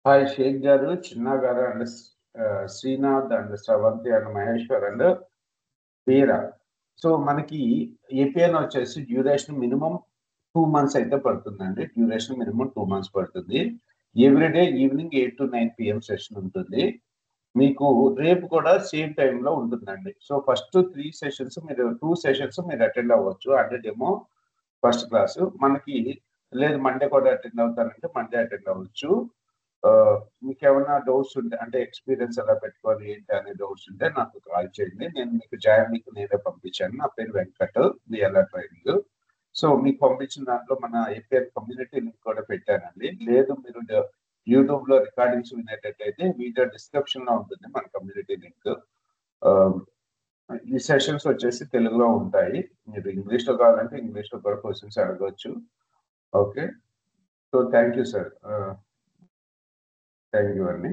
Hi Sheikh గారు, చిన్న గారు and Srinath and Sravanthi and Maheshwar and Veera. So మనకి ఏపీఎన్ వచ్చేసి డ్యూరేషన్ మినిమం 2 మంత్స్ అయితే పడుతుందండి. డ్యూరేషన్ మినిమం 2 మంత్స్ పడుతుంది. Everyday evening 8 to 9 PM session ఉంటుంది. మీకు రేపు కూడా సేమ్ టైంలో ఉంటుందండి. సో ఫస్ట్ 2 సెషన్స్ మీరు అటెండ్ అవ్వచ్చు. అంటే డెమో ఫస్ట్ క్లాసు. మనకి లేదు మండే కూడా అటెండ్ అవుతానంటే మండే అటెండ్ అవ్వచ్చు. మీకేమన్నా డౌట్స్ ఉంటే అంటే ఎక్స్‌పీరియన్స్ ఎలా పెట్టుకోవాలి ఏంటి అనే డౌట్స్ ఉంటే నాకు కాల్ చేయండి. నేను మీకు జాయిన్ లింక్ నేనే పంపించాను. నా పేరు వెంకట్. BLR training. సో మీకు పంపించిన దాంట్లో మన ఏపీఎల్ కమ్యూనిటీ లింక్ కూడా పెట్టానండి. లేదు మీరు యూట్యూబ్‌లో రికార్డింగ్స్ వినేటట్టయితే వీడియో డిస్క్రిప్షన్‌లో ఉంటుంది మన కమ్యూనిటీ లింక్. ఆహ్, ఈ సెషన్స్ వచ్చేసి తెలుగులో ఉంటాయి. మీరు ఇంగ్లీష్‌లో కావాలంటే ఇంగ్లీష్‌లో కూడా క్వెషన్స్ అడగొచ్చు. Okay. So thank you sir. Thank you అండి.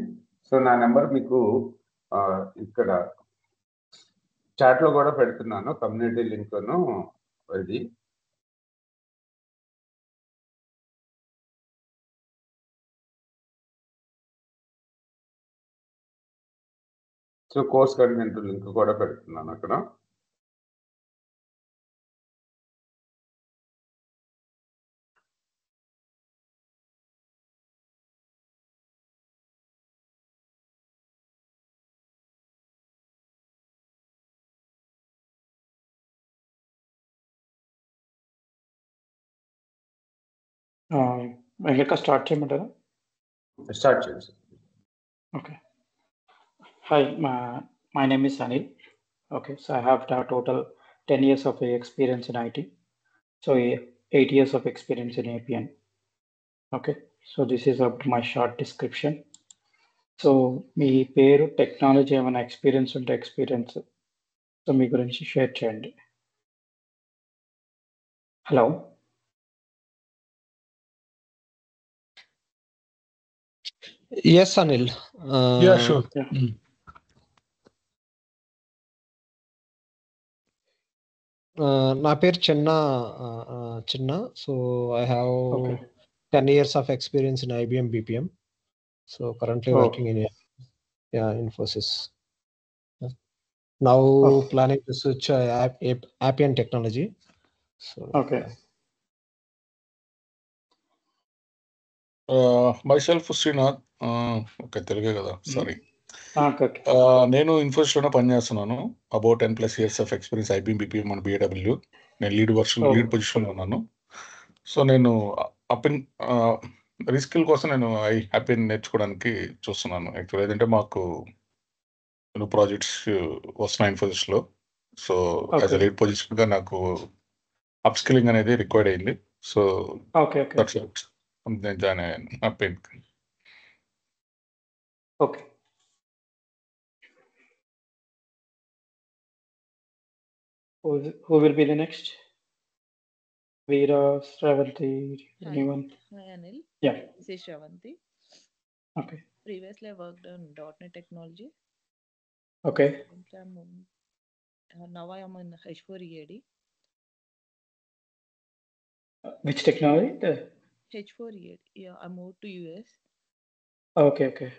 సో నా నెంబర్ మీకు ఇక్కడ చాట్‌లో కూడా పెడుతున్నాను. కమ్యూనిటీ లింకును ఇది. సో కోర్స్ కంటెంట్ లింక్ కూడా పెడుతున్నాను అక్కడ. వెంకట స్టార్ట్ చేయమంటారా? స్టార్ట్ చేయండి sir. Okay. Hi, my name is Anil. Okay, so I have total 10 years of experience in IT. So 8 years of experience in APN. Okay, so this is up to my short description. So మీ పేరు, technology ఏమైనా experience ఉంటే experience so మీ గురించి షేర్ చేయండి. Hello. Yes Anil. Yeah, sure. నా పేరు Chinna. So I have 10 years of experience in IBM BPM. So currently working in Infosys. Now planning to switch Appian technology. So okay. Myself Srinath. Okay, తెలుగే కదా, sorry. నేను ఇన్ఫోసిస్లోనే పనిచేస్తున్నాను. About 10+ years of experience IBM BPM and BAW. నేను lead పొజిషన్లో ఉన్నాను. So నేను reskill కోసం నేను హ్యాపీని నేర్చుకోవడానికి చూస్తున్నాను. యాక్చువల్ ఏంటంటే మాకు ప్రాజెక్ట్స్ వస్తున్నాయి ఇన్ఫోసిస్లో. సో యాజ్ అ లీడ్ పొజిషన్గా నాకు అప్ స్కిల్లింగ్ అనేది రిక్వైర్డ్ అయింది. So that's it. నేను జాయిన్ అయ్యాను happy. Okay. Who will be the next? Veera, Shravanti, anyone? Hi Anil. Yeah. This is Shravanti. Okay. Previously I worked on .NET technology. Okay. Now I am in H4 EAD. Which technology? H4 EAD. Yeah, I moved to US. Okay.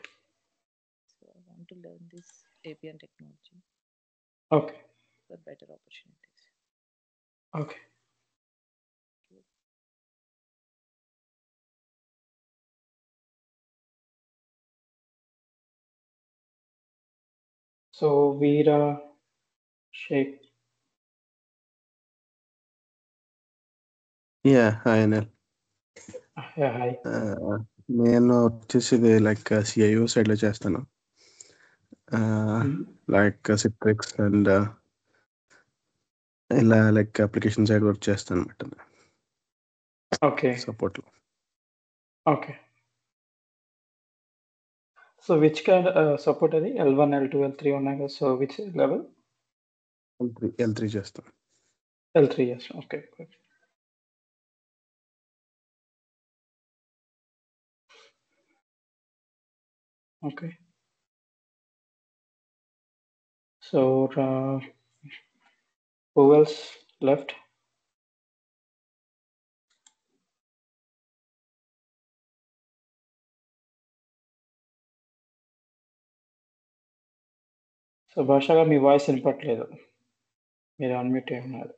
So I want to learn this APN technology. Okay. For better opportunities. Okay. So Veera, Sheikh. Yeah, hi Anil. Yeah, hi. నేను వచ్చేసి like CIO సైడ్లో చేస్తాను. Like Citrix and ఇలా like application side work చేస్తాను అనమాట. Okay. సపోర్ట్లో. Okay. So which kind support అది? L1, L2, L3 ఉన్నాయి కదా. So which level? L3 చేస్తాను. L3 చేస్తాను. Okay. Okay. So who else left? So భాషగా మీ వాయిస్ వినపట్లేదు, మీరు అన్మ్యూట్ అయి ఉన్నారు.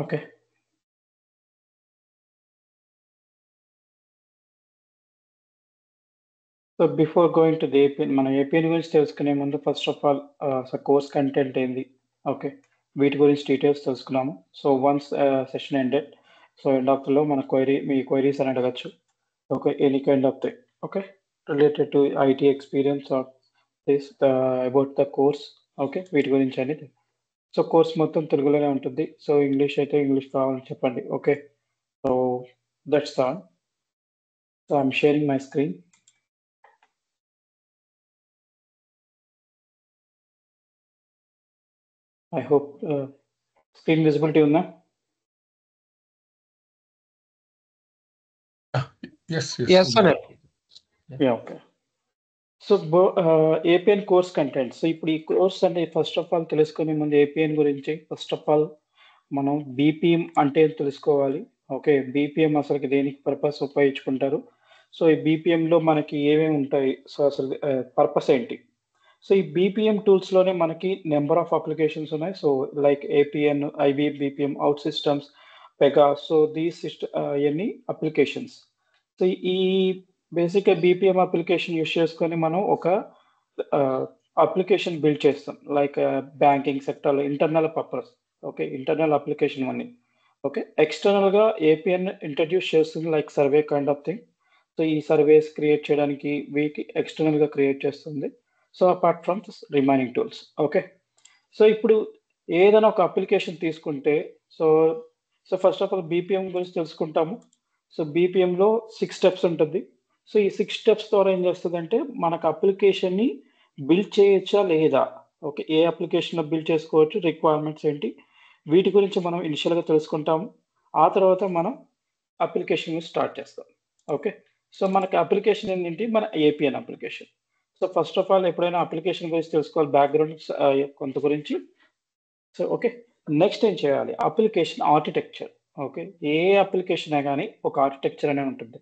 Okay. So before going to the APN, మన ఏపీఎన్ గురించి తెలుసుకునే ముందు first of all course content ఏంది, ఓకే, వీటి గురించి డీటెయిల్స్ తెలుసుకున్నాము. So once session ended, so end of లో మన మీ క్వైరీస్ అని అడగచ్చు. Okay, any kind of thing, okay, related to IT experience or this about the course, okay, వీటి గురించి అనేది. సో కోర్స్ మొత్తం తెలుగులోనే ఉంటుంది. సో ఇంగ్లీష్ అయితే ఇంగ్లీష్ కావాలని చెప్పండి. Okay, so that's all. So I'm sharing my screen. I hope screen visibility ఉందా? Yes, Anil. Yeah, okay. So APN course content. So ఇప్పుడు ఈ కోర్స్ అంటే ఫస్ట్ ఆఫ్ ఆల్ తెలుసుకునే ముందు ఏపీఎన్ గురించి ఫస్ట్ ఆఫ్ ఆల్ మనం బీపీఎం అంటే తెలుసుకోవాలి. ఓకే, బీపీఎం అసలు దేనికి పర్పస్ ఉపయోగించుకుంటారు, సో ఈ బీపీఎంలో మనకి ఏమేమి ఉంటాయి, సో అసలు పర్పస్ ఏంటి. సో ఈ బీపీఎం టూల్స్లోనే మనకి నెంబర్ ఆఫ్ అప్లికేషన్స్ ఉన్నాయి. So like APN, IB, BPM, out systems, Pega, so these ఇవన్నీ అప్లికేషన్స్. సో ఈ బేసిక్గా బీపీఎం అప్లికేషన్ యూస్ చేసుకొని మనం ఒక అప్లికేషన్ బిల్డ్ చేస్తాం, లైక్ బ్యాంకింగ్ సెక్టర్లో internal purpose. Okay, internal application అన్ని. ఓకే, ఎక్స్టర్నల్గా ఏపీఎన్ ఇంట్రడ్యూస్ చేస్తుంది, like survey kind of thing. So ఈ సర్వేస్ క్రియేట్ చేయడానికి వీటి ఎక్స్టర్నల్గా క్రియేట్ చేస్తుంది. So apart from remaining tools. Okay, so ఇప్పుడు ఏదైనా ఒక అప్లికేషన్ తీసుకుంటే so so first of all BPM గురించి తెలుసుకుంటాము. సో బీపీఎంలో 6 స్టెప్స్ ఉంటుంది. సో ఈ 6 స్టెప్స్ ద్వారా ఏం చేస్తుందంటే మనకు అప్లికేషన్ని బిల్డ్ చేయొచ్చా లేదా, ఓకే, ఏ అప్లికేషన్లో బిల్డ్ చేసుకోవచ్చు, రిక్వైర్మెంట్స్ ఏంటి, వీటి గురించి మనం ఇనిషియల్గా తెలుసుకుంటాము. ఆ తర్వాత మనం అప్లికేషన్ స్టార్ట్ చేస్తాం. ఓకే, సో మనకి అప్లికేషన్ ఏంటి, మన APN application. So first of all ఎప్పుడైనా అప్లికేషన్ గురించి తెలుసుకోవాలి, బ్యాక్గ్రౌండ్ కొంత గురించి. సో ఓకే, నెక్స్ట్ ఏం చేయాలి, అప్లికేషన్ ఆర్కిటెక్చర్. ఓకే, ఏ అప్లికేషన్ కానీ ఒక ఆర్కిటెక్చర్ అనేది ఉంటుంది.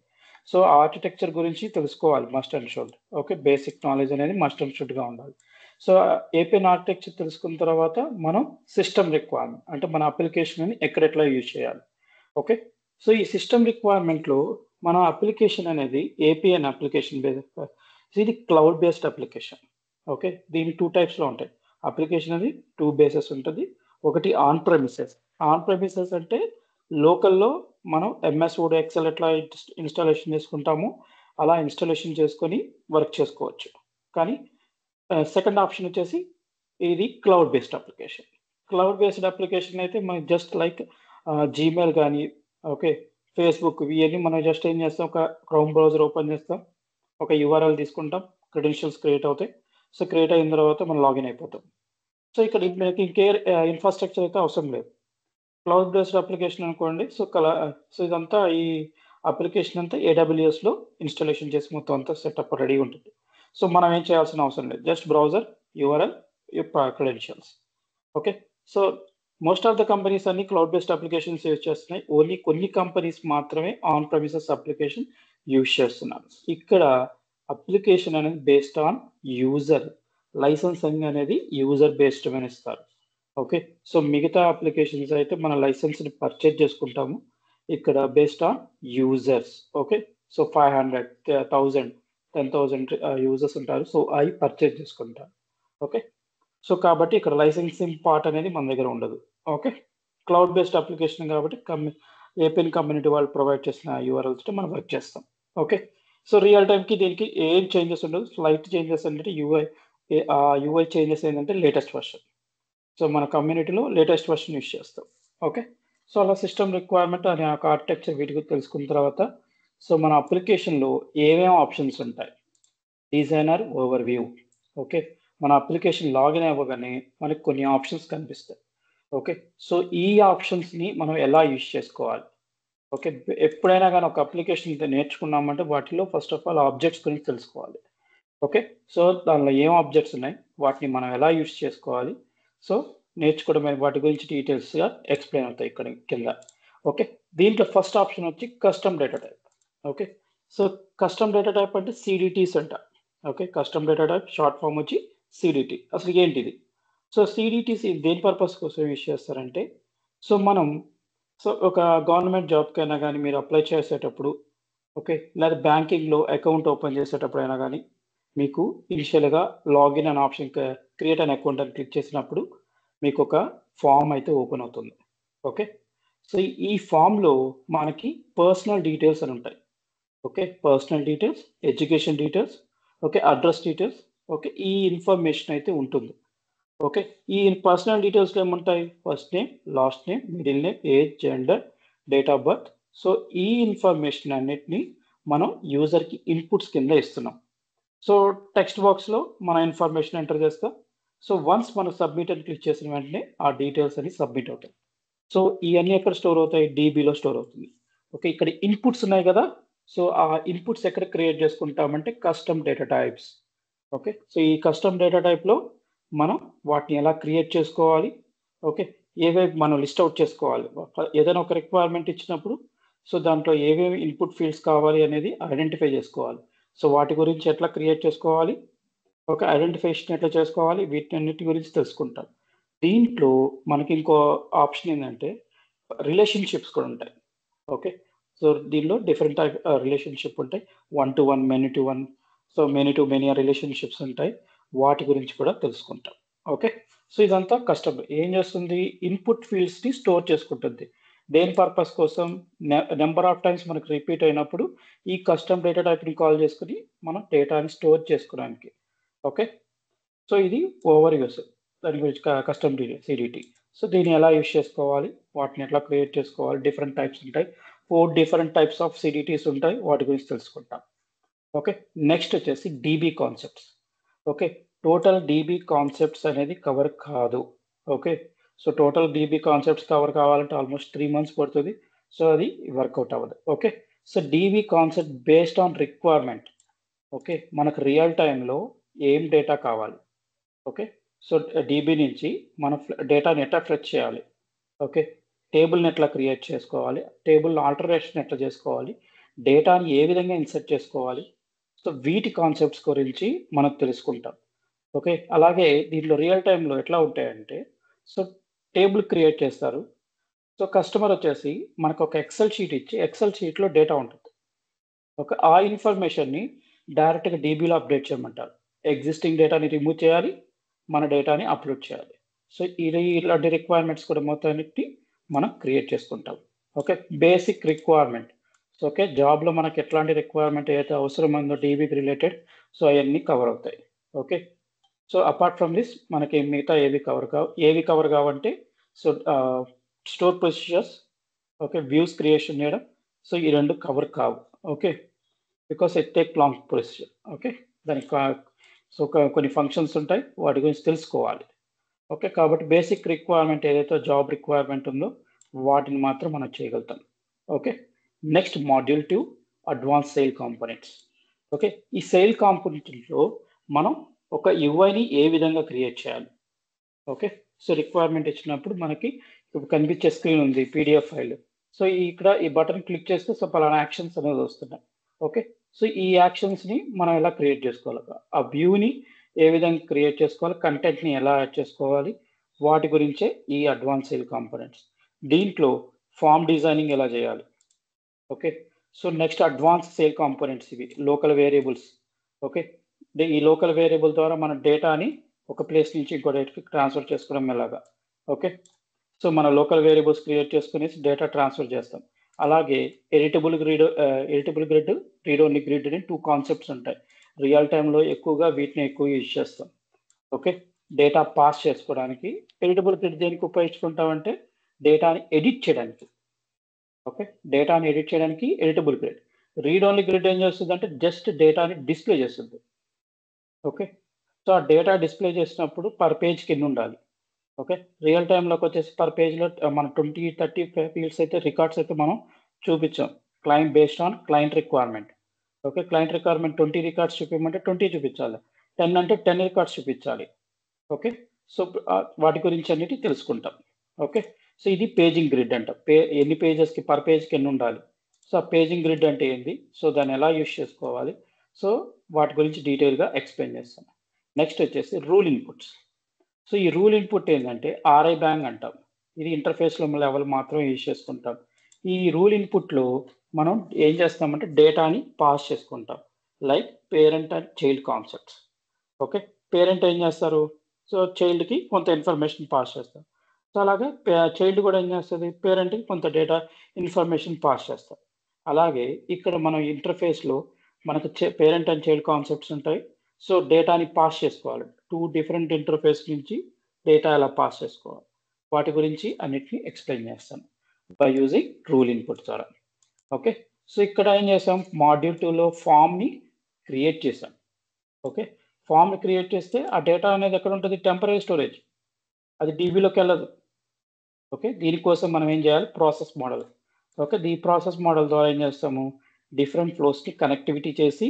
సో ఆర్కిటెక్చర్ గురించి తెలుసుకోవాలి, must and should. Okay, basic knowledge అనేది మస్ట్ అండ్ షుడ్గా ఉండాలి. సో ఏపీఎన్ ఆర్కిటెక్చర్ తెలుసుకున్న తర్వాత మనం సిస్టమ్ రిక్వైర్మెంట్, అంటే మన అప్లికేషన్ ఎక్కడెట్లా యూజ్ చేయాలి. ఓకే, సో ఈ సిస్టమ్ రిక్వైర్మెంట్లో మన అప్లికేషన్ అనేది ఏపీఎన్ అప్లికేషన్ బేస్డ్, ఇది క్లౌడ్ బేస్డ్ అప్లికేషన్. ఓకే, దీని 2 టైప్స్లో ఉంటాయి. అప్లికేషన్ అది 2 బేసెస్ ఉంటుంది. ఒకటి ఆన్ ప్రెమిసెస్. ఆన్ ప్రెమిసెస్ అంటే లోకల్లో మనం ఎంఎస్ వర్డ్, ఎక్సెల్ ఎట్లా ఇన్స్టాలేషన్ చేసుకుంటామో అలా ఇన్స్టాలేషన్ చేసుకొని వర్క్ చేసుకోవచ్చు. కానీ సెకండ్ ఆప్షన్ వచ్చేసి ఇది cloud based application. Cloud based application అయితే మనం జస్ట్ లైక్ జీమెయిల్ కానీ, ఓకే, ఫేస్బుక్, ఇవన్నీ మనం జస్ట్ ఏం చేస్తాం, ఒక క్రోమ్ బ్రౌజర్ ఓపెన్ చేస్తాం, ఒక యూఆర్ఎల్ తీసుకుంటాం, క్రెడెన్షియల్స్ క్రియేట్ అవుతాయి. సో క్రియేట్ అయిన తర్వాత మనం లాగిన్ అయిపోతాం. సో ఇక్కడ మనకి ఇంకే ఇన్ఫ్రాస్ట్రక్చర్ అయితే అవసరం లేదు. క్లౌడ్ బేస్డ్ అప్లికేషన్ అనుకోండి. సో ఇదంతా ఈ అప్లికేషన్ అంతా ఏడబ్ల్యూఎస్లో ఇన్స్టాలేషన్ చేసి మొత్తం అంతా సెటప్ రెడీ ఉంటుంది. సో మనం ఏం చేయాల్సిన అవసరం లేదు, just browser, URL, credentials. Okay, so most of the companies అన్ని క్లౌడ్ బేస్డ్ అప్లికేషన్స్ యూజ్ చేస్తున్నాయి. ఓన్లీ కొన్ని కంపెనీస్ మాత్రమే ఆన్ ప్రెమిసెస్ అప్లికేషన్ యూజ్ చేస్తున్నారు. ఇక్కడ అప్లికేషన్ అనేది బేస్డ్ ఆన్ యూజర్, లైసెన్సింగ్ అనేది యూజర్ బేస్డ్ అని ఇస్తారు. ఓకే, సో మిగతా అప్లికేషన్స్ అయితే మన లైసెన్స్ని పర్చేజ్ చేసుకుంటాము. ఇక్కడ based on users. Okay, so 500, 1000, 10,000 users ఉంటారు. సో అవి పర్చేజ్ చేసుకుంటారు. ఓకే, సో కాబట్టి ఇక్కడ లైసెన్సింగ్ పార్ట్ అనేది మన దగ్గర ఉండదు. ఓకే, క్లౌడ్ బేస్డ్ అప్లికేషన్ కాబట్టి ఏపీఎన్ కమ్యూనిటీ వాళ్ళు ప్రొవైడ్ చేసిన యూఆర్ఎల్స్ మనం వర్క్ చేస్తాం. ఓకే, సో రియల్ టైంకి దీనికి ఏం చేంజెస్ ఉండదు. స్లైట్ చేంజెస్ అంటే యూఐ చేంజెస్ ఏంటంటే లేటెస్ట్ వర్షన్. సో మన కమ్యూనిటీలో లేటెస్ట్ వర్షన్ యూజ్ చేస్తాం. ఓకే, సో అలా సిస్టమ్ రిక్వైర్మెంట్ అనే ఒక ఆర్కిటెక్చర్ వీటికి తెలుసుకున్న తర్వాత సో మన అప్లికేషన్లో ఏమేమి ఆప్షన్స్ ఉంటాయి, డిజైనర్ ఓవర్ వ్యూ. ఓకే, మన అప్లికేషన్ లాగిన్ అవ్వగానే మనకి కొన్ని ఆప్షన్స్ కనిపిస్తాయి. ఓకే, సో ఈ ఆప్షన్స్ని మనం ఎలా యూజ్ చేసుకోవాలి. ఓకే, ఎప్పుడైనా కానీ ఒక అప్లికేషన్ నేర్చుకున్నామంటే వాటిలో ఫస్ట్ ఆఫ్ ఆల్ ఆబ్జెక్ట్స్ గురించి తెలుసుకోవాలి. ఓకే, సో దానిలో ఏం ఆబ్జెక్ట్స్ ఉన్నాయి, వాటిని మనం ఎలా యూజ్ చేసుకోవాలి, సో నేర్చుకోవడం వాటి గురించి డీటెయిల్స్గా ఎక్స్ప్లెయిన్ అవుతాయి ఇక్కడ కింద. ఓకే, దీంట్లో ఫస్ట్ ఆప్షన్ వచ్చి custom data type. Okay, so custom data type అంటే సిడిటీస్ అంట. Okay, custom data type short form వచ్చి సిడిటి. అసలు ఏంటిది? సో సిడిటీస్ దేని పర్పస్ కోసం యూజ్ చేస్తారంటే, సో మనం ఒక గవర్నమెంట్ జాబ్కైనా కానీ మీరు అప్లై చేసేటప్పుడు, ఓకే, లేదా బ్యాంకింగ్లో అకౌంట్ ఓపెన్ చేసేటప్పుడు అయినా కానీ మీకు ఇనిషియల్గా లాగిన్ అనే ఆప్షన్ క్రియేట్ అనే అకౌంట్ అని క్లిక్ చేసినప్పుడు మీకు ఒక ఫామ్ అయితే ఓపెన్ అవుతుంది. ఓకే, సో ఈ ఫామ్లో మనకి పర్సనల్ డీటెయిల్స్ అని ఉంటాయి. Okay, personal details, education details, okay, address details, okay, ఈ ఇన్ఫర్మేషన్ అయితే ఉంటుంది. ఓకే, ఈ పర్సనల్ డీటెయిల్స్లో ఏముంటాయి? First name, last name, middle name, age, gender, date of birth. So ఈ ఇన్ఫర్మేషన్ అన్నిటిని మనం యూజర్కి ఇన్పుట్స్ కింద ఇస్తున్నాం. సో టెక్స్ట్ బాక్స్లో మన ఇన్ఫర్మేషన్ ఎంటర్ చేస్తాం. సో వన్స్ మనం సబ్మిట్ అని క్లిక్ చేసిన వెంటనే ఆ డీటెయిల్స్ అన్ని సబ్మిట్ అవుతాయి. సో ఇవన్నీ ఎక్కడ స్టోర్ అవుతాయి? డీబీలో స్టోర్ అవుతుంది. ఓకే, ఇక్కడ ఇన్పుట్స్ ఉన్నాయి కదా, సో ఆ ఇన్పుట్స్ ఎక్కడ క్రియేట్ చేసుకుంటామంటే custom data types. Okay, so ఈ కస్టమ్ డేటా టైప్లో మనం వాటిని ఎలా క్రియేట్ చేసుకోవాలి, ఓకే, ఏవేవి మనం లిస్ట్ అవుట్ చేసుకోవాలి. ఏదైనా ఒక రిక్వైర్మెంట్ ఇచ్చినప్పుడు సో దాంట్లో ఏవేవి ఇన్పుట్ ఫీల్డ్స్ కావాలి అనేది ఐడెంటిఫై చేసుకోవాలి. సో వాటి గురించి ఎట్లా క్రియేట్ చేసుకోవాలి, ఓకే, ఐడెంటిఫికేషన్ ఎట్లా చేసుకోవాలి, వీటన్నిటి గురించి తెలుసుకుంటాం. దీంట్లో మనకి ఇంకో ఆప్షన్ ఏంటంటే రిలేషన్షిప్స్ కూడా ఉంటాయి. ఓకే, సో దీనిలో డిఫరెంట్ టైప్ రిలేషన్షిప్ ఉంటాయి. 1 to 1, many to 1, so many to many relationships ఉంటాయి. వాటి గురించి కూడా తెలుసుకుంటాం. ఓకే, సో ఇదంతా కస్టమర్ ఏం చేస్తుంది? ఇన్పుట్ ఫీల్డ్స్ని స్టోర్ చేసుకుంటుంది. దేని పర్పస్ కోసం? నెంబర్ ఆఫ్ టైమ్స్ మనకు రిపీట్ అయినప్పుడు ఈ కస్టమ్ డేటా టైప్ని కాల్ చేసుకుని మనం డేటాని స్టోర్ చేసుకోవడానికి. ఓకే, సో ఇది ఓవర్ యూస్ దాని గురించి కస్టమ్ సిడిటి. సో దీన్ని ఎలా యూస్ చేసుకోవాలి, వాటిని ఎట్లా క్రియేట్ చేసుకోవాలి, డిఫరెంట్ టైప్స్ ఉంటాయి. 4 డిఫరెంట్ టైప్స్ ఆఫ్ సిడిటీస్ ఉంటాయి, వాటి గురించి తెలుసుకుంటాం. ఓకే, నెక్స్ట్ వచ్చేసి DB concepts. Okay, total DB concepts అనేది కవర్ కాదు. Okay, so total DB concepts cover కావాలంటే ఆల్మోస్ట్ 3 months పడుతుంది. సో అది వర్కౌట్ అవ్వదు. Okay, so DB concept based on requirement. Okay, మనకు రియల్ టైంలో ఏం డేటా కావాలి, ఓకే, సో డీబీ నుంచి మన డేటాని ఎట్లా ఫెచ్ చేయాలి, ఓకే, టేబుల్ని ఎట్లా క్రియేట్ చేసుకోవాలి, టేబుల్ ఆల్టరేషన్ ఎట్లా చేసుకోవాలి, డేటాని ఏ విధంగా ఇన్సర్ట్ చేసుకోవాలి, సో వీటి కాన్సెప్ట్స్ గురించి మనం తెలుసుకుంటాం. ఓకే, అలాగే దీంట్లో రియల్ టైంలో ఎట్లా ఉంటాయంటే, సో టేబుల్ క్రియేట్ చేస్తారు. సో కస్టమర్ వచ్చేసి మనకు ఒక ఎక్సెల్ షీట్ ఇచ్చి ఎక్సెల్ షీట్లో డేటా ఉంటుంది. ఓకే, ఆ ఇన్ఫర్మేషన్ని డైరెక్ట్గా డీబీలో అప్డేట్ చేయమంటారు. ఎగ్జిస్టింగ్ డేటాని రిమూవ్ చేయాలి, మన డేటాని అప్లోడ్ చేయాలి. సో ఇలాంటి రిక్వైర్మెంట్స్ కూడా మొత్తానికి మనం క్రియేట్ చేసుకుంటాం. Okay, basic requirement. So okay, జాబ్లో మనకి ఎట్లాంటి రిక్వైర్మెంట్ ఏదైతే అవసరం ఉందో డీబీకి రిలేటెడ్, సో అవన్నీ కవర్ అవుతాయి. Okay, so apart from this మనకి మిగతా ఏవి కవర్ కావంటే, so store procedures, okay, views creation చేయడం, సో ఈ రెండు కవర్ కావు. Okay, because it take long procedure. Okay, దానికి సో కొన్ని ఫంక్షన్స్ ఉంటాయి, వాటి గురించి తెలుసుకోవాలి. ఓకే, కాబట్టి బేసిక్ రిక్వైర్మెంట్ ఏదైతే జాబ్ రిక్వైర్మెంట్ ఉందో వాటిని మాత్రం మనం చేయగలుగుతాం. Okay, next module 2 advance sale components. Okay, ఈ సేల్ కాంపోనెంట్లో మనం ఒక యూఐని ఏ విధంగా క్రియేట్ చేయాలి. ఓకే, సో రిక్వైర్మెంట్ ఇచ్చినప్పుడు మనకి ఇప్పుడు కనిపించే స్క్రీన్ ఉంది, పీడిఎఫ్ ఫైల్. సో ఇక్కడ ఈ బటన్ క్లిక్ చేస్తే సో పలానా యాక్షన్స్ అనేది వస్తున్నాయి. ఓకే, సో ఈ యాక్షన్స్ని మనం ఎలా క్రియేట్ చేసుకోవాలి, ఆ వ్యూని ఏ విధంగా క్రియేట్ చేసుకోవాలి, కంటెంట్ని ఎలా యాడ్ చేసుకోవాలి, వాటి గురించే ఈ అడ్వాన్స్ సేల్ కాంపోనెంట్స్. దీంట్లో ఫామ్ డిజైనింగ్ ఎలా చేయాలి. Okay, so next advance sale components ఇవి లోకల్ వేరియబుల్స్. ఓకే, ఈ లోకల్ వేరియబుల్ ద్వారా మన డేటాని ఒక ప్లేస్ నుంచి ఇంకో డేటాకి ట్రాన్స్ఫర్ చేసుకోవడం ఎలాగా. ఓకే, సో మన లోకల్ వేరియబుల్స్ క్రియేట్ చేసుకుని డేటా ట్రాన్స్ఫర్ చేస్తాం. అలాగే editable grid, read only grid అని 2 కాన్సెప్ట్స్ ఉంటాయి. రియల్ టైంలో ఎక్కువగా వీటిని ఎక్కువ యూజ్ చేస్తాం. ఓకే, డేటా పాస్ చేసుకోవడానికి. ఎడిటబుల్ గ్రిడ్ దేనికి ఉపయోగించుకుంటామంటే డేటాని ఎడిట్ చేయడానికి. ఓకే, డేటాని ఎడిట్ చేయడానికి editable grid. Read only grid ఏం చేస్తుంది అంటే జస్ట్ డేటాని డిస్ప్లే చేస్తుంది. ఓకే, సో ఆ డేటా డిస్ప్లే చేసినప్పుడు పర్ పేజ్కి ఎన్ని ఉండాలి. ఓకే, రియల్ టైంలోకి వచ్చేసి పర్ పేజ్లో మనం 20-30 ఫీల్డ్స్ అయితే రికార్డ్స్ అయితే మనం చూపించాం. Client based on client requirement. Okay, client requirement 20 records చూపించమంటే 20 చూపించాలి, 10 అంటే 10 రికార్డ్స్ చూపించాలి. ఓకే, సో వాటి గురించి అన్నిటి తెలుసుకుంటాం. ఓకే, సో ఇది పేజింగ్ గ్రిడ్ అంట. ఎన్ని పేజెస్కి పర్ పేజ్కి ఎన్ని ఉండాలి. సో ఆ పేజింగ్ గ్రిడ్ అంటే ఏంది, సో దాన్ని ఎలా యూస్ చేసుకోవాలి, సో వాటి గురించి డీటెయిల్గా ఎక్స్ప్లెయిన్ చేస్తాను. నెక్స్ట్ వచ్చేసి రూల్ ఇన్పుట్స్. సో ఈ రూల్ ఇన్పుట్ ఏంటంటే ఆర్ఐ బ్యాంగ్ అంటాం. ఇది ఇంటర్ఫేస్లో లెవెల్ మాత్రం యూజ్ చేసుకుంటాం. ఈ రూల్ ఇన్పుట్లో మనం ఏం చేస్తామంటే డేటాని పాస్ చేసుకుంటాం, like parent and child concepts. Okay, parent ఏం చేస్తారు, సో చైల్డ్కి కొంత ఇన్ఫర్మేషన్ పాస్ చేస్తారు. సో అలాగే చైల్డ్ కూడా ఏం చేస్తుంది, పేరెంట్కి కొంత డేటా ఇన్ఫర్మేషన్ పాస్ చేస్తారు. అలాగే ఇక్కడ మనం ఇంటర్ఫేస్లో మనకు పేరెంట్ అండ్ చైల్డ్ కాన్సెప్ట్స్ ఉంటాయి. సో డేటాని పాస్ చేసుకోవాలి, 2 డిఫరెంట్ ఇంటర్ఫేస్ నుంచి డేటా ఎలా పాస్ చేసుకోవాలి, వాటి గురించి అన్నిటిని ఎక్స్ప్లెయిన్ చేస్తాను బై యూజింగ్ రూల్ ఇన్పుట్ ద్వారా. ఓకే, సో ఇక్కడ ఏం చేసాం, మాడ్యూల్ 2లో ఫామ్ని క్రియేట్ చేసాం. ఓకే, ఫామ్ని క్రియేట్ చేస్తే ఆ డేటా అనేది ఎక్కడ ఉంటుంది, టెంపరరీ స్టోరేజ్, అది డీబీలోకి వెళ్ళదు. ఓకే, దీనికోసం మనం ఏం చేయాలి, ప్రాసెస్ మోడల్. ఓకే, ఈ ప్రాసెస్ మోడల్ ద్వారా ఏం చేస్తాము, డిఫరెంట్ ఫ్లోస్కి కనెక్టివిటీ చేసి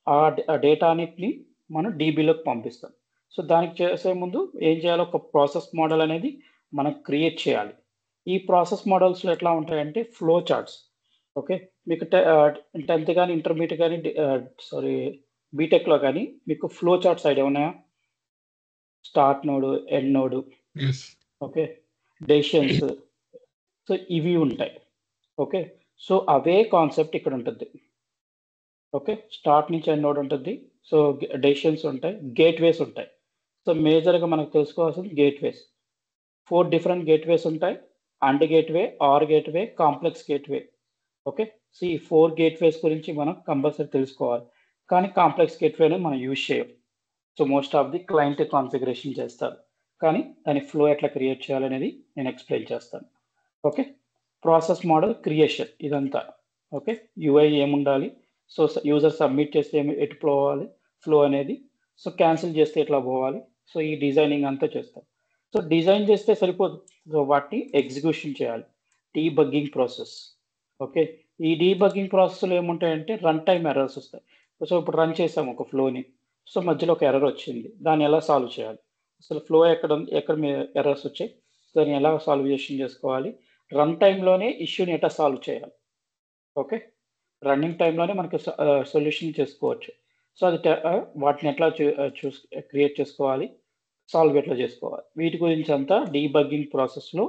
ఆ డేటా అన్నిటిని మనం డీబీలోకి పంపిస్తాం. సో దానికి చేసే ముందు ఏం చేయాలి, ఒక ప్రాసెస్ మోడల్ అనేది మనం క్రియేట్ చేయాలి. ఈ ప్రాసెస్ మోడల్స్లో ఎట్లా ఉంటాయంటే ఫ్లో చార్ట్స్. ఓకే, మీకు 10th కానీ ఇంటర్మీడియట్ కానీ బీటెక్లో కానీ మీకు ఫ్లో చార్ట్స్ ఐడియా ఉన్నాయా, start node, end node, okay, decisions, so ఇవి ఉంటాయి. ఓకే, సో అవే కాన్సెప్ట్ ఇక్కడ ఉంటుంది. ఓకే, స్టార్ట్ నుంచి ఎండ్ నోడ్ ఉంటుంది, సో డెసిషన్స్ ఉంటాయి, గేట్వేస్ ఉంటాయి. సో మేజర్గా మనకు తెలుసుకోవాల్సింది గేట్వేస్. 4 డిఫరెంట్ గేట్వేస్ ఉంటాయి, and gateway, or gateway, complex gateway. Okay, so ఈ 4 గేట్వేస్ గురించి మనం కంపల్సరీ తెలుసుకోవాలి. కానీ కాంప్లెక్స్ గేట్వేని మనం యూజ్ చేయం. So most of the client configuration చేస్తారు, కానీ దాని ఫ్లో ఎట్లా క్రియేట్ చేయాలనేది నేను ఎక్స్ప్లెయిన్ చేస్తాను. ఓకే, ప్రాసెస్ మోడల్ క్రియేషన్ ఇదంతా. ఓకే, యూఐ ఏముండాలి, సో యూజర్ సబ్మిట్ చేస్తే ఎటు పోవాలి ఫ్లో అనేది, సో క్యాన్సిల్ చేస్తే ఎట్లా పోవాలి, సో ఈ డిజైనింగ్ అంతా చేస్తాం. సో డిజైన్ చేస్తే సరిపోదు, సో వాటిని ఎగ్జిక్యూషన్ చేయాలి, డీబగ్గింగ్ ప్రాసెస్. ఓకే, ఈ డీబగ్గింగ్ ప్రాసెస్లో ఏముంటాయంటే రన్ టైమ్ ఎర్రర్స్ వస్తాయి. సో ఇప్పుడు రన్ చేసాము ఒక ఫ్లోని, సో మధ్యలో ఒక ఎర్రర్ వచ్చింది, దాన్ని ఎలా సాల్వ్ చేయాలి, అసలు ఫ్లో ఎక్కడ ఎర్రర్స్ వచ్చాయి, దాన్ని ఎలా సాల్వ్ చేసుకోవాలి, రన్ టైంలోనే ఇష్యూని ఎట్లా సాల్వ్ చేయాలి. ఓకే, రన్నింగ్ టైంలోనే మనకి సొల్యూషన్ చేసుకోవచ్చు. సో అది వాటిని ఎట్లా క్రియేట్ చేసుకోవాలి, సాల్వ్ ఎట్లా చేసుకోవాలి, వీటి గురించి అంతా డీబగ్గింగ్ ప్రాసెస్లో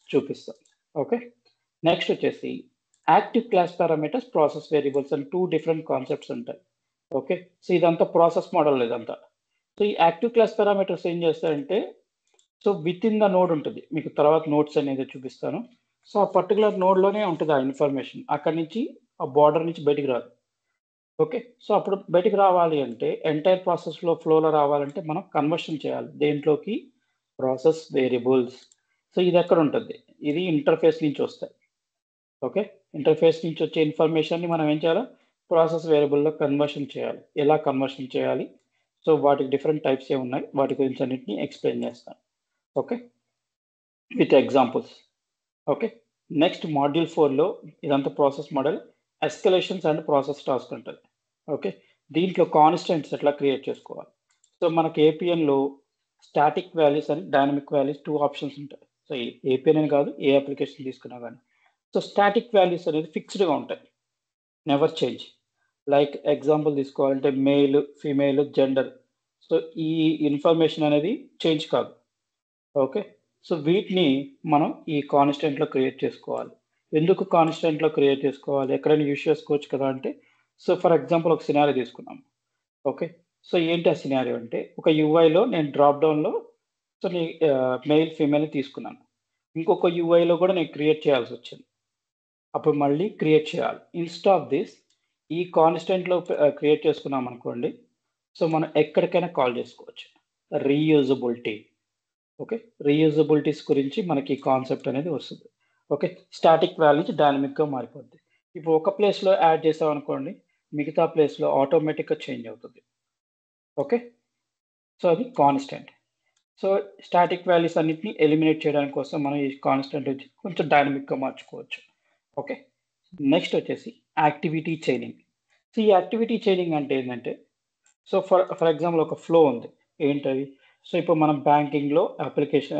చూపిస్తాం. ఓకే, నెక్స్ట్ వచ్చేసి active class parameters, process variables అని 2 డిఫరెంట్ కాన్సెప్ట్స్ ఉంటాయి. ఓకే, సో ఇదంతా ప్రాసెస్ మోడల్ ఇదంతా. సో ఈ యాక్టివ్ క్లాస్ పారామీటర్స్ ఏం చేస్తారంటే, so with in the node ఉంటుంది, మీకు తర్వాత నోట్స్ అనేది చూపిస్తాను. సో ఆ పర్టికులర్ నోడ్లోనే ఉంటుంది ఆ ఇన్ఫర్మేషన్, అక్కడి నుంచి ఆ బార్డర్ నుంచి బయటికి రాదు. ఓకే, సో అప్పుడు బయటికి రావాలి అంటే ఎంటైర్ ప్రాసెస్లో ఫ్లోలో రావాలంటే మనం కన్వర్షన్ చేయాలి దేంట్లోకి, ప్రాసెస్ వేరియబుల్స్. సో ఇది ఎక్కడ ఉంటుంది, ఇది ఇంటర్ఫేస్ నుంచి వస్తాయి. ఓకే, ఇంటర్ఫేస్ నుంచి వచ్చే ఇన్ఫర్మేషన్ని మనం ఏం చేయాలి, ప్రాసెస్ వేరియబుల్లో కన్వర్షన్ చేయాలి. ఎలా కన్వర్షన్ చేయాలి, సో వాటికి డిఫరెంట్ టైప్స్ ఏ ఉన్నాయి, వాటి గురించి అన్నింటినీ ఎక్స్ప్లెయిన్ చేస్తాను. Okay, with examples. Okay, next module 4లో ఇదంతా process model, escalations and process task ఉంటుంది. ఓకే, దీంట్లో కాన్స్టెంట్స్ ఎట్లా క్రియేట్ చేసుకోవాలి. సో మనకి ఏపీఎన్లో స్టాటిక్ వాల్యూస్ అని డైనమిక్ వాల్యూస్ 2 ఆప్షన్స్ ఉంటాయి. సో ఏపీఎన్ అని కాదు, ఏ అప్లికేషన్ తీసుకున్నా కానీ. సో స్టాటిక్ వాల్యూస్ అనేది ఫిక్స్డ్గా ఉంటాయి, నెవర్ చేంజ్. లైక్ ఎగ్జాంపుల్ తీసుకోవాలంటే మేల్, ఫీమేల్, జెండర్, సో ఈ ఇన్ఫర్మేషన్ అనేది చేంజ్ కాదు. ఓకే, సో వీటిని మనం ఈ కాన్స్టెంట్లో క్రియేట్ చేసుకోవాలి. ఎందుకు కాన్స్టెంట్లో క్రియేట్ చేసుకోవాలి, ఎక్కడైనా యూజ్ చేసుకోవచ్చు కదా అంటే, సో ఫర్ ఎగ్జాంపుల్ ఒక సినారియో తీసుకున్నాం. ఓకే, సో ఏంటి ఆ సినారియో అంటే, ఒక యూఐలో నేను డ్రాప్ డౌన్లో సో మెయిల్ ఫీమేల్ తీసుకున్నాను, ఇంకొక యూఐలో కూడా నేను క్రియేట్ చేయాల్సి వచ్చింది, అప్పుడు మళ్ళీ క్రియేట్ చేయాలి. ఇన్స్టెడ్ ఆఫ్ దిస్ ఈ కాన్స్టెంట్లో క్రియేట్ చేసుకున్నాం అనుకోండి, సో మనం ఎక్కడికైనా కాల్ చేసుకోవచ్చు. రీయూజబిలిటీ. ఓకే, రీయూజబిలిటీస్ గురించి మనకి కాన్సెప్ట్ అనేది వస్తుంది. ఓకే, స్టాటిక్ వాల్యూస్ డైనమిక్గా మారిపోద్ది. ఇప్పుడు ఒక ప్లేస్లో యాడ్ చేసాం అనుకోండి, మిగతా ప్లేస్లో ఆటోమేటిక్గా చేంజ్ అవుతుంది. ఓకే, సో అది కాన్స్టెంట్. సో స్టాటిక్ వాల్యూస్ అన్నిటిని ఎలిమినేట్ చేయడానికి కోసం మనం ఈ కాన్స్టెంట్ వచ్చి కొంచెం డైనమిక్గా మార్చుకోవచ్చు. ఓకే, నెక్స్ట్ వచ్చేసి యాక్టివిటీ చైనింగ్. సో ఈ యాక్టివిటీ చైనింగ్ అంటే ఏంటంటే, సో ఫర్ ఎగ్జాంపుల్ ఒక ఫ్లో ఉంది, ఏంటది, సో ఇప్పుడు మనం బ్యాంకింగ్లో అప్లికేషన్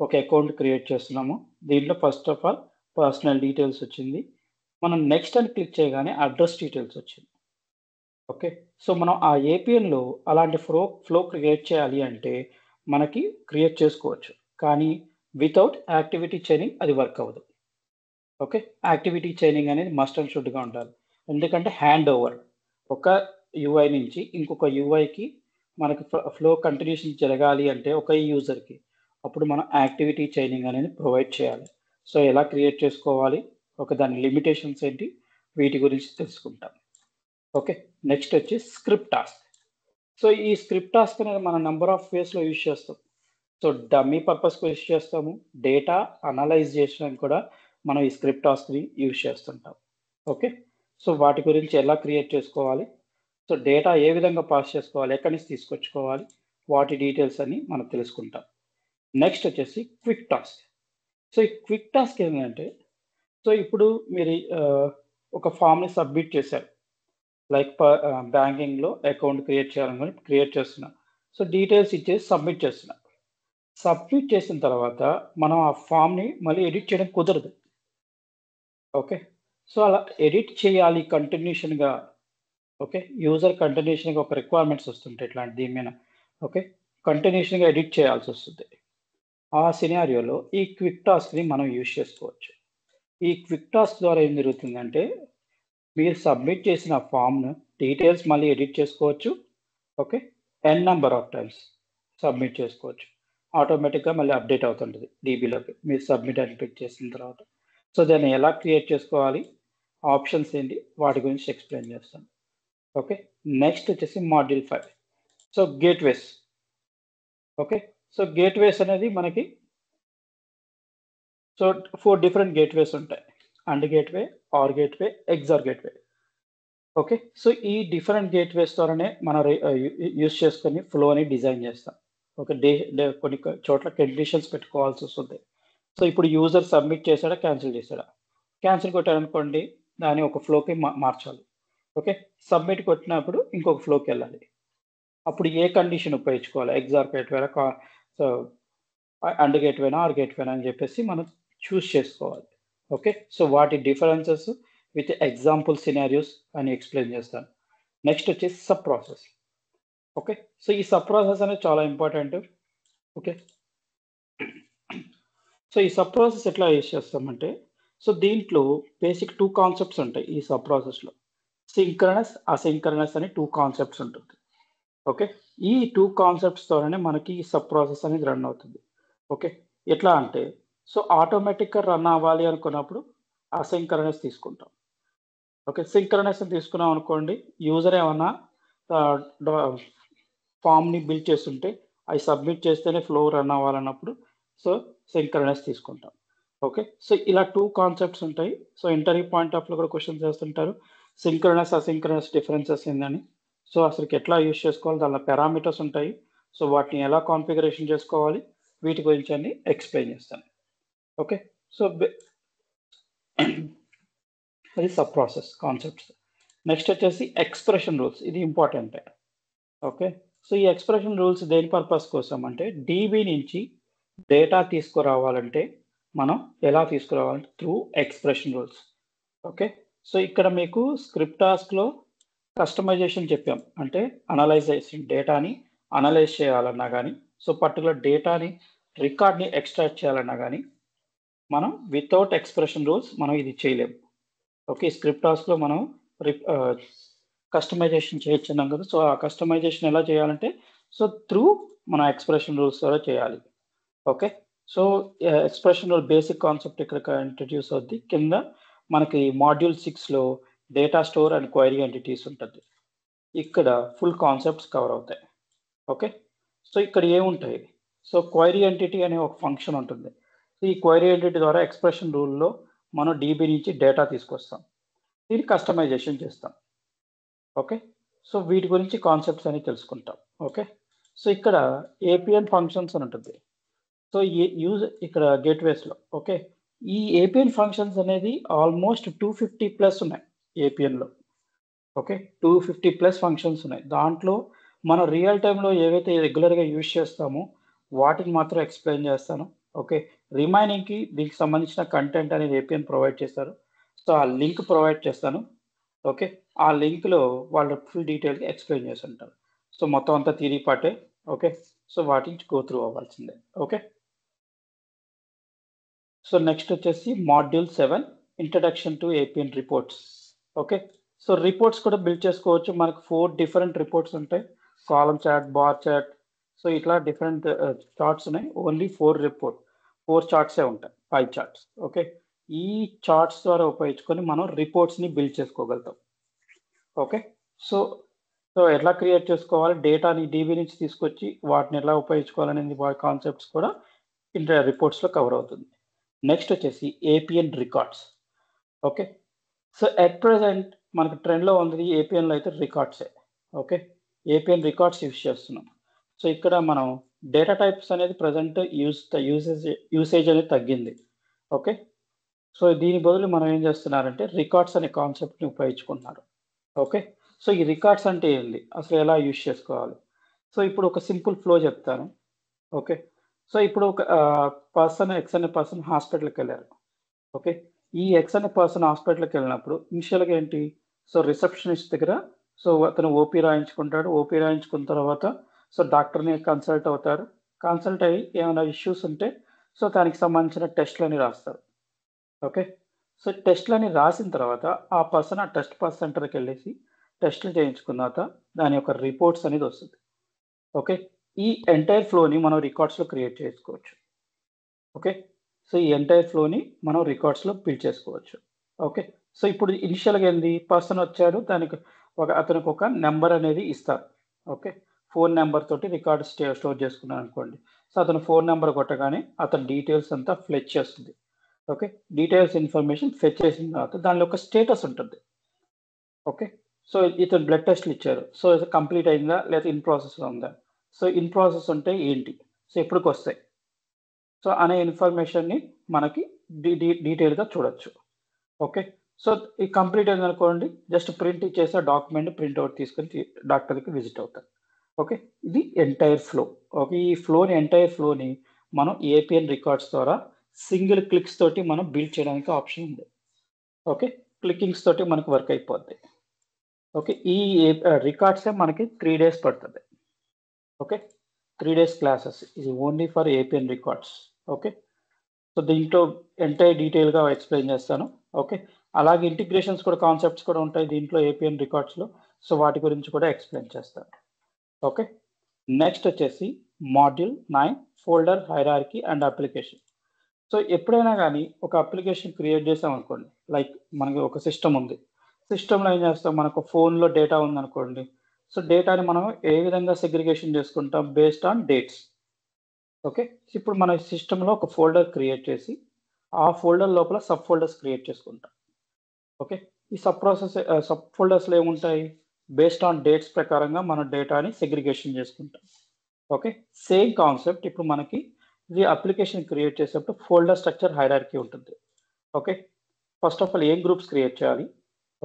ఒక అకౌంట్ క్రియేట్ చేస్తున్నాము. దీంట్లో first of all personal details వచ్చింది. మనం నెక్స్ట్ అని క్లిక్ చేయగానే అడ్రస్ డీటెయిల్స్ వచ్చింది. ఓకే. సో మనం ఆ ఏపీఎన్లో అలాంటి ఫ్లో క్రియేట్ చేయాలి అంటే మనకి క్రియేట్ చేసుకోవచ్చు. కానీ వితౌట్ యాక్టివిటీ చైనింగ్ అది వర్క్ అవ్వదు. ఓకే. యాక్టివిటీ చైనింగ్ అనేది మస్ట్ అండ్ షుడ్గా ఉండాలి. ఎందుకంటే హ్యాండ్ ఓవర్ ఒక యూఐ నుంచి ఇంకొక యూఐకి మనకి ఫ్లో కంటిన్యూషన్ జరగాలి అంటే ఒక యూజర్కి అప్పుడు మనం యాక్టివిటీ చైనింగ్ అనేది ప్రొవైడ్ చేయాలి. సో ఎలా క్రియేట్ చేసుకోవాలి, దాని లిమిటేషన్స్ ఏంటి, వీటి గురించి తెలుసుకుంటాం. ఓకే. నెక్స్ట్ వచ్చి స్క్రిప్ట్ టాస్క్. సో ఈ స్క్రిప్ట్ టాస్క్ అనేది మనం నెంబర్ ఆఫ్ వేస్లో యూజ్ చేస్తాం. సో డమ్మీ పర్పస్కి యూజ్ చేస్తాము, డేటా అనలైజ్ చేయడానికి కూడా మనం ఈ స్క్రిప్ట్ టాస్క్ని యూజ్ చేస్తుంటాం. ఓకే. సో వాటి గురించి ఎలా క్రియేట్ చేసుకోవాలి, సో డేటా ఏ విధంగా పాస్ చేసుకోవాలి, ఎక్కడి నుంచి తీసుకొచ్చుకోవాలి, వాటి డీటెయిల్స్ అన్ని మనం తెలుసుకుంటాం. నెక్స్ట్ వచ్చేసి క్విక్ టాస్క్. సో ఈ క్విక్ టాస్క్ ఏంటంటే, సో ఇప్పుడు మీరు ఒక ఫామ్ని సబ్మిట్ చేశారు, లైక్ బ్యాంకింగ్లో అకౌంట్ క్రియేట్ చేయాలని క్రియేట్ చేస్తున్నా. సో డీటెయిల్స్ ఇచ్చేసి సబ్మిట్ చేస్తున్నా. సబ్మిట్ చేసిన తర్వాత మనం ఆ ఫామ్ని మళ్ళీ ఎడిట్ చేయడం కుదరదు. ఓకే. సో అలా ఎడిట్ చేయాలి కంటిన్యూషన్గా. ఓకే. యూజర్ కంటిన్యూషన్గా ఒక రిక్వైర్మెంట్స్ వస్తుంటాయి ఇట్లాంటి దీని మీద. ఓకే. కంటిన్యూషన్గా ఎడిట్ చేయాల్సి వస్తుంది. ఆ సినారియోలో ఈ క్విక్ టాస్క్ని మనం యూజ్ చేసుకోవచ్చు. ఈ క్విక్ టాస్క్ ద్వారా ఏం జరుగుతుందంటే, మీరు సబ్మిట్ చేసిన ఫామ్ను డీటెయిల్స్ మళ్ళీ ఎడిట్ చేసుకోవచ్చు. Okay. N number of times submit చేసుకోవచ్చు. ఆటోమేటిక్గా మళ్ళీ అప్డేట్ అవుతుంటుంది డీబీలోకి మీరు సబ్మిట్ అని క్లిక్ చేసిన తర్వాత. సో దాన్ని ఎలా క్రియేట్ చేసుకోవాలి, ఆప్షన్స్ ఏంటి, వాటి గురించి ఎక్స్ప్లెయిన్ చేస్తాను. ఓకే. నెక్స్ట్ వచ్చేసి module 5. So gateways. Okay. So gateways అనేది మనకి సో 4 డిఫరెంట్ గేట్వేస్ ఉంటాయి. And gateway, or gateway, XOR gateway. Okay. So ఈ డిఫరెంట్ గేట్వేస్ ద్వారానే మనం యూజ్ చేసుకొని ఫ్లో అని డిజైన్ చేస్తాం. ఒక కొన్ని చోట్ల కండిషన్స్ పెట్టుకోవాల్సి వస్తుంది. సో ఇప్పుడు యూజర్ సబ్మిట్ చేశాడా, క్యాన్సిల్ చేశాడా, క్యాన్సిల్ కొట్టారనుకోండి దాన్ని ఒక ఫ్లోకి మార్చాలి. ఓకే. సబ్మిట్ కొట్టినప్పుడు ఇంకొక ఫ్లోకి వెళ్ళాలి. అప్పుడు ఏ కండిషన్ ఉపయోగించుకోవాలి, ఎగ్జార్ గేట్వేనా, సో అండ్ గేట్వేనా, ఆర్ గేట్వేనా అని చెప్పేసి మనం చూస్ చేసుకోవాలి. ఓకే. సో వాటి డిఫరెన్సెస్ విత్ ఎగ్జాంపుల్ సినారియోస్ అని ఎక్స్ప్లెయిన్ చేస్తాను. నెక్స్ట్ వచ్చేసి సబ్ ప్రాసెస్. ఓకే. సో ఈ సబ్ ప్రాసెస్ అనేది చాలా ఇంపార్టెంట్. ఓకే. సో ఈ సబ్ ప్రాసెస్ ఎట్లా యూజ్ చేస్తామంటే, సో దీంట్లో బేసిక్ 2 కాన్సెప్ట్స్ ఉంటాయి ఈ సబ్ ప్రాసెస్లో. సింక్రనస్, అసింక్రనస్ అని 2 కాన్సెప్ట్స్ ఉంటుంది. ఓకే. ఈ 2 కాన్సెప్ట్స్ ద్వారానే మనకి ఈ సబ్ ప్రాసెస్ అనేది రన్ అవుతుంది. ఓకే. ఎట్లా అంటే, సో ఆటోమేటిక్గా రన్ అవ్వాలి అనుకున్నప్పుడు అసింక్రనస్ తీసుకుంటాం. ఓకే. సింక్రనస్ తీసుకున్నాం అనుకోండి, యూజర్ ఏమన్నా ఫామ్ని బిల్డ్ చేస్తుంటే అవి సబ్మిట్ చేస్తేనే ఫ్లో రన్ అవ్వాలన్నప్పుడు సో సింక్రనస్ తీసుకుంటాం. ఓకే. సో ఇలా 2 కాన్సెప్ట్స్ ఉంటాయి. సో ఇంటర్వ్యూ పాయింట్ ఆఫ్ లో కూడా క్వశ్చన్స్ చేస్తుంటారు, సింక్రనస్ అసింక్రనస్ డిఫరెన్సెస్ ఏందని. సో అసలు ఎట్లా యూజ్ చేసుకోవాలి, దానిలో పారామీటర్స్ ఉంటాయి. సో వాటిని ఎలా కాన్ఫిగరేషన్ చేసుకోవాలి, వీటి గురించి అన్ని ఎక్స్ప్లెయిన్ చేస్తాను. ఓకే. సో అది సబ్ ప్రాసెస్ కాన్సెప్ట్స్. నెక్స్ట్ వచ్చేసి ఎక్స్ప్రెషన్ రూల్స్. ఇది ఇంపార్టెంట్. ఓకే. సో ఈ ఎక్స్ప్రెషన్ రూల్స్ దేని పర్పస్ కోసం అంటే, డీబీ నుంచి డేటా తీసుకురావాలంటే మనం ఎలా తీసుకురావాలంటే through expression rules. Okay. So ఇక్కడ మీకు స్క్రిప్ట్ టాస్క్లో కస్టమైజేషన్ చెప్పాం, అంటే అనలైజేషన్, డేటాని అనలైజ్ చేయాలన్నా కానీ, సో పర్టికులర్ డేటాని రికార్డ్ని ఎక్స్ట్రాక్ట్ చేయాలన్నా కానీ మనం వితౌట్ ఎక్స్ప్రెషన్ రూల్స్ మనం ఇది చేయలేము. ఓకే. స్క్రిప్ట్ టాస్క్లో మనం కస్టమైజేషన్ చేయొచ్చున్నాం కదా. సో ఆ కస్టమైజేషన్ ఎలా చేయాలంటే, సో త్రూ మన ఎక్స్ప్రెషన్ రూల్స్ ద్వారా చేయాలి. Okay. So expression rule basic concept ఇక్కడ ఇంట్రడ్యూస్ అవుద్ది. కింద మనకి మాడ్యూల్ 6లో data store and query entities ఉంటుంది. ఇక్కడ ఫుల్ కాన్సెప్ట్స్ కవర్ అవుతాయి. ఓకే. సో ఇక్కడ ఏముంటాయి, సో క్వైరీ ఎంటిటీ అనే ఒక ఫంక్షన్ ఉంటుంది. ఈ క్వైరీ ఎంటిటీ ద్వారా ఎక్స్ప్రెషన్ రూల్లో మనం డీబీ నుంచి డేటా తీసుకొస్తాం, దీన్ని కస్టమైజేషన్ చేస్తాం. ఓకే. సో వీటి గురించి కాన్సెప్ట్స్ అని తెలుసుకుంటాం. ఓకే. సో ఇక్కడ ఏపీఎన్ ఫంక్షన్స్ అని ఉంటుంది. సో ఇక్కడ గేట్వేస్లో. ఓకే. ఈ ఏపీఎన్ ఫంక్షన్స్ అనేది ఆల్మోస్ట్ 250+ ఉన్నాయి ఏపీఎన్లో. ఓకే. 250+ ఫంక్షన్స్ ఉన్నాయి. దాంట్లో మనం రియల్ టైంలో ఏవైతే రెగ్యులర్గా యూజ్ చేస్తామో వాటిని మాత్రం ఎక్స్ప్లెయిన్ చేస్తాను. ఓకే, రిమైనింగ్కి దీనికి సంబంధించిన కంటెంట్ అనేది ఏపీఎన్ ప్రొవైడ్ చేస్తారు. సో ఆ లింక్ ప్రొవైడ్ చేస్తాను. ఓకే, ఆ లింక్లో వాళ్ళు ఫుల్ డీటెయిల్గా ఎక్స్ప్లెయిన్ చేసి ఉంటారు. సో మొత్తం అంతా థియరీ పార్టే. ఓకే, సో వాటి నుంచి గో త్రూ అవ్వాల్సిందే. ఓకే, సో నెక్స్ట్ వచ్చేసి module 7 introduction to APN reports. Okay, so reports కూడా బిల్డ్ చేసుకోవచ్చు. మనకు 4 డిఫరెంట్ రిపోర్ట్స్ ఉంటాయి. Column chart, bar chart, so ఇట్లా డిఫరెంట్ చార్ట్స్ ఉన్నాయి. ఓన్లీ 4 చార్ట్సే ఉంటాయి, 5 చార్ట్స్. ఓకే, ఈ చార్ట్స్ ద్వారా ఉపయోగించుకొని మనం రిపోర్ట్స్ని బిల్డ్ చేసుకోగలుగుతాం. ఓకే, సో సో ఎట్లా క్రియేట్ చేసుకోవాలి, డేటాని డీబీ నుంచి తీసుకొచ్చి వాటిని ఎలా ఉపయోగించుకోవాలనేది వాటి కాన్సెప్ట్స్ కూడా రిపోర్ట్స్లో కవర్ అవుతుంది. నెక్స్ట్ వచ్చేసి APN records. Okay, so at present మనకి ట్రెండ్లో ఉంది ఏపీఎన్లో అయితే రికార్డ్సే. ఓకే, ఏపీఎన్ రికార్డ్స్ యూజ్ చేస్తున్నాం. సో ఇక్కడ మనం డేటా టైప్స్ అనేది ప్రజెంట్ యూసేజ్ అనేది తగ్గింది. ఓకే, సో దీని బదులు మనం ఏం చేస్తున్నారంటే రికార్డ్స్ అనే కాన్సెప్ట్ని ఉపయోగించుకుంటున్నారు. ఓకే, సో ఈ రికార్డ్స్ అంటే ఏంటి, అసలు ఎలా యూజ్ చేసుకోవాలి. సో ఇప్పుడు ఒక సింపుల్ ఫ్లో చెప్తాను. ఓకే, సో ఇప్పుడు ఒక ఎక్స్ అనే పర్సన్ హాస్పిటల్కి వెళ్ళారు. ఓకే, ఈ ఎక్స్ అనే పర్సన్ హాస్పిటల్కి వెళ్ళినప్పుడు ఇనిషియల్గా ఏంటి, సో రిసెప్షనిస్ట్ దగ్గర సో అతను ఓపీ రాయించుకుంటాడు. ఓపీ రాయించుకున్న తర్వాత సో డాక్టర్ని కన్సల్ట్ అవుతారు. కన్సల్ట్ అయ్యి ఏమైనా ఇష్యూస్ ఉంటే సో దానికి సంబంధించిన టెస్ట్లని రాస్తారు. ఓకే, సో టెస్ట్లని రాసిన తర్వాత ఆ పర్సన్ ఆ టెస్ట్ సెంటర్కి వెళ్ళేసి టెస్ట్లు చేయించుకున్న తర్వాత దాని యొక్క రిపోర్ట్స్ అనేది వస్తుంది. ఓకే, ఈ ఎంటైర్ ఫ్లోని మనం రికార్డ్స్లో క్రియేట్ చేసుకోవచ్చు. ఓకే, సో ఈ ఎంటైర్ ఫ్లోని మనం రికార్డ్స్లో బిల్డ్ చేసుకోవచ్చు. ఓకే, సో ఇప్పుడు ఇనిషియల్గా ఏంది, పర్సన్ వచ్చాడు, దానికి అతనికి ఒక నెంబర్ అనేది ఇస్తారు. ఓకే, ఫోన్ నెంబర్ తోటి రికార్డ్ స్టోర్ చేసుకున్నాను అనుకోండి. సో అతను ఫోన్ నెంబర్ కొట్టగానే అతని డీటెయిల్స్ అంతా ఫ్లెచ్ చేస్తుంది. ఓకే, డీటెయిల్స్ ఇన్ఫర్మేషన్ ఫెచ్ చేసిన తర్వాత దానిలో ఒక స్టేటస్ ఉంటుంది. ఓకే, సో ఇతను బ్లడ్ టెస్ట్లు ఇచ్చారు. సో కంప్లీట్ అయిందా లేదా ఇన్ ప్రాసెస్లో ఉందా. సో ఇన్ ప్రాసెస్ ఉంటే ఏంటి, సో ఎప్పటికి వస్తాయి, సో అనే ఇన్ఫర్మేషన్ని మనకి డీటెయిల్గా చూడొచ్చు. ఓకే, సో ఈ కంప్లీట్ అయింది అనుకోండి, జస్ట్ ప్రింట్ ఇచ్చేసి డాక్యుమెంట్ ప్రింట్అవుట్ తీసుకొని డాక్టర్కి విజిట్ అవుతారు. ఓకే, ఇది ఎంటైర్ ఫ్లో. ఓకే, ఈ ఎంటైర్ ఫ్లోని మనం ఏపీఎన్ రికార్డ్స్ ద్వారా సింగిల్ క్లిక్స్ తోటి మనం బిల్డ్ చేయడానికి ఆప్షన్ ఉంది. ఓకే, క్లికింగ్స్ తోటి మనకు వర్క్ అయిపోద్ది. ఓకే, ఈ రికార్డ్సే మనకి 3 days పడుతుంది. ఓకే, 3 days క్లాసెస్, ఇది only for APN records. Okay, so దీంట్లో ఎంటైర్ డీటెయిల్గా ఎక్స్ప్లెయిన్ చేస్తాను. ఓకే, అలాగే ఇంటిగ్రేషన్స్ కూడా, కాన్సెప్ట్స్ కూడా ఉంటాయి దీంట్లో ఏపీఎన్ రికార్డ్స్లో. సో వాటి గురించి కూడా ఎక్స్ప్లెయిన్ చేస్తాను. ఓకే, నెక్స్ట్ వచ్చేసి module 9 folder hierarchy and application. So ఎప్పుడైనా కానీ ఒక అప్లికేషన్ క్రియేట్ చేసాం అనుకోండి, లైక్ మనకి ఒక సిస్టమ్ ఉంది. సిస్టంలో ఏం చేస్తాం, మనకు ఫోన్లో డేటా ఉందనుకోండి. సో డేటాని మనం ఏ విధంగా సెగ్రిగేషన్ చేసుకుంటాం, బేస్డ్ ఆన్ డేట్స్. ఓకే, ఇప్పుడు మన సిస్టంలో ఒక ఫోల్డర్ క్రియేట్ చేసి ఆ ఫోల్డర్ లోపల సబ్ ఫోల్డర్స్ క్రియేట్ చేసుకుంటాం. ఓకే, ఈ సబ్ ఫోల్డర్స్లో ఏముంటాయి, బేస్డ్ ఆన్ డేట్స్ ప్రకారంగా మనం డేటాని సెగ్రిగేషన్ చేసుకుంటాం. ఓకే, సేమ్ కాన్సెప్ట్ ఇప్పుడు మనకి ఇది అప్లికేషన్ క్రియేట్ చేసేటప్పుడు ఫోల్డర్ స్ట్రక్చర్ హైరార్కీ ఉంటుంది. ఓకే, ఫస్ట్ ఆఫ్ ఆల్ ఏం గ్రూప్స్ క్రియేట్ చేయాలి,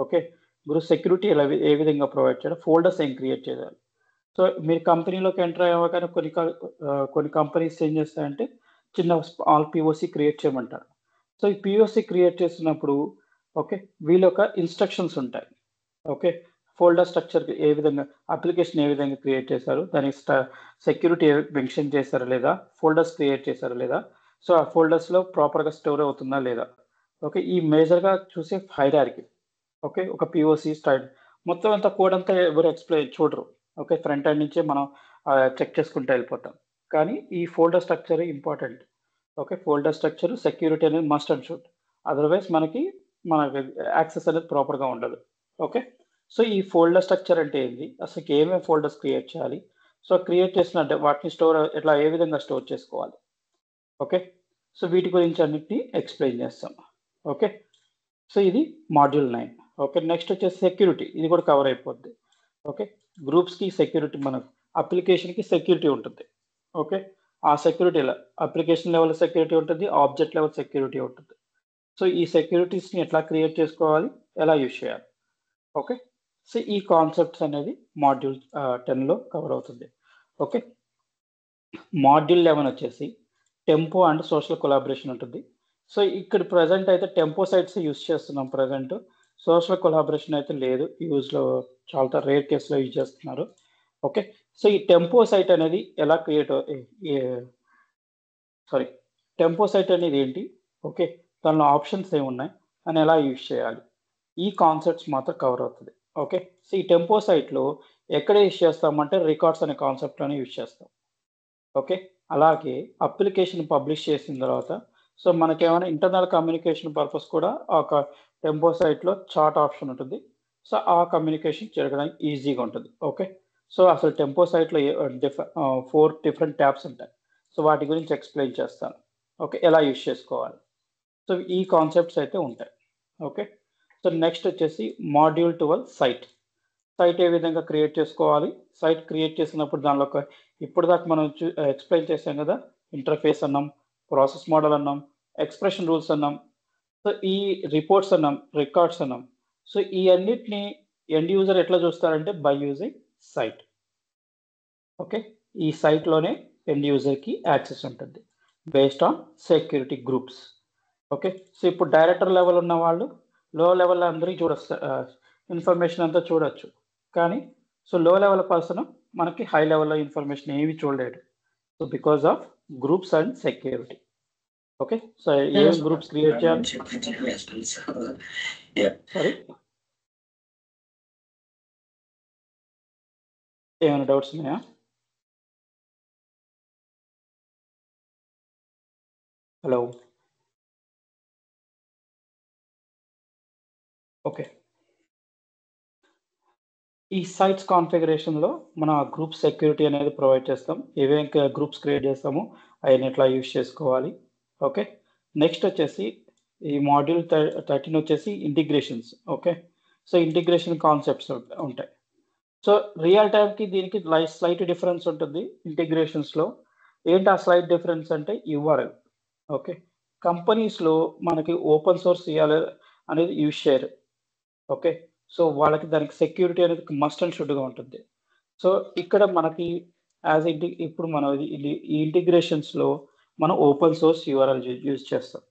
ఓకే, గ్రూప్ సెక్యూరిటీ ఏ విధంగా ప్రొవైడ్ చేయాలి, ఫోల్డర్స్ ఏం క్రియేట్ చేయాలి. సో మీరు కంపెనీలోకి ఎంటర్ అయ్యాక కొన్ని కంపెనీస్ ఏం చేస్తాయంటే చిన్న స్మాల్ పిఓసి క్రియేట్ చేయమంటారు. సో ఈ పిఓసి క్రియేట్ చేసినప్పుడు ఓకే, వీళ్ళ యొక్క ఇన్స్ట్రక్షన్స్ ఉంటాయి. ఓకే, ఫోల్డర్ స్ట్రక్చర్ ఏ విధంగా, అప్లికేషన్ ఏ విధంగా క్రియేట్ చేశారు, దానికి సెక్యూరిటీ మెన్షన్ చేశారా లేదా, ఫోల్డర్స్ క్రియేట్ చేశారా లేదా, సో ఆ ఫోల్డర్స్లో ప్రాపర్గా స్టోర్ అవుతుందా లేదా. ఓకే, ఈ మేజర్గా చూసే హైరార్కీ. ఓకే, ఒక పిఓసి స్టైల్ మొత్తం అంతా కోడ్ అంతా ఎవరు ఎక్స్ప్లెయిన్ చూడరు. ఓకే, ఫ్రంట్ ఎండ్ నుంచే మనం చెక్ చేసుకుంటూ వెళ్ళిపోతాం. కానీ ఈ folder structure important. Okay, folder structure security అనేది మస్ట్ అండ్ షుడ్, అదర్వైజ్ మన యాక్సెస్ అనేది ప్రాపర్గా ఉండదు. ఓకే, సో ఈ ఫోల్డర్ స్ట్రక్చర్ అంటే ఏంటి, అసలు ఏమేమి ఫోల్డర్స్ క్రియేట్ చేయాలి, సో క్రియేట్ చేసిన వాటిని ఏ విధంగా స్టోర్ చేసుకోవాలి. ఓకే, సో వీటి గురించి అన్నిటిని ఎక్స్ప్లెయిన్ చేస్తాం. ఓకే, సో ఇది మాడ్యూల్ 9. ఓకే, నెక్స్ట్ వచ్చేసి సెక్యూరిటీ, ఇది కూడా కవర్ అయిపోద్ది. ఓకే, గ్రూప్స్కి సెక్యూరిటీ, మన అప్లికేషన్కి సెక్యూరిటీ ఉంటుంది. ఓకే, ఆ సెక్యూరిటీలో అప్లికేషన్ లెవెల్ సెక్యూరిటీ ఉంటుంది, ఆబ్జెక్ట్ లెవెల్ సెక్యూరిటీ ఉంటుంది. సో ఈ సెక్యూరిటీస్ని ఎట్లా క్రియేట్ చేసుకోవాలి, ఎలా యూజ్ చేయాలి. ఓకే, సో ఈ కాన్సెప్ట్స్ అనేది మాడ్యూల్ 10లో కవర్ అవుతుంది. ఓకే, మాడ్యూల్ 11 వచ్చేసి టెంపో అండ్ సోషల్ కొలాబరేషన్ ఉంటుంది. సో ఇక్కడ ప్రజెంట్ అయితే టెంపో సైట్స్ యూజ్ చేస్తున్నాం ప్రజెంట్. సోషల్ కొలాబరేషన్ అయితే లేదు యూజ్లో, చాలా రేర్ కేసులో యూజ్ చేస్తున్నారు. ఓకే, సో ఈ టెంపో సైట్ అనేది ఎలా క్రియేట్ టెంపో సైట్ అనేది ఏంటి, ఓకే, దానిలో ఆప్షన్స్ ఏమున్నాయి అని ఎలా యూజ్ చేయాలి, ఈ కాన్సెప్ట్స్ మాత్రం కవర్ అవుతుంది. ఓకే, సో ఈ టెంపో సైట్లో ఎక్కడ యూజ్ చేస్తామంటే రికార్డ్స్ అనే కాన్సెప్ట్లోనే యూజ్ చేస్తాం. ఓకే, అలాగే అప్లికేషన్ పబ్లిష్ చేసిన తర్వాత సో మనకేమైనా ఇంటర్నల్ కమ్యూనికేషన్ పర్పస్ కూడా ఒక టెంపో సైట్లో చాట్ ఆప్షన్ ఉంటుంది. సో ఆ కమ్యూనికేషన్ జరగడానికి ఈజీగా ఉంటుంది. ఓకే, సో అసలు టెంపో సైట్లో 4 డిఫరెంట్ ట్యాబ్స్ ఉంటాయి. సో వాటి గురించి ఎక్స్ప్లెయిన్ చేస్తాను. ఓకే, ఎలా యూజ్ చేసుకోవాలి. సో ఈ కాన్సెప్ట్స్ అయితే ఉంటాయి. ఓకే, సో నెక్స్ట్ వచ్చేసి మాడ్యూల్ 12 సైట్. సైట్ ఏ విధంగా క్రియేట్ చేసుకోవాలి. సైట్ క్రియేట్ చేసినప్పుడు దానిలో ఇప్పుడు దాకా మనం ఎక్స్ప్లెయిన్ చేసాం కదా, ఇంటర్ఫేస్ అన్నాం, ప్రాసెస్ మోడల్ అన్నాం, ఎక్స్ప్రెషన్ రూల్స్ అన్నాం, సో ఈ రిపోర్ట్స్ అన్నాం, రికార్డ్స్ అన్నాం. సో ఈ అన్నిటిని ఎండ్ యూజర్ ఎట్లా చూస్తారంటే బై యూజింగ్ సైట్. ఓకే, ఈ సైట్లోనే ఎండ్ యూజర్కి యాక్సెస్ ఉంటుంది based on security groups. Okay, so ఇప్పుడు డైరెక్టర్ లెవెల్ ఉన్న వాళ్ళు లో లెవెల్ అందరికీ చూడొచ్చు, ఇన్ఫర్మేషన్ అంతా చూడొచ్చు. కానీ సో లో లెవెల్ పర్సన్ మనకి హై లెవెల్లో ఇన్ఫర్మేషన్ ఏమి చూడలేడు. So because of groups and security. Okay, so ఏం గ్రూప్స్ క్రియేట్ చేయాలి, సారీ ఏమైనా డౌట్స్ ఉన్నాయా? హలో, ఓకే, ఈ సైట్స్ కాన్ఫిగరేషన్లో మన గ్రూప్ సెక్యూరిటీ అనేది ప్రొవైడ్ చేస్తాం. ఏవేం గ్రూప్స్ క్రియేట్ చేస్తామో అవన్నీ ఎట్లా యూజ్ చేసుకోవాలి. ఓకే, నెక్స్ట్ వచ్చేసి ఈ మాడ్యూల్ 13 వచ్చేసి integrations. Okay, so integration concepts ఉంటాయి. సో రియల్ టైంకి దీనికి స్లైట్ డిఫరెన్స్ ఉంటుంది ఇంటిగ్రేషన్స్లో. ఏంటి ఆ స్లైట్ డిఫరెన్స్ అంటే యూఆర్ఎల్. ఓకే, కంపెనీస్లో మనకి ఓపెన్ సోర్స్ ఇవ్వాలి అనేది యూజ్ చేయరు. ఓకే, సో వాళ్ళకి దానికి సెక్యూరిటీ అనేది మస్ట్ అండ్ షుడ్గా ఉంటుంది. సో ఇక్కడ మనకి ఇప్పుడు మనం ఈ ఇంటిగ్రేషన్స్లో మనం ఓపెన్ సోర్స్ యూఆర్ఎల్ యూజ్ చేస్తాం.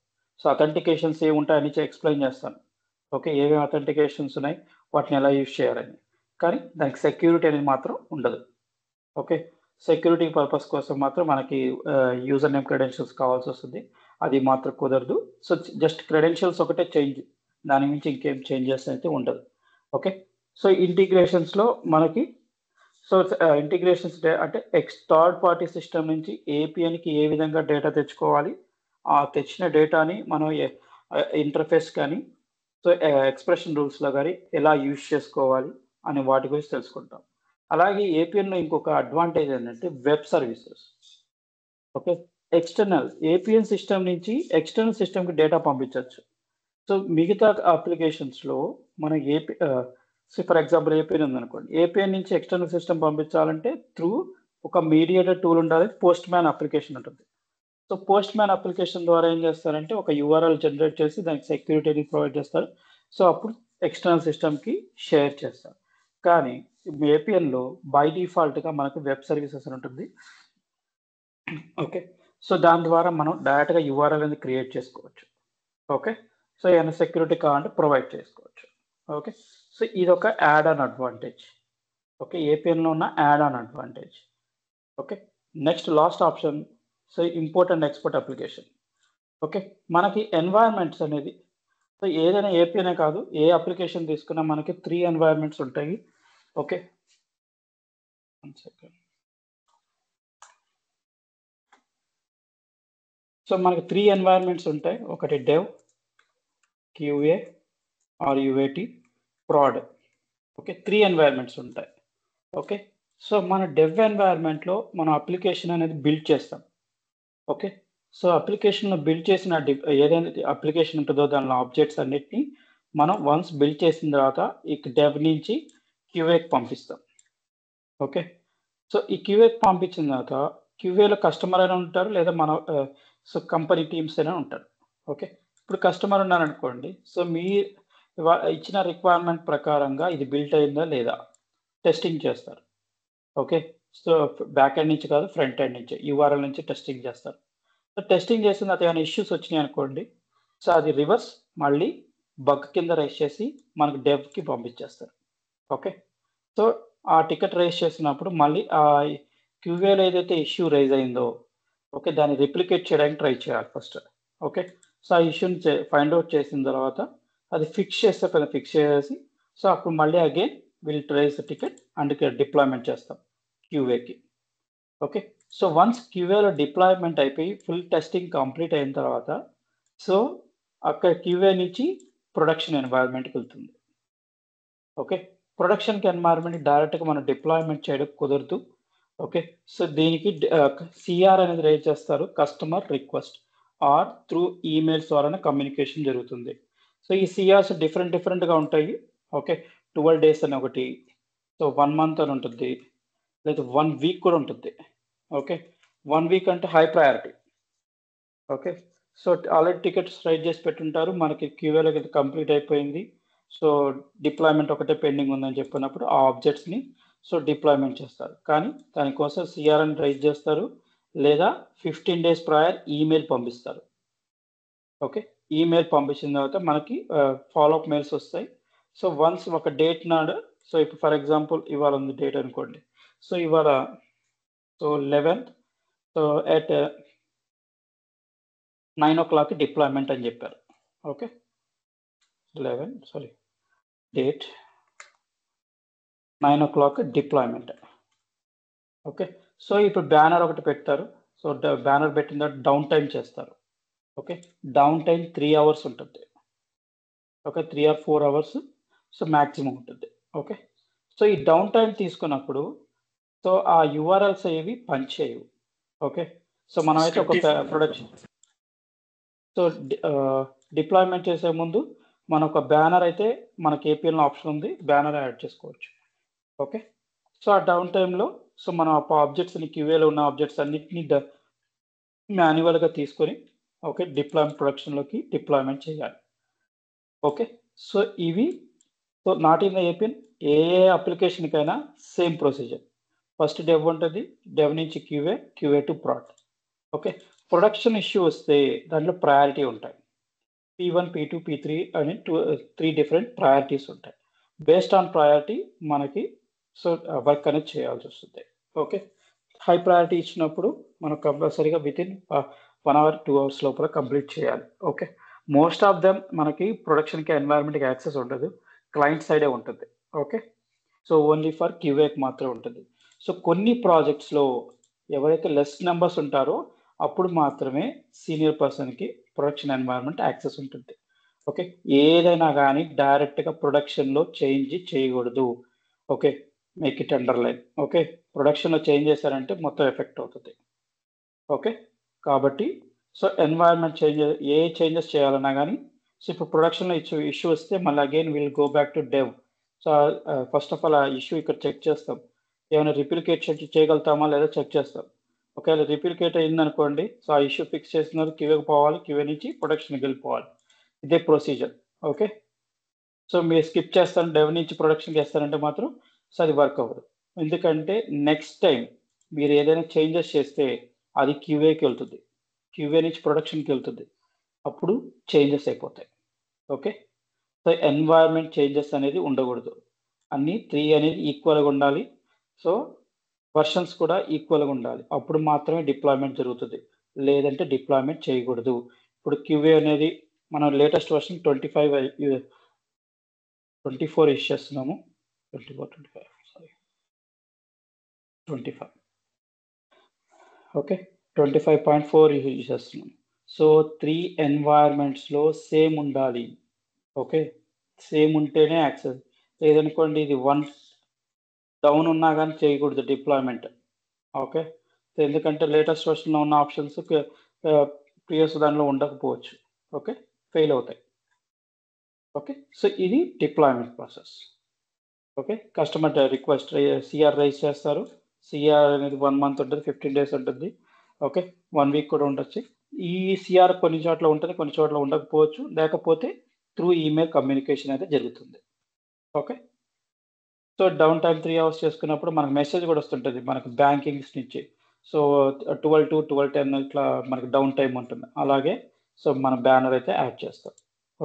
సో అథెంటికేషన్స్ ఏముంటాయి అని ఎక్స్ప్లెయిన్ చేస్తాను. ఓకే, ఏమేమి అథెంటికేషన్స్ ఉన్నాయి, వాటిని ఎలా యూజ్ చేయాలని. కానీ దానికి సెక్యూరిటీ అనేది మాత్రం ఉండదు. ఓకే, సెక్యూరిటీ పర్పస్ కోసం మాత్రం మనకి యూజర్ నేమ్ క్రెడెన్షియల్స్ కావాల్సి వస్తుంది. అది మాత్రం కుదరదు. సో జస్ట్ క్రెడెన్షియల్స్ ఒకటే చేంజ్, దాని నుంచి ఇంకేం చేంజెస్ అయితే ఉండదు. ఓకే, సో ఇంటిగ్రేషన్స్లో మనకి సో ఇంటిగ్రేషన్స్ అంటే థర్డ్ పార్టీ సిస్టమ్ నుంచి ఏపీఎన్కి ఏ విధంగా డేటా తెచ్చుకోవాలి, ఆ తెచ్చిన డేటాని మనం ఇంటర్ఫేస్ కానీ సో ఎక్స్ప్రెషన్ రూల్స్లో కానీ ఎలా యూజ్ చేసుకోవాలి అనే వాటి గురించి తెలుసుకుంటాం. అలాగే ఏపీఎన్లో ఇంకొక అడ్వాంటేజ్ ఏంటంటే web services. Okay, external APN system నుంచి ఎక్స్టర్నల్ సిస్టమ్కి డేటా పంపించవచ్చు. సో మిగతా అప్లికేషన్స్లో మన ఫర్ ఎగ్జాంపుల్ ఏపీఎన్ ఉందనుకోండి, ఏపీఎన్ నుంచి ఎక్స్టర్నల్ సిస్టమ్ పంపించాలంటే త్రూ ఒక మీడియేటర్ టూల్ ఉండాలి, పోస్ట్ మ్యాన్ అప్లికేషన్ ఉంటుంది. సో పోస్ట్ మ్యాన్ అప్లికేషన్ ద్వారా ఏం చేస్తారంటే ఒక యూఆర్ఎల్ జనరేట్ చేసి దానికి సెక్యూరిటీని ప్రొవైడ్ చేస్తారు. సో అప్పుడు ఎక్స్టర్నల్ సిస్టమ్కి షేర్ చేస్తారు. కానీ ఏపీఎన్లో బై డిఫాల్ట్గా మనకు వెబ్ సర్వీసెస్ అని ఉంటుంది. ఓకే, సో దాని ద్వారా మనం డైరెక్ట్గా యూఆర్ఎల్ అనేది క్రియేట్ చేసుకోవచ్చు. ఓకే, సో ఏమైనా సెక్యూరిటీ కావాలంటే ప్రొవైడ్ చేసుకోవచ్చు. ఓకే, సో ఇది ఒక యాడ్ ఆన్ అడ్వాంటేజ్. ఓకే, ఏపీఎన్లో ఉన్న add on advantage. Okay, next last option so import and export application. Okay, మనకి ఎన్వైరన్మెంట్స్ అనేది సో ఏదైనా ఏపీఎనే కాదు, ఏ అప్లికేషన్ తీసుకున్నా మనకి 3 ఎన్వైరన్మెంట్స్ ఉంటాయి. ఓకే, సో మనకి 3 ఎన్వైరన్మెంట్స్ ఉంటాయి. ఒకటి dev, QA or UAT, prod. Okay, 3 environments ఉంటాయి. ఓకే, సో మన డెవ్ ఎన్వైరన్మెంట్లో మనం అప్లికేషన్ అనేది బిల్డ్ చేస్తాం. ఓకే, సో అప్లికేషన్ బిల్డ్ చేసిన ఏదైనా అప్లికేషన్ ఉంటుందో దానిలో ఆబ్జెక్ట్స్ అన్నిటిని మనం వన్స్ బిల్డ్ చేసిన తర్వాత ఈ డెవ్ నుంచి క్యూఏకి పంపిస్తాం. ఓకే, సో ఈ క్యూఏకి పంపించిన తర్వాత క్యూఏలో కస్టమర్ అయినా ఉంటారు, లేదా మన సో కంపెనీ టీమ్స్ అయినా ఉంటారు. ఓకే, ఇప్పుడు కస్టమర్ ఉన్నారనుకోండి, సో మీ ఇచ్చిన రిక్వైర్మెంట్ ప్రకారంగా ఇది బిల్ట్ అయిందా లేదా టెస్టింగ్ చేస్తారు. ఓకే, సో బ్యాక్ ఎండ్ నుంచి కాదు, ఫ్రంట్ ఎండ్ నుంచి యూఆర్ఎల్ నుంచి టెస్టింగ్ చేస్తారు. సో టెస్టింగ్ చేసిన తర్వాత ఏమైనా ఇష్యూస్ వచ్చినాయి అనుకోండి, సో అది రివర్స్ మళ్ళీ బగ్ కింద రైజ్ చేసి మనకు డెవ్కి పంపించేస్తారు. ఓకే, సో ఆ టికెట్ రైజ్ చేసినప్పుడు మళ్ళీ ఆ క్యూఏలో ఏదైతే ఇష్యూ రైజ్ అయిందో, ఓకే, దాన్ని రిప్లికేట్ చేయడానికి ట్రై చేయాలి ఫస్ట్. ఓకే, సో ఆ ఇష్యూని ఫైండ్ అవుట్ చేసిన తర్వాత అది ఫిక్స్ చేస్తే కదా, ఫిక్స్ చేసి సో అప్పుడు మళ్ళీ again will raise the ticket and deployment చేస్తాం క్యూఏకి. ఓకే, సో వన్స్ క్యూఏలో డిప్లాయ్మెంట్ అయిపోయి ఫుల్ టెస్టింగ్ కంప్లీట్ అయిన తర్వాత సో అక్కడ క్యూఏ నుంచి ప్రొడక్షన్ ఎన్వైర్న్మెంట్కి వెళ్తుంది. ఓకే, ప్రొడక్షన్కి ఎన్వైర్న్మెంట్ డైరెక్ట్గా మనం డిప్లాయ్మెంట్ చేయడం కుదరదు. ఓకే, సో దీనికి సిఆర్ అనేది రేజ్ చేస్తారు, customer request or through emails ద్వారానే కమ్యూనికేషన్ జరుగుతుంది. సో ఈ సిఆర్స్ డిఫరెంట్గా ఉంటాయి. ఓకే, 12 days అని ఒకటి, సో 1 month అని ఉంటుంది, లేదా 1 week కూడా ఉంటుంది. ఓకే, 1 week అంటే high priority. Okay, so already tickets raise చేసి పెట్టుంటారు, మనకి క్యూఏలో కంప్లీట్ అయిపోయింది, సో డిప్లాయ్మెంట్ ఒకటే పెండింగ్ ఉందని చెప్పినప్పుడు ఆ ఆబ్జెక్ట్స్ని సో డిప్లాయ్మెంట్ చేస్తారు. కానీ దానికోసం సిఆర్ఎన్ రైజ్ చేస్తారు, లేదా 15 days prior ఈమెయిల్ పంపిస్తారు. ఓకే, ఈమెయిల్ పంపించిన తర్వాత మనకి ఫాలోఅప్ మెయిల్స్ వస్తాయి. సో వన్స్ ఒక డేట్ నాడు, సో ఇప్పుడు ఫర్ ఎగ్జాంపుల్ ఇవాళ ఉంది డేట్ అనుకోండి, సో ఇవాళ so 11th, so at 9 o'clock deployment అని చెప్పారు. Okay, 11 date 9 o'clock deployment. Okay, so ఇప్పుడు బ్యానర్ ఒకటి పెడతారు, సో బ్యానర్ పెట్టిన తర్వాత డౌన్ టైం చేస్తారు. ఓకే, డౌన్ టైం 3 hours ఉంటుంది. Okay, 3 or 4 hours so maximum ఉంటుంది. ఓకే, సో ఈ డౌన్ టైం తీసుకున్నప్పుడు సో ఆ యూఆర్ఎల్స్ ఏవి పనిచేయవు. ఓకే, సో మనమైతే ఒక ప్రొడక్షన్ సో డిప్లాయ్మెంట్ చేసే ముందు మన ఒక బ్యానర్ అయితే మనకి ఏపీఎల్ ఆప్షన్ ఉంది, బ్యానర్ యాడ్ చేసుకోవచ్చు. ఓకే, సో ఆ డౌన్ టైంలో సో మనం ఆబ్జెక్ట్స్ని క్యూఏలో ఉన్న ఆబ్జెక్ట్స్ అన్నిటినీ మాన్యువల్గా తీసుకొని ఓకే ప్రొడక్షన్లోకి డిప్లాయ్మెంట్ చేయాలి. ఓకే, సో ఇవి so not in the APL ఏ అప్లికేషన్కైనా సేమ్ ప్రొసీజర్. ఫస్ట్ డెవ్ ఉంటుంది, డెవ్ నుంచి QA to prod. Okay, production issue వస్తే దాంట్లో ప్రయారిటీ ఉంటాయి, P1, P2, P3 అని 3 different ప్రయారిటీస్ ఉంటాయి. బేస్డ్ ఆన్ ప్రయారిటీ మనకి సో వర్క్ అనేది చేయాల్సి వస్తుంది. ఓకే, హై ప్రయారిటీ ఇచ్చినప్పుడు మనం కంపల్సరీగా వితిన్ 1 hour 2 hours లోపల కంప్లీట్ చేయాలి. ఓకే, మోస్ట్ ఆఫ్ దెమ్ మనకి ప్రొడక్షన్కి ఎన్వైర్న్మెంట్కి యాక్సెస్ ఉండదు, క్లయింట్ సైడే ఉంటుంది. ఓకే, సో ఓన్లీ ఫర్ క్యూఏకి మాత్రమే ఉంటుంది. సో కొన్ని ప్రాజెక్ట్స్లో ఎవరైతే లెస్ నెంబర్స్ ఉంటారో అప్పుడు మాత్రమే సీనియర్ పర్సన్కి ప్రొడక్షన్ ఎన్వైర్న్మెంట్ యాక్సెస్ ఉంటుంది. ఓకే, ఏదైనా కానీ డైరెక్ట్గా ప్రొడక్షన్లో చేంజ్ చేయకూడదు. Okay, make it underline. Okay, ప్రొడక్షన్లో చేంజ్ చేశారంటే మొత్తం ఎఫెక్ట్ అవుతుంది. ఓకే, కాబట్టి సో ఎన్వైర్న్మెంట్ ఏ చేంజెస్ చేయాలన్నా కానీ సో ఇప్పుడు ప్రొడక్షన్లో ఇష్యూ వస్తే మళ్ళీ again will go back to dev. So first of all ఆ ఇష్యూ ఇక్కడ చెక్ చేస్తాం, ఏమైనా రిప్లికేట్ చేయగలుగుతామా లేదా చెక్ చేస్తాం. ఒకవేళ రిప్లికేట్ అయిందనుకోండి, సో ఆ ఇష్యూ ఫిక్స్ చేస్తున్నారు, క్యూఏకి పోవాలి, క్యూఏ నుంచి ప్రొడక్షన్కి వెళ్ళిపోవాలి. ఇదే ప్రొసీజర్. ఓకే, సో మీరు స్కిప్ చేస్తాను డెవ్ నుంచి ప్రొడక్షన్కి వేస్తారంటే మాత్రం సో అది వర్క్ అవ్వదు. ఎందుకంటే నెక్స్ట్ టైం మీరు ఏదైనా చేంజెస్ చేస్తే అది క్యూఏకి వెళ్తుంది, క్యూఏ నుంచి ప్రొడక్షన్కి వెళ్తుంది, అప్పుడు చేంజెస్ అయిపోతాయి. ఓకే, సో ఎన్వైర్న్మెంట్ చేంజెస్ అనేది ఉండకూడదు, అన్నీ 3 అనేది ఈక్వల్గా ఉండాలి. సో వర్షన్స్ కూడా ఈక్వల్గా ఉండాలి, అప్పుడు మాత్రమే డిప్లాయ్మెంట్ జరుగుతుంది, లేదంటే డిప్లాయ్మెంట్ చేయకూడదు. ఇప్పుడు క్యూఏ అనేది మనం లేటెస్ట్ వర్షన్ 24 యూజ్ చేస్తున్నాము, 25 ఓకే 25.4 యూజ్ చేస్తున్నాం. సో 3 ఎన్వైర్న్మెంట్స్లో సేమ్ ఉండాలి. ఓకే, సేమ్ ఉంటేనే యాక్సెస్, లేదనుకోండి ఇది 1 డౌన్ ఉన్నా కానీ చేయకూడదు డిప్లాయ్మెంట్. ఓకే, ఎందుకంటే లేటెస్ట్ వర్షన్లో ఉన్న ఆప్షన్స్ ప్రీవియస్ దానిలో ఉండకపోవచ్చు. ఓకే, ఫెయిల్ అవుతాయి. ఓకే, సో ఇది deployment process. Okay, customer request CR raise చేస్తారు, సిఆర్ అనేది 1 month ఉంటుంది, 15 days ఉంటుంది. ఓకే, 1 week కూడా ఉండొచ్చు. ఈ సిఆర్ కొన్ని చోట్ల ఉంటుంది, కొన్ని చోట్ల ఉండకపోవచ్చు, లేకపోతే త్రూ ఈమెయిల్ కమ్యూనికేషన్ అయితే జరుగుతుంది. Okay, so down time 3 hours చేసుకున్నప్పుడు మనకు మెసేజ్ కూడా వస్తుంటుంది మనకు బ్యాంకింగ్స్ నుంచి, సో 12 to 12:10 ఇట్లా మనకి డౌన్ టైం ఉంటుంది. అలాగే సో మన బ్యానర్ అయితే యాడ్ చేస్తాం.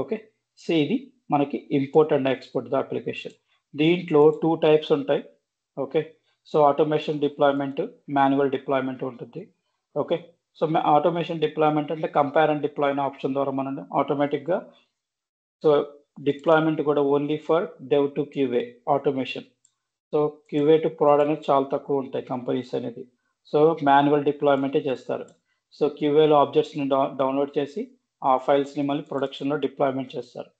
ఓకే, సో ఇది మనకి import and export the application. దీంట్లో 2 టైప్స్ ఉంటాయి. Okay, so automation deployment, manual deployment ఉంటుంది. ఓకే, సో ఆటోమేషన్ డిప్లాయ్మెంట్ అంటే కంపేర్ అండ్ డిప్లాయ్ అనే ఆప్షన్ ద్వారా మనం ఆటోమేటిక్గా సో డిప్లాయ్మెంట్ కూడా only for dev to QA automation. So QA to prod అనేది చాలా తక్కువ ఉంటాయి కంపెనీస్ అనేది. సో మాన్యువల్ డిప్లాయ్మెంటే చేస్తారు. సో క్యూఏలో ఆబ్జెక్ట్స్ని డౌన్లోడ్ చేసి ఆ ఫైల్స్ని మళ్ళీ ప్రొడక్షన్లో డిప్లాయ్మెంట్ చేస్తారు.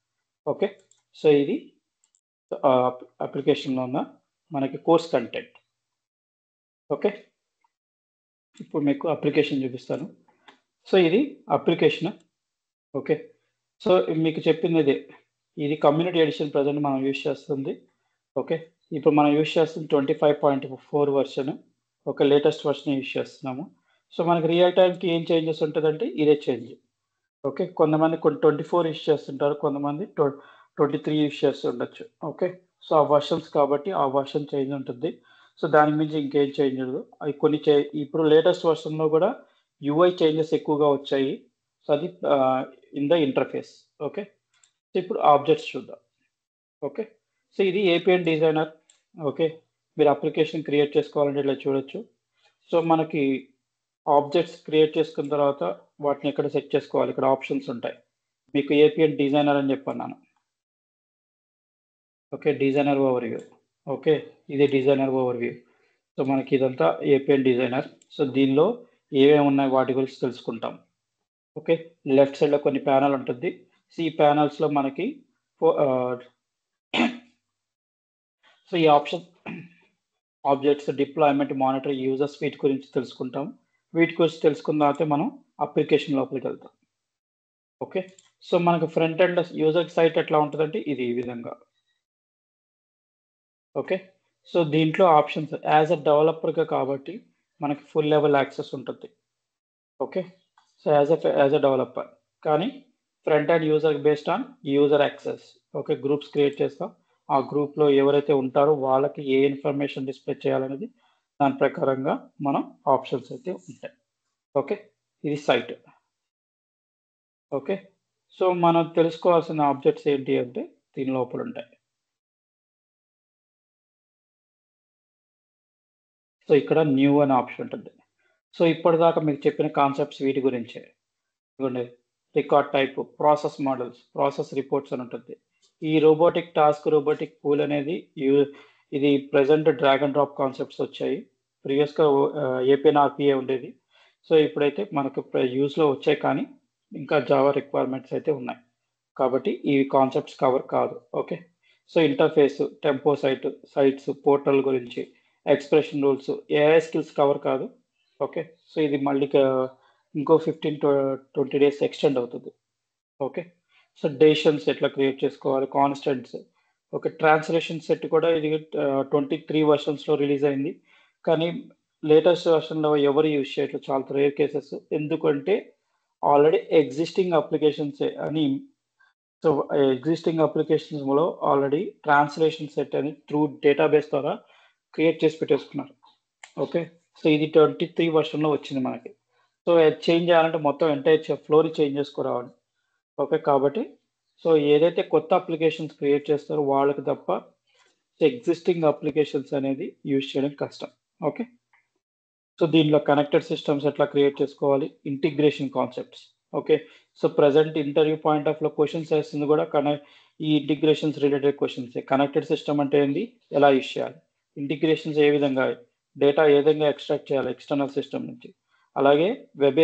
ఓకే, సో ఇది అప్లికేషన్లో ఉన్న మనకి కోర్స్ కంటెంట్. ఓకే, ఇప్పుడు మీకు అప్లికేషన్ చూపిస్తాను. సో ఇది అప్లికేషన్. ఓకే, సో మీకు చెప్పింది ఇది కమ్యూనిటీ ఎడిషన్ ప్రజెంట్ మనం యూజ్ చేస్తుంది. ఓకే, ఇప్పుడు మనం యూజ్ చేస్తుంది 25.4 version. Okay, latest version use చేస్తున్నాము. సో మనకి రియల్ టైంకి ఏం చేంజెస్ ఉంటుందంటే ఇదే చేంజ్. ఓకే, కొంతమంది 24 యూజ్ చేస్తుంటారు, కొంతమంది 23 యూజ్ చేస్తుండొచ్చు. ఓకే, సో ఆ వర్షన్స్ కాబట్టి ఆ వర్షన్ చేంజ్ ఉంటుంది. సో దాని మించి ఇంకేం చేంజ్ ఉండదు. అవి కొన్ని ఇప్పుడు లేటెస్ట్ వర్షన్లో కూడా యూఐ చేంజెస్ ఎక్కువగా వచ్చాయి. సో అది in the interface. Okay, so ఇప్పుడు ఆబ్జెక్ట్స్ చూద్దాం. ఓకే, సో ఇది ఏపీఎన్ డిజైనర్. ఓకే, మీరు అప్లికేషన్ క్రియేట్ చేసుకోవాలంటే ఇలా చూడొచ్చు. సో మనకి ఆబ్జెక్ట్స్ క్రియేట్ చేసుకున్న తర్వాత వాటిని ఎక్కడ సెట్ చేసుకోవాలి, ఇక్కడ ఆప్షన్స్ ఉంటాయి. మీకు ఏపీఎన్ డిజైనర్ అని చెప్పన్నాను. Okay, designer overview. Okay, ఇది డిజైనర్ ఓవర్ వ్యూ. సో మనకి ఇదంతా ఏపీఎన్ డిజైనర్. సో దీనిలో ఏమేమి ఉన్నాయి వాటి గురించి తెలుసుకుంటాం. ఓకే, లెఫ్ట్ సైడ్లో కొన్ని ప్యానల్ ఉంటుంది. సో ఈ ప్యానల్స్లో మనకి సో ఈ option objects, deployment, monitor, users వీటి గురించి తెలుసుకుంటాం. వీటి గురించి తెలుసుకున్న తర్వాత మనం అప్లికేషన్ లోపలికి వెళ్తాం. ఓకే, సో మనకు ఫ్రంట్ ఎండ్ యూజర్ సైట్ ఎట్లా ఉంటుందంటే ఇది ఈ విధంగా. ఓకే, సో దీంట్లో ఆప్షన్స్ యాజ్ అ డెవలపర్గా కాబట్టి మనకి ఫుల్ లెవెల్ యాక్సెస్ ఉంటుంది. Okay, so as a developer కానీ front end user based on user access. Okay, groups create చేస్తాం. ఆ గ్రూప్లో ఎవరైతే ఉంటారో వాళ్ళకి ఏ ఇన్ఫర్మేషన్ డిస్ప్లే చేయాలనేది దాని ప్రకారంగా మనం ఆప్షన్స్ అయితే ఉంటాయి. ఓకే, ఇది సైట్. ఓకే, సో మనం తెలుసుకోవాల్సిన ఆబ్జెక్ట్స్ ఏంటి అంటే దీని లోపల ఉంటాయి. సో ఇక్కడ న్యూ అనే ఆప్షన్ ఉంటుంది. సో ఇప్పటిదాకా మీకు చెప్పిన కాన్సెప్ట్స్ వీటి గురించే. Record type, process models, process reports అని ఉంటుంది. ఈ రోబోటిక్ టాస్క్, రోబోటిక్ పూల్ అనేది ఇది present drag and drop concepts వచ్చాయి. ప్రీవియస్గా ఏపీఎన్ ఆర్పిఏ ఉండేది. సో ఇప్పుడైతే మనకు యూస్లో వచ్చాయి, కానీ ఇంకా జావా రిక్వైర్మెంట్స్ అయితే ఉన్నాయి కాబట్టి ఈ కాన్సెప్ట్స్ కవర్ కాదు. Okay, so interface, tempo sites, portal గురించి, expression rules, AI skills cover కాదు. ఓకే, సో ఇది మళ్ళీ ఇంకో 15 to 20 days ఎక్స్టెండ్ అవుతుంది. ఓకే, సో డెసిషన్స్ ఎట్లా క్రియేట్ చేసుకోవాలి, కాన్స్టెంట్స్. ఓకే, ట్రాన్స్లేషన్ సెట్ కూడా ఇది 23 వర్షన్స్లో రిలీజ్ అయింది, కానీ లేటెస్ట్ వర్షన్లో ఎవరు యూజ్ చేయట్లేదు, చాలా రేర్ కేసెస్. ఎందుకంటే ఆల్రెడీ ఎగ్జిస్టింగ్ అప్లికేషన్సే అని. సో ఎగ్జిస్టింగ్ అప్లికేషన్స్లో ఆల్రెడీ ట్రాన్స్లేషన్ సెట్ అని త్రూ డేటాబేస్ ద్వారా క్రియేట్ చేసి పెట్టేసుకున్నారు. ఓకే, సో ఇది 23 వర్షన్లో వచ్చింది మనకి. సో చేంజ్ చేయాలంటే మొత్తం ఎంటైర్ ఫ్లోర్ చేంజ్ చేసుకురావాలి. ఓకే, కాబట్టి సో ఏదైతే కొత్త అప్లికేషన్స్ క్రియేట్ చేస్తారో వాళ్ళకి తప్ప ఎగ్జిస్టింగ్ అప్లికేషన్స్ అనేది యూజ్ చేయడం కష్టం. ఓకే, సో దీనిలో కనెక్టెడ్ సిస్టమ్స్ ఎట్లా క్రియేట్ చేసుకోవాలి, integration concepts. Okay, so present interview point of లో క్వశ్చన్స్ వేస్తుంది కూడా ఈ integrations related questions. Connected system అంటే ఏంటి, ఎలా యూజ్ చేయాలి, ఇంటిగ్రేషన్స్ ఏ విధంగా, డేటా ఏ విధంగా ఎక్స్ట్రాక్ట్ చేయాలి ఎక్స్టర్నల్ సిస్టమ్ నుంచి, అలాగే వెబ్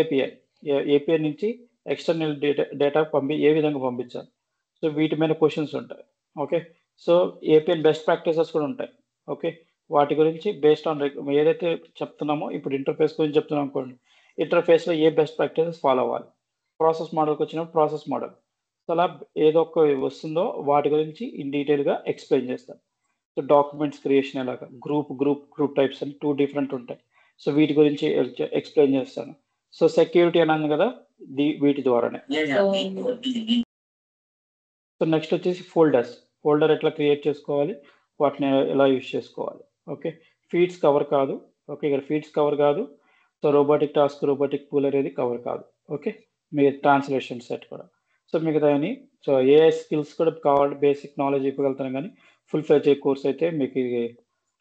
ఏపీఐ నుంచి ఎక్స్టర్నల్ డేటా ఏ విధంగా పంపించాలి. సో వీటి మీద క్వశ్చన్స్ ఉంటాయి. Okay, so APN best practices కూడా ఉంటాయి. ఓకే, వాటి గురించి బేస్డ్ ఆన్ ఏదైతే చెప్తున్నామో, ఇప్పుడు ఇంటర్ఫేస్ గురించి చెప్తున్నాం అనుకోండి, ఇంటర్ఫేస్లో ఏ బెస్ట్ ప్రాక్టీసెస్ ఫాలో అవ్వాలి. ప్రాసెస్ మోడల్కి వచ్చినప్పుడు ప్రాసెస్ మోడల్, సో అలా ఏదో ఒక వస్తుందో వాటి గురించి ఇన్ డీటెయిల్గా ఎక్స్ప్లెయిన్ చేస్తాను. సో డాక్యుమెంట్స్ క్రియేషన్ ఎలాగా, గ్రూప్ టైప్స్ అని 2 డిఫరెంట్ ఉంటాయి. సో వీటి గురించి ఎక్స్ప్లెయిన్ చేస్తాను. సో సెక్యూరిటీ అన్నాను కదా, వీటి ద్వారానే. సో నెక్స్ట్ వచ్చేసి ఫోల్డర్ ఎట్లా క్రియేట్ చేసుకోవాలి, వాటిని ఎలా యూజ్ చేసుకోవాలి. ఓకే, ఫీడ్స్ కవర్ కాదు. ఓకే, ఇక్కడ ఫీడ్స్ కవర్ కాదు. So robotic task, robotic pool అనేది కవర్ కాదు. ఓకే, మీ ట్రాన్స్లేషన్ సెట్ కూడా. సో మిగతాయని సో ఏఐ స్కిల్స్ కూడా కావాలి, బేసిక్ నాలెడ్జ్ ఇవ్వగలుగుతాను, కానీ ఫుల్ ఫ్లెడ్జ్ కోర్స్ అయితే మీకు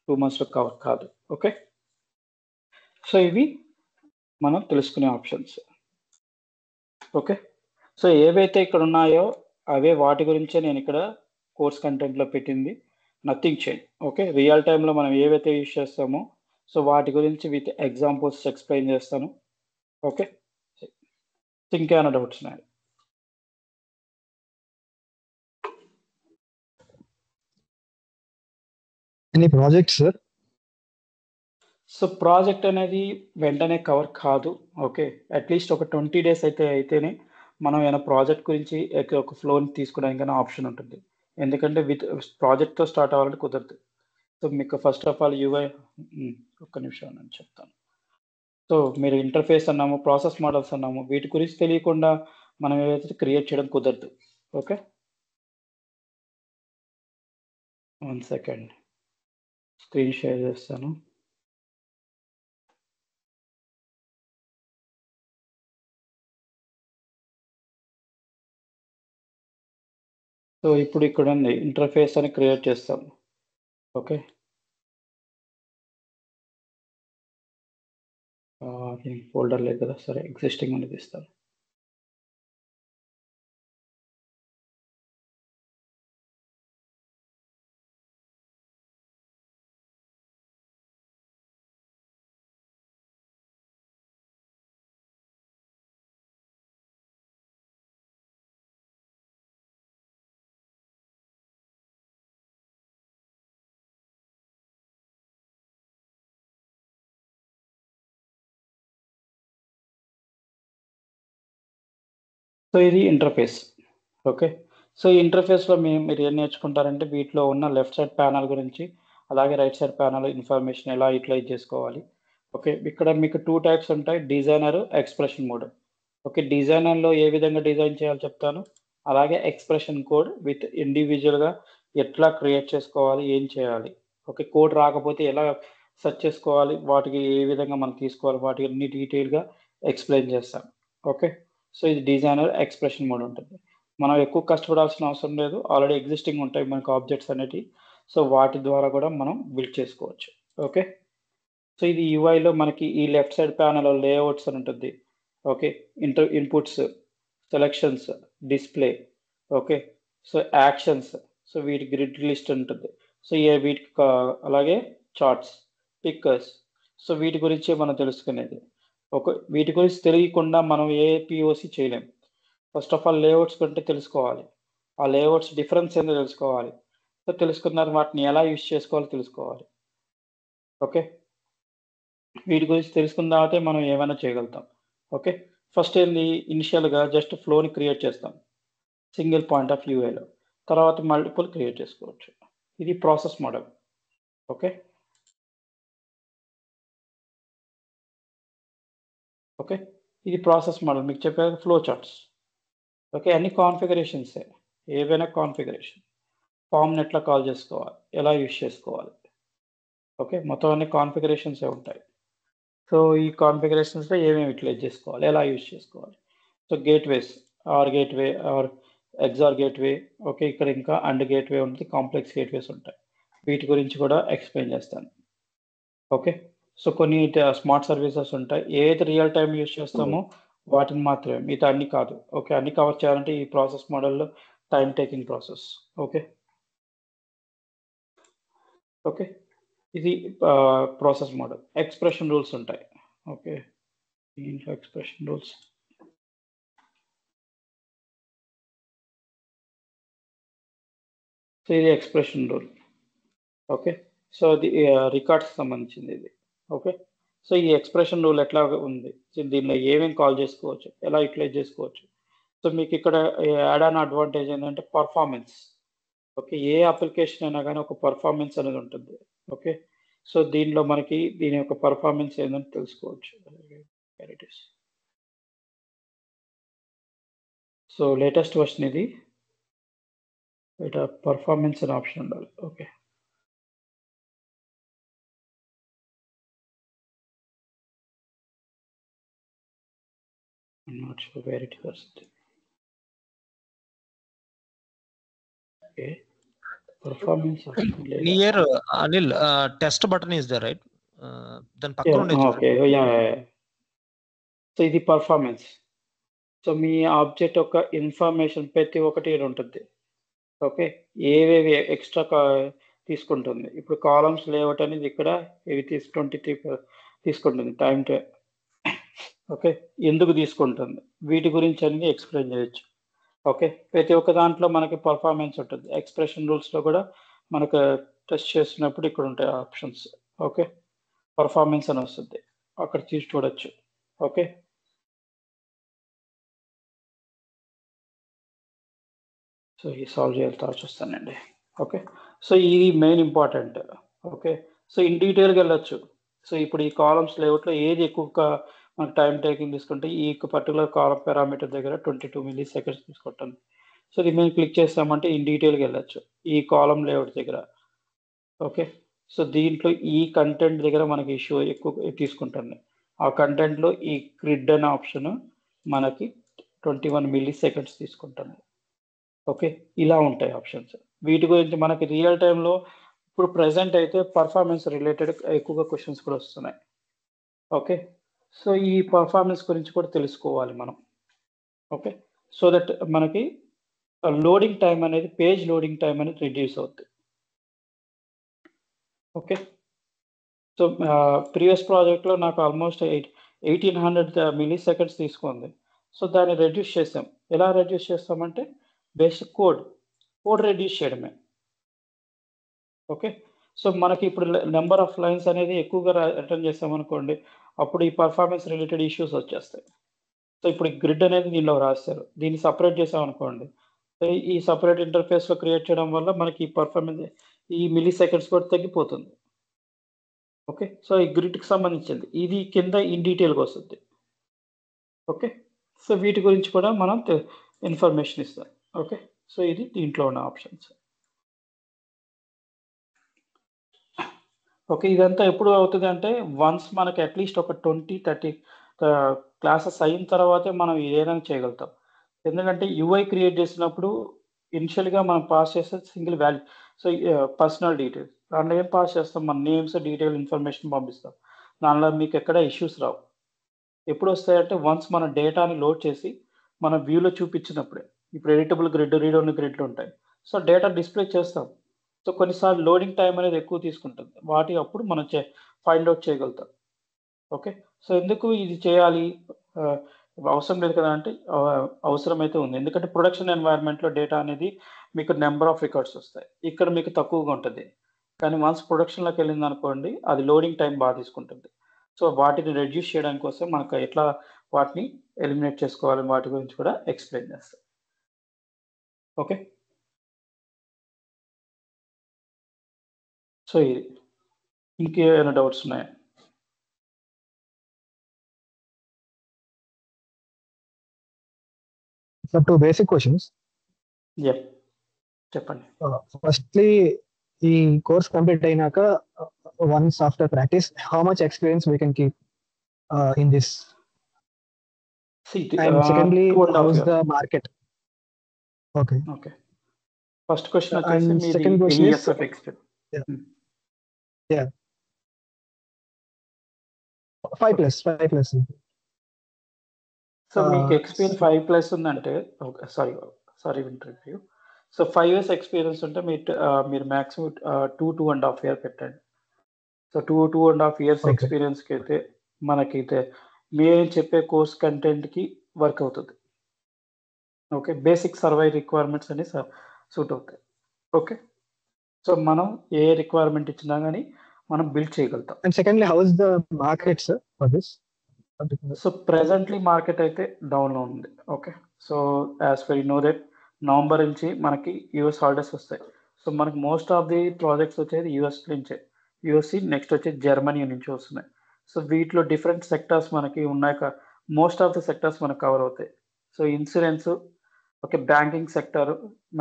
2 monthsలో కవర్ కాదు. ఓకే, సో ఇవి మనం తెలుసుకునే ఆప్షన్స్. ఓకే, సో ఏవైతే ఇక్కడ ఉన్నాయో అవే వాటి గురించే నేను ఇక్కడ కోర్స్ కంటెంట్లో పెట్టింది, నథింగ్ చేంజ్. ఓకే, రియల్ టైంలో మనం ఏవైతే యూజ్ చేస్తామో సో వాటి గురించి విత్ ఎగ్జాంపుల్స్ ఎక్స్ప్లెయిన్ చేస్తాను. ఓకే, ఇంకేమైనా డౌట్స్ ఉన్నాయి? Any project sir? So project అనేది వెంటనే కవర్ కాదు. ఓకే, అట్లీస్ట్ ఒక 20 days అయితేనే మనం ఏమైనా ప్రాజెక్ట్ గురించి ఒక ఫ్లోని తీసుకోవడానికైనా ఆప్షన్ ఉంటుంది. ఎందుకంటే విత్ ప్రాజెక్ట్తో స్టార్ట్ అవ్వాలంటే కుదరదు. సో మీకు ఫస్ట్ ఆఫ్ ఆల్ యూఐ, ఒక్క నిమిషం నేను చెప్తాను. సో మీరు ఇంటర్ఫేస్ అన్నాము, ప్రాసెస్ మోడల్స్ అన్నాము, వీటి గురించి తెలియకుండా మనం ఏదైతే క్రియేట్ చేయడం కుదరదు. ఓకే, 1 second స్క్రీన్ షేర్ చేస్తాను. సో ఇప్పుడు ఇక్కడ ఉంది ఇంటర్ఫేస్ అని క్రియేట్ చేస్తాం. ఓకే, దీనికి ఫోల్డర్ లేదు కదా, సరే ఎగ్జిస్టింగ్ అనేది ఇస్తాను. సో ఇది ఇంటర్ఫేస్. ఓకే, సో ఈ ఇంటర్ఫేస్లో మీరు ఏం నేర్చుకుంటారంటే వీటిలో ఉన్న లెఫ్ట్ సైడ్ ప్యానల్ గురించి, అలాగే రైట్ సైడ్ ప్యానల్ ఇన్ఫర్మేషన్ ఎలా యూటిలైజ్ చేసుకోవాలి. ఓకే, ఇక్కడ మీకు 2 types ఉంటాయి, డిజైనర్, ఎక్స్ప్రెషన్ మోడ్. ఓకే, డిజైనర్లో ఏ విధంగా డిజైన్ చేయాలో చెప్తాను, అలాగే ఎక్స్ప్రెషన్ కోడ్ విత్ ఇండివిజువల్గా ఎట్లా క్రియేట్ చేసుకోవాలి, ఏం చేయాలి. ఓకే, కోడ్ రాకపోతే ఎలా సెర్చ్ చేసుకోవాలి, వాటికి ఏ విధంగా మనం తీసుకోవాలి, వాటి అన్ని డీటెయిల్గా ఎక్స్ప్లెయిన్ చేస్తాం. ఓకే, సో ఇది డిజైనర్, ఎక్స్ప్రెషన్ మోడ్ ఉంటుంది. మనం ఎక్కువ కష్టపడాల్సిన అవసరం లేదు, ఆల్రెడీ ఎగ్జిస్టింగ్ ఉంటాయి మనకు ఆబ్జెక్ట్స్ అనేటివి. సో వాటి ద్వారా కూడా మనం బిల్డ్ చేసుకోవచ్చు. ఓకే, సో ఇది యూఐలో మనకి ఈ లెఫ్ట్ సైడ్ ప్యానల్లో లేఅవుట్స్ అని ఉంటుంది. Okay, inputs, selections, display. Okay, so actions, so వీటి గ్రిడ్ లిస్ట్ ఉంటుంది. సో వీటికి అలాగే చార్ట్స్, పిక్కర్స్. సో వీటి గురించి మనం తెలుసుకునేది. ఓకే, వీటి గురించి తెలియకుండా మనం ఏ పిఓసి చేయలేం. ఫస్ట్ ఆఫ్ ఆల్ లేఅవుట్స్ కంటే తెలుసుకోవాలి, ఆ లేఅవుట్స్ డిఫరెన్స్ ఏందో తెలుసుకోవాలి. సో తెలుసుకున్నారు వాటిని ఎలా యూజ్ చేసుకోవాలో తెలుసుకోవాలి. ఓకే, వీటి గురించి తెలుసుకున్న తర్వాతే మనం ఏమైనా చేయగలుగుతాం. ఓకే, ఫస్ట్ ఏంది, ఇనిషియల్గా జస్ట్ ఫ్లోని క్రియేట్ చేస్తాం సింగిల్ పాయింట్ ఆఫ్ యూఐలో, తర్వాత మల్టిపుల్ క్రియేట్ చేసుకోవచ్చు. ఇది ప్రాసెస్ మోడల్. ఓకే, ఓకే, ఇది ప్రాసెస్ మోడల్. మీకు చెప్పారు ఫ్లో చార్ట్స్. ఓకే, అన్ని కాన్ఫిగరేషన్సే, ఏవైనా కాన్ఫిగరేషన్, ఫామ్ని ఎట్లా కాల్ చేసుకోవాలి, ఎలా యూజ్ చేసుకోవాలి. ఓకే, మొత్తం అన్ని కాన్ఫిగరేషన్సే ఉంటాయి. సో ఈ కాన్ఫిగరేషన్స్లో ఏమేమి యూటిలైజ్ చేసుకోవాలి, ఎలా యూజ్ చేసుకోవాలి. So gateways, or gateway or XOR gateway. Okay, ఇక్కడ ఇంకా అండ్ గేట్వే ఉంటుంది, కాంప్లెక్స్ గేట్వేస్ ఉంటాయి. వీటి గురించి కూడా ఎక్స్ప్లెయిన్ చేస్తాను. ఓకే, సో కొన్ని స్మార్ట్ సర్వీసెస్ ఉంటాయి, ఏదైతే రియల్ టైం యూజ్ చేస్తామో వాటిని మాత్రమే, మిగతా అన్ని కాదు. ఓకే, అన్ని కవర్ చేయాలంటే ఈ ప్రాసెస్ మోడల్లో time taking process. Okay, okay, ఇది ప్రాసెస్ మోడల్. ఎక్స్ప్రెషన్ రూల్స్ ఉంటాయి. ఓకే, దీంట్లో ఎక్స్ప్రెషన్ రూల్స్. సో ఇది ఎక్స్ప్రెషన్ రూల్. ఓకే, సో అది రికార్డ్స్కి సంబంధించింది ఇది. ఓకే, సో ఈ ఎక్స్ప్రెషన్ రూల్ ఎట్లా ఉంది, దీనిలో ఏమేమి కాల్ చేసుకోవచ్చు, ఎలా యూటిలైజ్ చేసుకోవచ్చు. సో మీకు ఇక్కడ యాడ్ ఆన్ అడ్వాంటేజ్ ఏంటంటే పర్ఫార్మెన్స్. ఓకే, ఏ అప్లికేషన్ అయినా కానీ ఒక పర్ఫార్మెన్స్ అనేది ఉంటుంది. ఓకే, సో దీనిలో మనకి దీని యొక్క పర్ఫార్మెన్స్ ఏంటంటే తెలుసుకోవచ్చు. సో లేటెస్ట్ వర్షన్ ఇది, పర్ఫార్మెన్స్ అనే ఆప్షన్ ఉండాలి. Okay, I'm not sure where it was. Okay. Performance option. Near Anil, test button is there, right? Then Yeah, పక్కన ఉండేది okay. Yeah. సో ఇది పర్ఫార్మెన్స్. సో మీ ఆబ్జెక్ట్ యొక్క information ప్రతి ఒక్కటి ఉంటుంది. ఓకే, ఏవేవి ఎక్స్ట్రా తీసుకుంటుంది. ఇప్పుడు కాలమ్స్ లేఅవుట్ అనేది ఇక్కడ ఇవి 23 తీసుకుంటుంది టైం. ఓకే, ఎందుకు తీసుకుంటుంది, వీటి గురించి అన్ని ఎక్స్ప్లెయిన్ చేయొచ్చు. ఓకే, ప్రతి ఒక్క దాంట్లో మనకి పర్ఫార్మెన్స్ ఉంటుంది. ఎక్స్ప్రెషన్ రూల్స్లో కూడా మనకు టెస్ట్ చేసినప్పుడు ఇక్కడ ఉంటాయి ఆప్షన్స్. ఓకే, పర్ఫార్మెన్స్ అని వస్తుంది, అక్కడ చూసి చూడొచ్చు. ఓకే, సో ఈ సాల్వ్ చేయాలి తర్వాత చూస్తానండి. ఓకే, సో ఇది main important. Okay, so in డీటెయిల్గా వెళ్ళొచ్చు. సో ఇప్పుడు ఈ కాలమ్స్ లేఅవుట్లో ఏది ఎక్కువ మనకు టైం టేకింగ్ తీసుకుంటే ఈ పర్టికులర్ కాలం పారామీటర్ దగ్గర 22 milliseconds తీసుకుంటాను. సో ఇది మేము క్లిక్ చేస్తామంటే ఇన్ డీటెయిల్గా వెళ్ళొచ్చు ఈ కాలం లేఅవుట్ దగ్గర. ఓకే, సో దీంట్లో ఈ కంటెంట్ దగ్గర మనకి ఇష్యూ ఎక్కువ తీసుకుంటుంది. ఆ కంటెంట్లో ఈ గ్రిడ్ అనే ఆప్షన్ మనకి 21 milliseconds తీసుకుంటుంది. ఓకే, ఇలా ఉంటాయి ఆప్షన్స్. వీటి గురించి మనకి రియల్ టైంలో ఇప్పుడు ప్రెసెంట్ అయితే పర్ఫార్మెన్స్ రిలేటెడ్ ఎక్కువగా క్వశ్చన్స్ కూడా వస్తున్నాయి. ఓకే, సో ఈ పర్ఫార్మెన్స్ గురించి కూడా తెలుసుకోవాలి మనం. ఓకే, సో దట్ మనకి లోడింగ్ టైం అనేది, పేజ్ లోడింగ్ టైం అనేది రిడ్యూస్ అవుతుంది. ఓకే, సో ప్రీవియస్ ప్రాజెక్ట్లో నాకు ఆల్మోస్ట్ 1800 milliseconds తీసుకుంది. సో దాన్ని రెడ్యూస్ చేసాం. ఎలా రెడ్యూస్ చేస్తామంటే బేసిక్ కోడ్ రెడ్యూస్ చేయడమే. ఓకే, సో మనకి ఇప్పుడు నెంబర్ ఆఫ్ లైన్స్ అనేది ఎక్కువగా రిటర్న్ చేస్తామనుకోండి, అప్పుడు ఈ పర్ఫార్మెన్స్ రిలేటెడ్ ఇష్యూస్ వచ్చేస్తాయి. సో ఇప్పుడు గ్రిడ్ అనేది దీనిలో రాస్తారు, దీన్ని సపరేట్ చేసామనుకోండి, ఈ సపరేట్ ఇంటర్ఫేస్లో క్రియేట్ చేయడం వల్ల మనకి ఈ పర్ఫార్మెన్స్ ఈ milliseconds కూడా తగ్గిపోతుంది. ఓకే, సో ఈ గ్రిడ్కి సంబంధించింది ఇది కింద ఇన్ డీటెయిల్గా వస్తుంది. ఓకే, సో వీటి గురించి కూడా మనం ఇన్ఫర్మేషన్ ఇస్తాం. ఓకే, సో ఇది దీంట్లో ఉన్న ఆప్షన్స్. ఓకే, ఇదంతా ఎప్పుడు అవుతుంది అంటే వన్స్ మనకి అట్లీస్ట్ ఒక 20-30 క్లాసెస్ అయిన తర్వాతే మనం ఏదైనా చేయగలుగుతాం. ఎందుకంటే యూఐ క్రియేట్ చేసినప్పుడు ఇనిషియల్గా మనం పాస్ చేస్తే single value, so personal details దాంట్లో ఏం పాస్ చేస్తాం, మన నేమ్స్ డీటెయిల్ ఇన్ఫర్మేషన్ పంపిస్తాం. దానిలో మీకు ఎక్కడ ఇష్యూస్ రావు. ఎప్పుడు వస్తాయంటే వన్స్ మన డేటాని లోడ్ చేసి మన వ్యూలో చూపించినప్పుడే. ఇప్పుడు ఎడిటబుల్ గ్రిడ్, రీడ్ ఓన్లీ గ్రిడ్లు ఉంటాయి. సో డేటా డిస్ప్లే చేస్తాం. సో కొన్నిసార్లు లోడింగ్ టైం అనేది ఎక్కువ తీసుకుంటుంది, వాటి అప్పుడు మనం ఫైండ్ అవుట్ చేయగలుగుతాం. ఓకే, సో ఎందుకు ఇది చేయాలి, అవసరం లేదు కదా అంటే అవసరం అయితే ఉంది. ఎందుకంటే ప్రొడక్షన్ ఎన్వైర్న్మెంట్లో డేటా అనేది మీకు నెంబర్ ఆఫ్ రికార్డ్స్ వస్తాయి, ఇక్కడ మీకు తక్కువగా ఉంటుంది. కానీ వన్స్ ప్రొడక్షన్లోకి వెళ్ళింది అనుకోండి, అది లోడింగ్ టైం బాగా తీసుకుంటుంది. సో వాటిని రెడ్యూస్ చేయడానికి కోసం మనకు ఎట్లా వాటిని ఎలిమినేట్ చేసుకోవాలి, వాటి గురించి కూడా ఎక్స్ప్లెయిన్ చేస్తాం. ఓకే, సో ఇది ఇంకేమైనా డౌట్స్ ఉన్నాయా? So two basic questions. చెప్పండి. Firstly, ఈ కోర్స్ కంప్లీట్ అయినాక once after practice, how much experience we can keep in this? And secondly, how's the market? Okay. First question and second question is of experience. Yeah. 5+. So మీకు experience 5+ ఉందంటే, sorry interview. So 5 years experience ఉంటే మీరు maximum 2.5 years పెట్టండి. So 2.5 years ఎక్స్పీరియన్స్కి అయితే మనకైతే మేము చెప్పే course కంటెంట్కి work అవుతుంది. ఓకే, బేసిక్ సర్వే రిక్వైర్మెంట్స్ అన్ని సూట్ అవుతాయి. ఓకే, సో మనం ఏ రిక్వైర్మెంట్ ఇచ్చినా కానీ మనం బిల్డ్ చేయగలుగుతాం. And secondly, how is the market, sir, for this? So presently market అయితే డౌన్లో ఉంది. Okay, so as for you know that November నుంచి మనకి యూఎస్ హాలిడేస్ వస్తాయి. సో మనకి మోస్ట్ ఆఫ్ ది ప్రాజెక్ట్స్ వచ్చేది యూఎస్ నుంచే, యూఎస్సి నెక్స్ట్ వచ్చేది జర్మనీ నుంచి వస్తున్నాయి. సో వీటిలో డిఫరెంట్ సెక్టార్స్ మనకి ఉన్నాయి. మోస్ట్ ఆఫ్ ద సెక్టార్స్ మనకు కవర్ అవుతాయి. So insurance, okay, banking sector,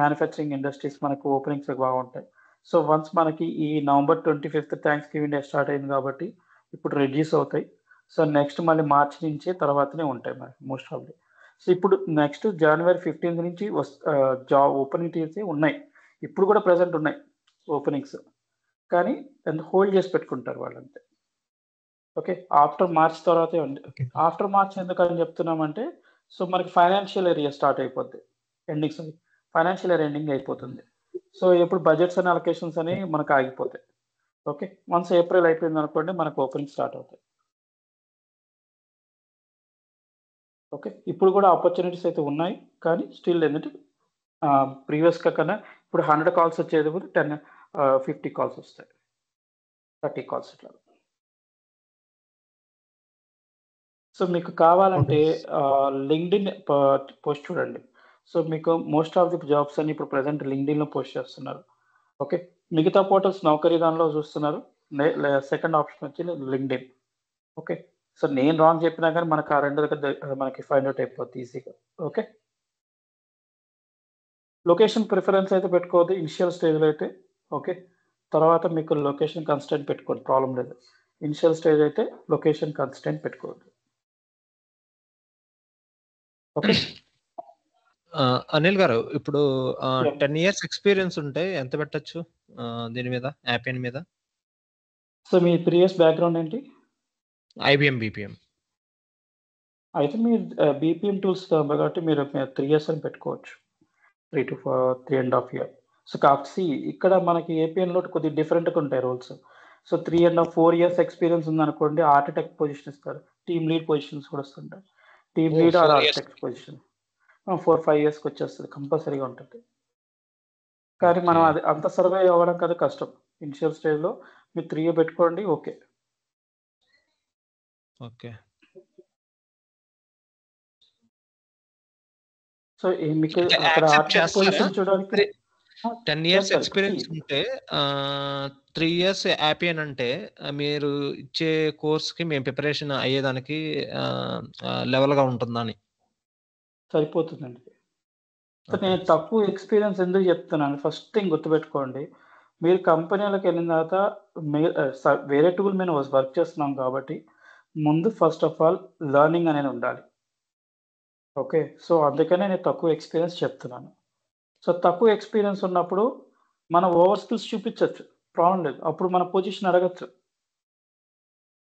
manufacturing industries మనకు ఓపెనింగ్స్ బాగుంటాయి. సో వన్స్ మనకి ఈ November 25th thanks giving day start అయింది కాబట్టి ఇప్పుడు రెడ్యూస్ అవుతాయి. సో నెక్స్ట్ మళ్ళీ మార్చ్ నుంచి తర్వాతనే ఉంటాయి మరి మోస్ట్ ఆఫ్ ది. సో ఇప్పుడు నెక్స్ట్ జనవరి 15 నుంచి జాబ్ ఓపెనింగ్స్ అయితే ఉన్నాయి, ఇప్పుడు కూడా ప్రెసెంట్ ఉన్నాయి ఓపెనింగ్స్, కానీ హోల్డ్ చేసి పెట్టుకుంటారు వాళ్ళంతే. ఓకే, ఆఫ్టర్ మార్చ్ తర్వాతే ఉంది. ఆఫ్టర్ మార్చ్ ఎందుకని చెప్తున్నామంటే, సో మనకి ఫైనాన్షియల్ ఇయర్ స్టార్ట్ అయిపోద్ది, ఎండింగ్స్ ఫైనాన్షియల్ ఇయర్ ఎండింగ్ అయిపోతుంది. సో ఇప్పుడు బడ్జెట్స్ అండ్ అలొకేషన్స్ అని మనకు ఆగిపోతాయి. ఓకే, వన్స్ ఏప్రిల్ అయిపోయింది అనుకోండి మనకు ఓపెనింగ్ స్టార్ట్ అవుతాయి. ఓకే, ఇప్పుడు కూడా ఆపర్చునిటీస్ అయితే ఉన్నాయి, కానీ స్టిల్ ఏంటంటే ప్రీవియస్గా కన్నా ఇప్పుడు 100 కాల్స్ వచ్చేది కూడా 50 కాల్స్ వస్తాయి, 30 కాల్స్ ఇట్లా. సో మీకు కావాలంటే లింక్డ్ఇన్ పోస్ట్ చూడండి. సో మీకు మోస్ట్ ఆఫ్ ది జాబ్స్ అన్ని ఇప్పుడు ప్రెసెంట్ లింక్డ్ఇన్లో పోస్ట్ చేస్తున్నారు. ఓకే, మిగతా పోర్టల్స్ నౌకరీ దానిలో చూస్తున్నారు, సెకండ్ ఆప్షన్ వచ్చి లింక్డ్ఇన్. ఓకే, సో నేను రాంగ్ చెప్పినా కానీ మనకు ఆ రెండు దగ్గర మనకి ఫైండ్ అవుట్ అయిపోతుంది ఈజీగా. ఓకే, లొకేషన్ ప్రిఫరెన్స్ అయితే పెట్టుకోవద్దు ఇనిషియల్ స్టేజ్లో అయితే. ఓకే, తర్వాత మీకు లొకేషన్ కన్స్టెంట్ పెట్టుకోండి, ప్రాబ్లం లేదు. ఇనిషియల్ స్టేజ్ అయితే లొకేషన్ కన్స్టెంట్ పెట్టుకోవద్దు. ఓకే, అనిల్ గారు, ఇప్పుడు 10 years ఎక్స్పీరియన్స్ ఉంటే ఎంత పెట్టచ్చు దీని మీద, యాపియన్ మీద? సో మీ 3 years బ్యాక్గ్రౌండ్ ఏంటి? IBM BPM. అయితే మీరు బీపీఎం టూల్స్ కాబట్టి మీరు 3 years అని పెట్టుకోవచ్చు, 3 to 3.5 years. సో కాకపోతే ఇక్కడ మనకి ఏపీఎన్లో కొద్దిగా డిఫరెంట్గా ఉంటాయి రోల్స్. సో 3.5-4 years ఎక్స్పీరియన్స్ ఉందనుకోండి, ఆర్కిటెక్ట్ పొజిషన్ ఇస్తారు, టీమ్ లీడ్ పొజిషన్స్ కూడా వస్తుంటాయి. Team lead are architect position 4-5 yearsకి వచ్చేస్తుంది, కంపల్సరీగా ఉంటుంది. కానీ మనం అది అంత సర్వే అవ్వడం కదా కష్టం. ఇనిషియల్ స్టేజ్లో మీరు 3 years పెట్టుకోండి. ఓకే ఓకే, సో మీకు అక్కడ ఆర్కిటెక్ట్ పొజిషన్ చూడడానికి 10 years ఎక్స్పీరియన్స్ ఉంటే 3 years యాపియన్ అంటే మీరు ఇచ్చే కోర్స్కి మేము ప్రిపరేషన్ అయ్యేదానికి లెవెల్గా ఉంటుందని సరిపోతుందండి. సో నేను తక్కువ ఎక్స్పీరియన్స్ ఎందుకు చెప్తున్నాను, ఫస్ట్ థింగ్ గుర్తుపెట్టుకోండి, మీరు కంపెనీలకు వెళ్ళిన తర్వాత వేరే టూల్ మీద వర్క్ చేస్తున్నాం కాబట్టి ముందు ఫస్ట్ ఆఫ్ ఆల్ లెర్నింగ్ అనేది ఉండాలి. ఓకే, సో అందుకనే నేను తక్కువ ఎక్స్పీరియన్స్ చెప్తున్నాను. సో తక్కువ ఎక్స్పీరియన్స్ ఉన్నప్పుడు మనం ఓవర్ స్కిల్స్ చూపించవచ్చు, ప్రాబ్లం లేదు, అప్పుడు మన పొజిషన్ అడగచ్చు.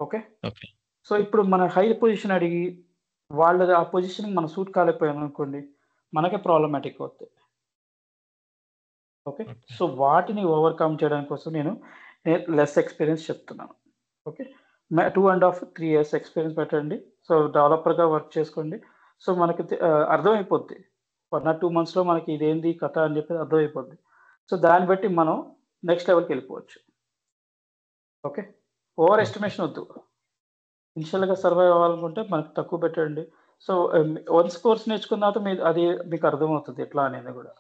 ఓకే, సో ఇప్పుడు మన హై పొజిషన్ అడిగి వాళ్ళది ఆ పొజిషన్కి మనం సూట్ కాలేకపోయాం అనుకోండి, మనకే ప్రాబ్లమాటిక్ అవుతుంది. ఓకే, సో వాటిని ఓవర్కమ్ చేయడానికి కోసం నేను లెస్ ఎక్స్పీరియన్స్ చెప్తున్నాను. ఓకే, 2.5-3 years ఎక్స్పీరియన్స్ పెట్టండి. సో డెవలపర్గా వర్క్ చేసుకోండి. సో మనకి అర్థమైపోద్ది 1 or 2 monthsలో మనకి ఇదేంది కథ అని చెప్పి అర్థమైపోద్ది. సో దాన్ని బట్టి మనం నెక్స్ట్ లెవెల్కి వెళ్ళిపోవచ్చు. ఓకే, ఓవర్ ఎస్టిమేషన్ వద్దు, ఇనిషియల్గా సర్వైవ్ అవ్వాలనుకుంటే మనకి తక్కువ పెట్టండి. సో వన్స్ కోర్స్ నేర్చుకున్న తర్వాత అది మీకు అర్థమవుతుంది ఎట్లా అనేది కూడా.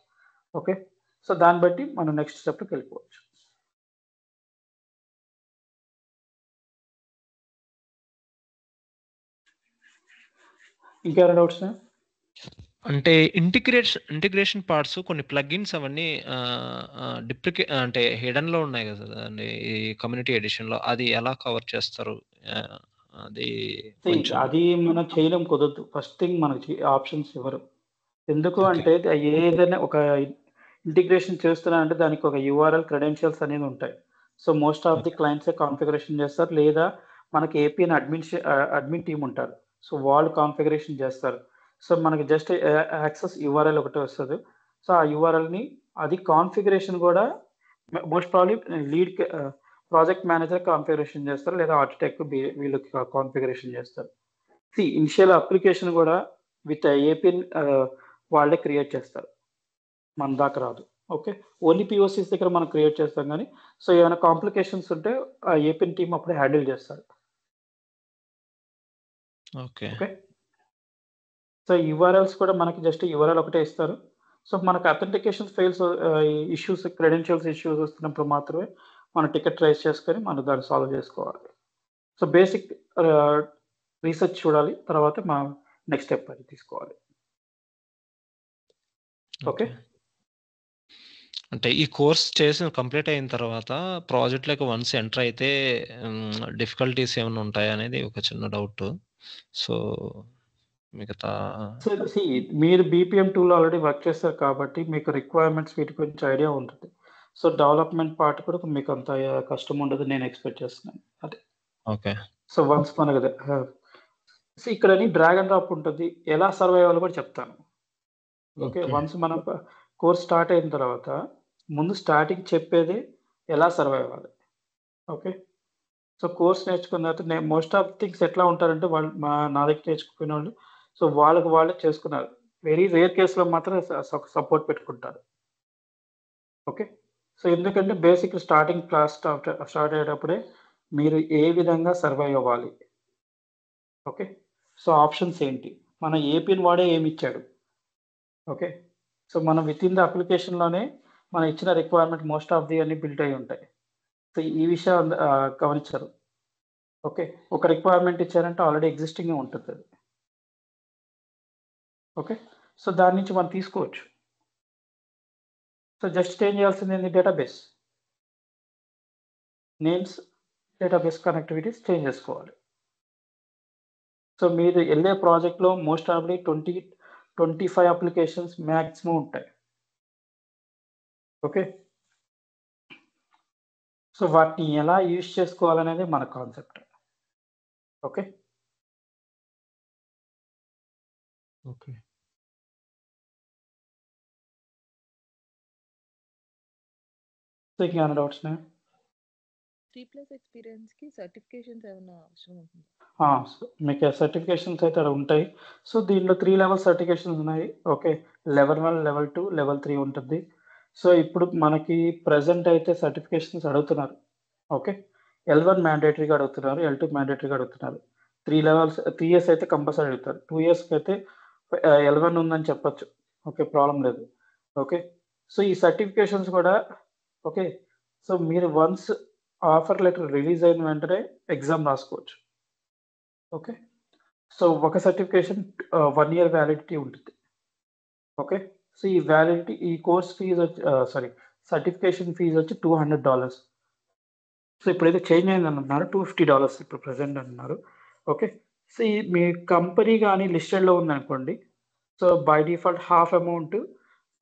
ఓకే, సో దాన్ని బట్టి మనం నెక్స్ట్ స్టెప్కి వెళ్ళిపోవచ్చు. ఇంకేమైనా డౌట్స్? అంటే ఇంటిగ్రేషన్ పార్ట్స్ కొన్ని ప్లగిన్స్ అవన్నీ అంటే హిడెన్ లో ఉన్నాయి కదా అండి ఈ కమ్యూనిటీ ఎడిషన్ లో, అది ఎలా కవర్ చేస్తారు? అది మనం చేయడం కుదరదు. ఫస్ట్ థింగ్ మనకి ఆప్షన్స్ ఇవ్వరు. ఎందుకు అంటే ఏదైనా ఒక ఇంటిగ్రేషన్ చేస్తున్నారంటే దానికి ఒక URL క్రెడెన్షియల్స్ అనేది ఉంటాయి. సో మోస్ట్ ఆఫ్ ది క్లయింట్సే కాన్ఫిగరేషన్ చేస్తారు, లేదా మనకి ఏపీఎన్ అడ్మిన్ టీమ్ ఉంటారు, సో వాళ్ళు కాన్ఫిగరేషన్ చేస్తారు. సో మనకి జస్ట్ యాక్సెస్ URL ఒకటే వస్తుంది. సో ఆ URLని అది కాన్ఫిగరేషన్ కూడా most probably lead project manager configuration చేస్తారు, లేదా ఆర్కిటెక్ట్ వీళ్ళకి కాన్ఫిగరేషన్ చేస్తారు. ఇనిషియల్ అప్లికేషన్ కూడా విత్ ఏపీఎన్ వాళ్ళే క్రియేట్ చేస్తారు, మన దాకా రాదు. ఓకే, ఓన్లీ POCs దగ్గర మనం క్రియేట్ చేస్తాం కానీ సో ఏమైనా కాంప్లికేషన్స్ ఉంటే ఆ ఏపీఎన్ టీమ్ అప్పుడే హ్యాండిల్ చేస్తారు. ఓకే, సో URLs కూడా మనకి జస్ట్ URL ఒకటే ఇస్తారు. సో మనకు authentication fails issues credentials issues వస్తున్నప్పుడు మాత్రమే మనం టికెట్ రైజ్ చేసుకొని మనం దాన్ని సాల్వ్ చేసుకోవాలి. సో బేసిక్ రీసెర్చ్ చూడాలి, తర్వాత మా నెక్స్ట్ స్టెప్ అది తీసుకోవాలి. ఓకే, అంటే ఈ కోర్స్ చేసి కంప్లీట్ అయిన తర్వాత ప్రాజెక్ట్‌లోకి వన్స్ ఎంటర్ అయితే డిఫికల్టీస్ ఏమైనా ఉంటాయా అనేది ఒక చిన్న డౌట్. సో, మిగతా సో మీరు బీపీఎం టూల్ ఆల్రెడీ వర్క్ చేస్తారు కాబట్టి మీకు రిక్వైర్మెంట్స్ వీటి గురించి ఐడియా ఉంటుంది. సో డెవలప్మెంట్ పార్ట్ కూడా మీకు అంత కష్టం ఉండదు నేను ఎక్స్పెక్ట్ చేస్తున్నాను. అదే. ఓకే. సో వన్స్ మనకు సో ఇక్కడ డ్రాగ్ అండ్ డ్రాప్ ఉంటుంది. ఎలా సర్వైవ్ అవ్వాలో కూడా చెప్తాను. ఓకే. వన్స్ మనం కోర్స్ స్టార్ట్ అయిన తర్వాత ముందు స్టార్టింగ్ చెప్పేది ఎలా సర్వైవ్ అవ్వాలి. ఓకే. సో కోర్స్ నేర్చుకున్న తర్వాత నేను మోస్ట్ ఆఫ్ థింగ్స్ ఎట్లా ఉంటారంటే వాళ్ళు నా దగ్గర నేర్చుకునే వాళ్ళు సో వాళ్ళకి వాళ్ళే చేసుకున్నారు. వెరీ రేర్ కేసులో మాత్రం సపోర్ట్ పెట్టుకుంటారు. ఓకే. సో ఎందుకంటే బేసిక్ స్టార్టింగ్ క్లాస్ స్టార్ట్ అయ్యేటప్పుడే మీరు ఏ విధంగా సర్వైవ్ అవ్వాలి. ఓకే. సో ఆప్షన్స్ ఏంటి, మన ఏపీని వాడే ఏమి ఇచ్చాడు. ఓకే. సో మనం విత్ ఇన్ ద అప్లికేషన్లోనే మనం ఇచ్చిన రిక్వైర్మెంట్ మోస్ట్ ఆఫ్ ది అన్ని బిల్ట్ అయి ఉంటాయి. సో ఈ విషయం గమనించరు. ఓకే. ఒక రిక్వైర్మెంట్ ఇచ్చారంటే ఆల్రెడీ ఎగ్జిస్టింగ్ ఉంటుంది అది. ఓకే. సో దాని నుంచి మనం తీసుకోవచ్చు. సో జస్ట్ చేంజ్ చేయాల్సింది ఏంటి, database names, database connectivities change చేసుకోవాలి. సో మీరు వెళ్ళే ప్రాజెక్ట్లో మోస్ట్ ఆఫ్లీ 20-25 అప్లికేషన్స్ మ్యాక్సిమం ఉంటాయి. ఓకే. సో వాటిని ఎలా యూజ్ చేసుకోవాలనేది మన కాన్సెప్ట్. ఓకే. ఓకే. సో ఇంకేమైనా డౌట్స్ ఉన్నాయా? 3+ ఎక్స్పీరియన్స్‌కి సర్టిఫికేషన్స్ ఏమన్నా అవసరం ఉంటుందా? మీకు సర్టిఫికేషన్స్ అయితే అక్కడ ఉంటాయి. సో దీంట్లో 3 లెవెల్ సర్టిఫికేషన్స్ ఉన్నాయి. ఓకే. లెవెల్ 1, లెవెల్ 2, లెవెల్ 3 ఉంటుంది. సో ఇప్పుడు మనకి ప్రెజెంట్ అయితే సర్టిఫికేషన్స్ అడుగుతున్నారు. ఓకే. L1 మ్యాండేటరీగా అడుగుతున్నారు, L2 మ్యాండేటరీగా అడుగుతున్నారు. 3 ఇయర్స్ అయితే కంపల్సరీ అడుగుతారు. 2 ఇయర్స్కి అయితే L1 ఉందని చెప్పొచ్చు. ఓకే. ప్రాబ్లం లేదు. ఓకే. సో ఈ సర్టిఫికేషన్స్ కూడా ఓకే. సో మీరు వన్స్ ఆఫర్ లెటర్ రిలీజ్ అయిన వెంటనే ఎగ్జామ్ రాసుకోవచ్చు. ఓకే. సో ఒక సర్టిఫికేషన్ 1 ఇయర్ వ్యాలిడిటీ ఉంటుంది. ఓకే. సో ఈ వ్యాలిడిటీ ఈ కోర్స్ ఫీజు వచ్చి సర్టిఫికేషన్ ఫీజు వచ్చి $200. సో ఇప్పుడైతే చేంజ్ అయింది అంటున్నారు, $250 ఇప్పుడు ప్రెసెంట్ అంటున్నారు. ఓకే. సో మీ కంపెనీ కానీ లిస్టెడ్లో ఉందనుకోండి, so by default half amount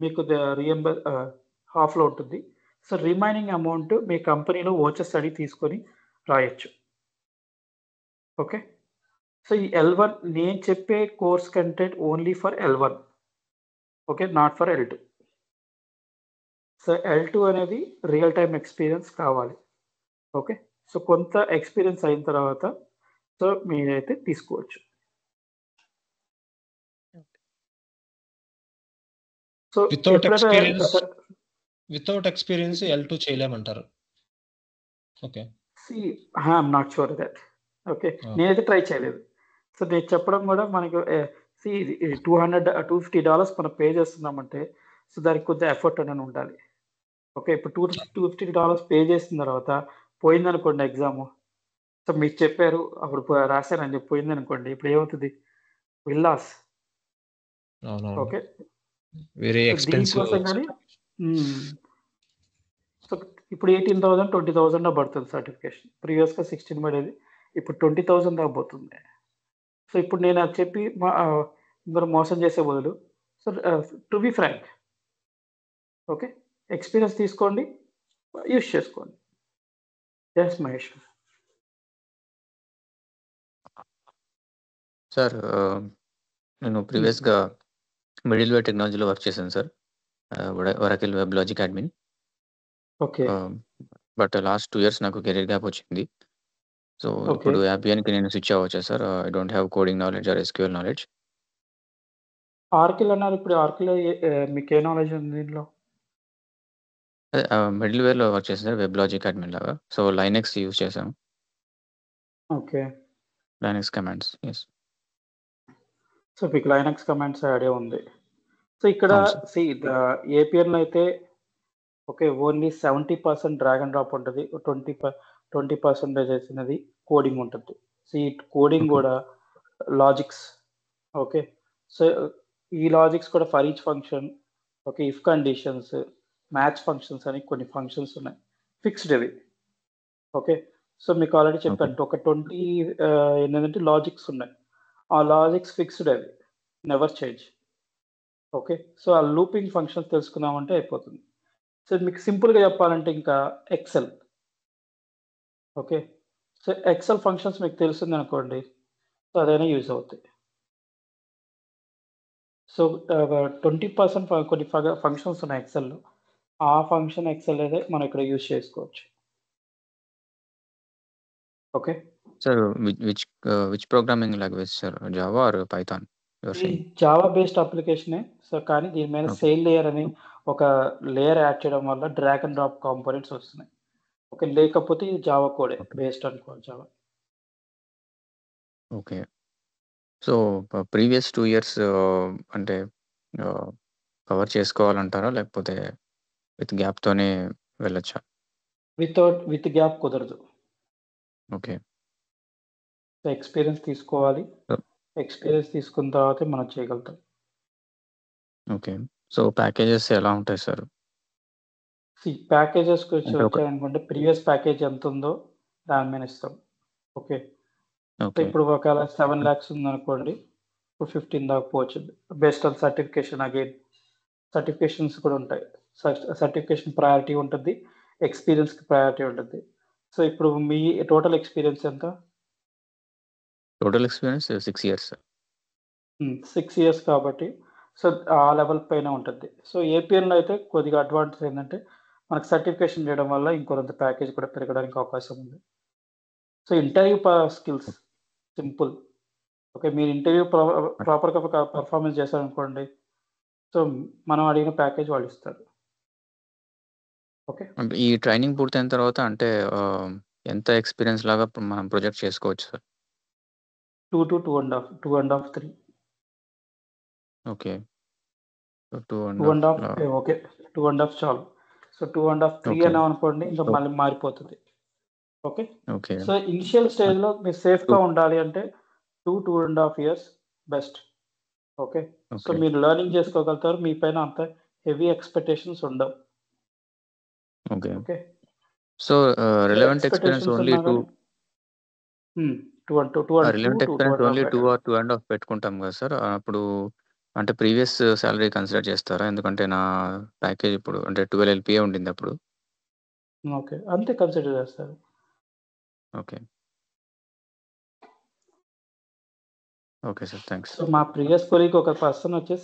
మీకు హాఫ్లో ఉంటుంది. సో రిమైనింగ్ అమౌంట్ మీ కంపెనీలో ఓచర్ స్టడీ తీసుకొని రాయొచ్చు. ఓకే. సో ఈ L1 నేను చెప్పే course content only for L1. Okay. Not for L2. So L2 అనేది రియల్ టైమ్ ఎక్స్పీరియన్స్ కావాలి. ఓకే. సో కొంత ఎక్స్పీరియన్స్ అయిన తర్వాత సో మీరైతే తీసుకోవచ్చు. సో వితౌట్ ఎక్స్పీరియన్స్ L2 చేయలేమంటారు. Okay. I'm not sure that. Okay. నేనైతే ట్రై చేయలేదు. సో నేను చెప్పడం కూడా మనకు $250 మనం పే చేస్తున్నామంటే సో దానికి కొంచెం ఎఫర్ట్ అనేది ఉండాలి. ఓకే. ఇప్పుడు $250 పే చేసిన తర్వాత పోయిందనుకోండి ఎగ్జామ్, సో మీకు చెప్పారు అప్పుడు రాశానని చెప్పి పోయిందనుకోండి, ఇప్పుడు ఏమవుతుంది, విల్లాస్. ఓకే. దీనికోసం కానీ సో ఇప్పుడు 18,000 20,000 పడుతుంది సర్టిఫికేషన్. ప్రీవియస్గా 16 పడేది, ఇప్పుడు 20,000 దాకా పోతుంది. సో ఇప్పుడు నేను అది చెప్పి ఇంకొక మోసం చేసే బదులు so to be frank, okay, experience తీసుకోండి, యూస్ చేసుకోండి. Yes Mahesh sir. నేను ప్రీవియస్గా మిడిల్వేర్ టెక్నాలజీలో వర్క్ చేశాను sir, Oracle web logic admin. Okay. But last 2 years నాకు కెరీర్ గ్యాప్ వచ్చింది. సో ఇప్పుడు యాపియన్కి నేను స్విచ్ అవ్వచ్చా sir? I don't have coding knowledge or SQL knowledge. Oracle అన్నారు, ఇప్పుడు ఆర్కిల్ మీకు ఏ నాలెడ్జ్ ఉంది దీంట్లో? మిడిల్వేర్లో వర్క్ చేశాను సార్, వెబ్ లాజిక్ అడ్మిన్ లాగా. సో లైనెక్స్ యూజ్ చేశాను. Okay. Linux commands. Yes. So మీకు లైనక్స్ కమాండ్స్ ఐడియా ఉంది. సో ఇక్కడ ఏపీఎన్లో అయితే okay only 70% drag and drop ఉంటుంది, 20% చేసినది కోడింగ్ ఉంటుంది. సో ఈ కోడింగ్ కూడా లాజిక్స్. ఓకే. సో ఈ లాజిక్స్ కూడా for each function, okay, if conditions, match functions అని కొన్ని ఫంక్షన్స్ ఉన్నాయి, ఫిక్స్డ్ అవి. ఓకే, సో మీకు ఆల్రెడీ ఓకే. చెప్పాను ఒక 20 ఏంటంటే లాజిక్స్ ఉన్నాయి. ఆ లాజిక్స్ ఫిక్స్డ్ అవి, నెవర్ చేంజ్. ఓకే, సో ఆ లూపింగ్ ఫంక్షన్స్ తెలుసుకున్నామంటే అయిపోతుంది. సో మీకు సింపుల్గా చెప్పాలంటే ఇంకా Excel. Okay, so Excel functions మీకు తెలిసింది అనుకోండి, సో అదైనా యూజ్ అవుతాయి. సో 20% కొన్ని ఫంక్షన్స్ ఉన్నాయి ఎక్సెల్లో, ఆ ఫంక్షన్ ఎక్సెల్ అయితే మనం ఇక్కడ యూజ్ చేసుకోవచ్చు. Okay, sir which programming language sir? Java or Python your ఇది సేయింగ్? జావా బేస్డ్ అప్లికేషనే. సో కానీ దీని మీద ఓకే. సేల్ లేయర్ అని ఒక లేయర్ యాడ్ చేయడం వల్ల డ్రాగ్ అండ్ డ్రాప్ కాంపోనెంట్స్ వస్తున్నాయి. ఓకే, లేకపోతే ఇది జావా కోడే ఓకే. బేస్డ్ అనుకోవాలి Java. Okay. So previous 2 years అంటే కవర్ చేసుకోవాలంటారా? లేకపోతే విత్ గ్యాప్‌తోనే వెళ్ళొచ్చా? విత్ గ్యాప్ కుదరదు. ఓకే. సో ఎక్స్పీరియన్స్ తీసుకోవాలి. సో ఎక్స్పీరియన్స్ తీసుకున్న తర్వాతే మనం చేయగలుగుతాం. ఓకే. సో ప్యాకేజెస్ ఎలా ఉంటాయి సార్? ప్యాకేజెస్కి అంటే ఒక వచ్చాయనుకుంటే ప్రీవియస్ ప్యాకేజ్ ఎంత ఉందో దాని మీద ఇస్తాం. Okay, so okay. ఇప్పుడు ఒకవేళ 7 lakhs ఉందనుకోండి, ఇప్పుడు 15 దాకా పోవచ్చు. Based on certification, again certifications కూడా ఉంటాయి. సర్టిఫికేషన్ ప్రయారిటీ ఉంటుంది, ఎక్స్పీరియన్స్కి ప్రయారిటీ ఉంటుంది. సో ఇప్పుడు మీ టోటల్ ఎక్స్పీరియన్స్ ఎంత? Total experience 6 years. 6 years కాబట్టి సో ఆ లెవెల్ పైన ఉంటుంది. సో ఏపీఎన్లో అయితే కొద్దిగా అడ్వాంటేజ్ ఏంటంటే మనకు సర్టిఫికేషన్ చేయడం వల్ల ఇంకొంత ప్యాకేజ్ కూడా పెరగడానికి అవకాశం ఉంది. So interview skills simple. Okay, మీరు ఇంటర్వ్యూ ప్రాపర్గా పర్ఫార్మెన్స్ చేశారనుకోండి, సో మనం అడిగిన ప్యాకేజ్ వాళ్ళు ఇస్తారు. ఓకే, అంటే ఈ ట్రైనింగ్ పూర్తయిన తర్వాత అంటే ఎంత ఎక్స్‌పీరియన్స్ లాగా మనం ప్రొజెక్ట్ చేసుకోవచ్చు sir? 2 to 2.5, 3. Okay. So 2 2.5 okay, 2.5 చాలు. So 2.5, 3 okay. అన్నాం అనుకోండి, ఇంకా సో మళ్ళీ మారిపోతుంది. Okay, okay. సో ఇనిషియల్ స్టేజ్లో మీరు సేఫ్గా ఉండాలి అంటే 2.5 years best. Okay, so okay. మీరు లెర్నింగ్ చేసుకోగలుగుతారు, మీ పైన అంత హెవీ ఎక్స్పెక్టేషన్స్ ఉండవు. Okay. Okay, so relevant experience expectations only ఉన్నా 2 కానీ 2 relevant to experience 2.5 only 2 better. Or 2.5 పెట్టుకుంటాం కదా సార్! అప్పుడు అంటే ప్రీవియస్ సాలరీ కన్సిడర్ చేస్తారా? ఎందుకంటే నా ప్యాకేజ్ ఇప్పుడు అంటే 12 LPA ఉండింది అప్పుడు. ఓకే, అంతే కన్సిడర్ చేస్తారు. Okay. Okay sir. Thanks. So మా ప్రీవియస్ కొలీగ్ ఒక పర్సన్ వచ్చి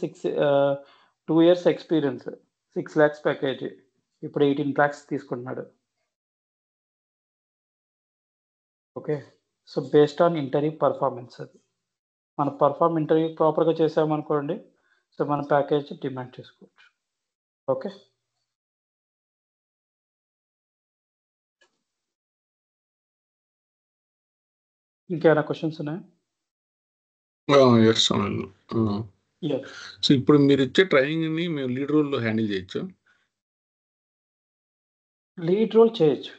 2 years ఎక్స్పీరియన్స్, 6 lakhs ప్యాకేజ్, ఇప్పుడు 18 lakhs తీసుకుంటున్నాడు. Okay, so based on interview performance అది. మన ఇంటర్వ్యూ ప్రాపర్గా చేసామనుకోండి, సో మన ప్యాకేజ్ డిమాండ్ చేసుకోవచ్చు. ఓకే, ఇంకేమైనా క్వశ్చన్స్ ఉన్నాయా? ఎస్ అనిల్. Yes. సో ఇప్పుడు మీరు ఇచ్చే ట్రైనింగ్‌ని మేము లీడ్ రోల్‌లో హ్యాండిల్ చేయొచ్చా? లీడ్ రోల్ చేయొచ్చు.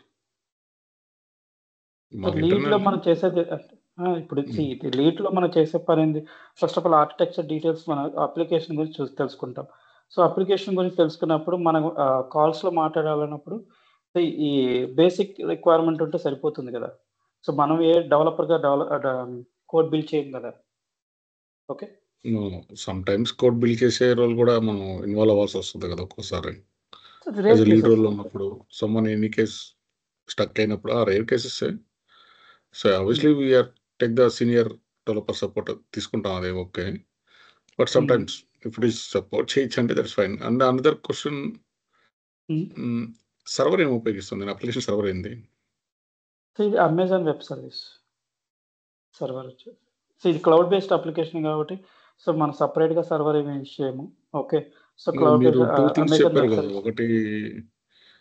సో మాకు లీడ్లో ఇంటర్నల్ మనం చేసేది ఇప్పుడు లీడ్లో మనం చేసే పని ఏంది? First of all architecture details మన అప్లికేషన్ గురించి తెలుసుకుంటాం. సో అప్లికేషన్ గురించి తెలుసుకున్నప్పుడు మనం కాల్స్లో మాట్లాడాలన్నప్పుడు ఈ బేసిక్ రిక్వైర్మెంట్ ఉంటే సరిపోతుంది కదా. సో మనం ఏ డెవలపర్గా కోడ్ బిల్డ్ చేయం కదా. ఓకే, సమ్‌టైమ్స్ కోడ్ బిల్డ్ చేసే రోల్ కూడా మనం ఇన్వాల్వ్ అవ్వాల్సి వస్తుంది కదా ఒక్కోసారి. Rare as a lead cases. రోల్‌లో ఉన్నప్పుడు సమ్‌వన్ ఎనీ కేస్ స్టక్ అయినప్పుడు రేర్ కేసెసే. So obviously we are take the senior developer support తీసుకుంటాం, అది okay. But sometimes if it is support చేయొచ్చు అంటే that's fine. And another question, server ఏమి ఉపయోగిస్తుంది? అప్లికేషన్ సర్వర్ ఏంది? సో ఇది అమెజాన్ వెబ్ సర్వీస్ సర్వర్ వచ్చేసి. సో ఇది క్లౌడ్ బేస్డ్ అప్లికేషన్ కాబట్టి సో మనం సపరేట్గా సర్వర్ ఏమి యూజ్ చేయము. ఓకే, సో క్లౌడ్ మీరు బేస్డ్ 2 థింగ్స్ అమెజాన్ చెప్పారు వెబ్ కదా. సర్వీస్ ఒకటి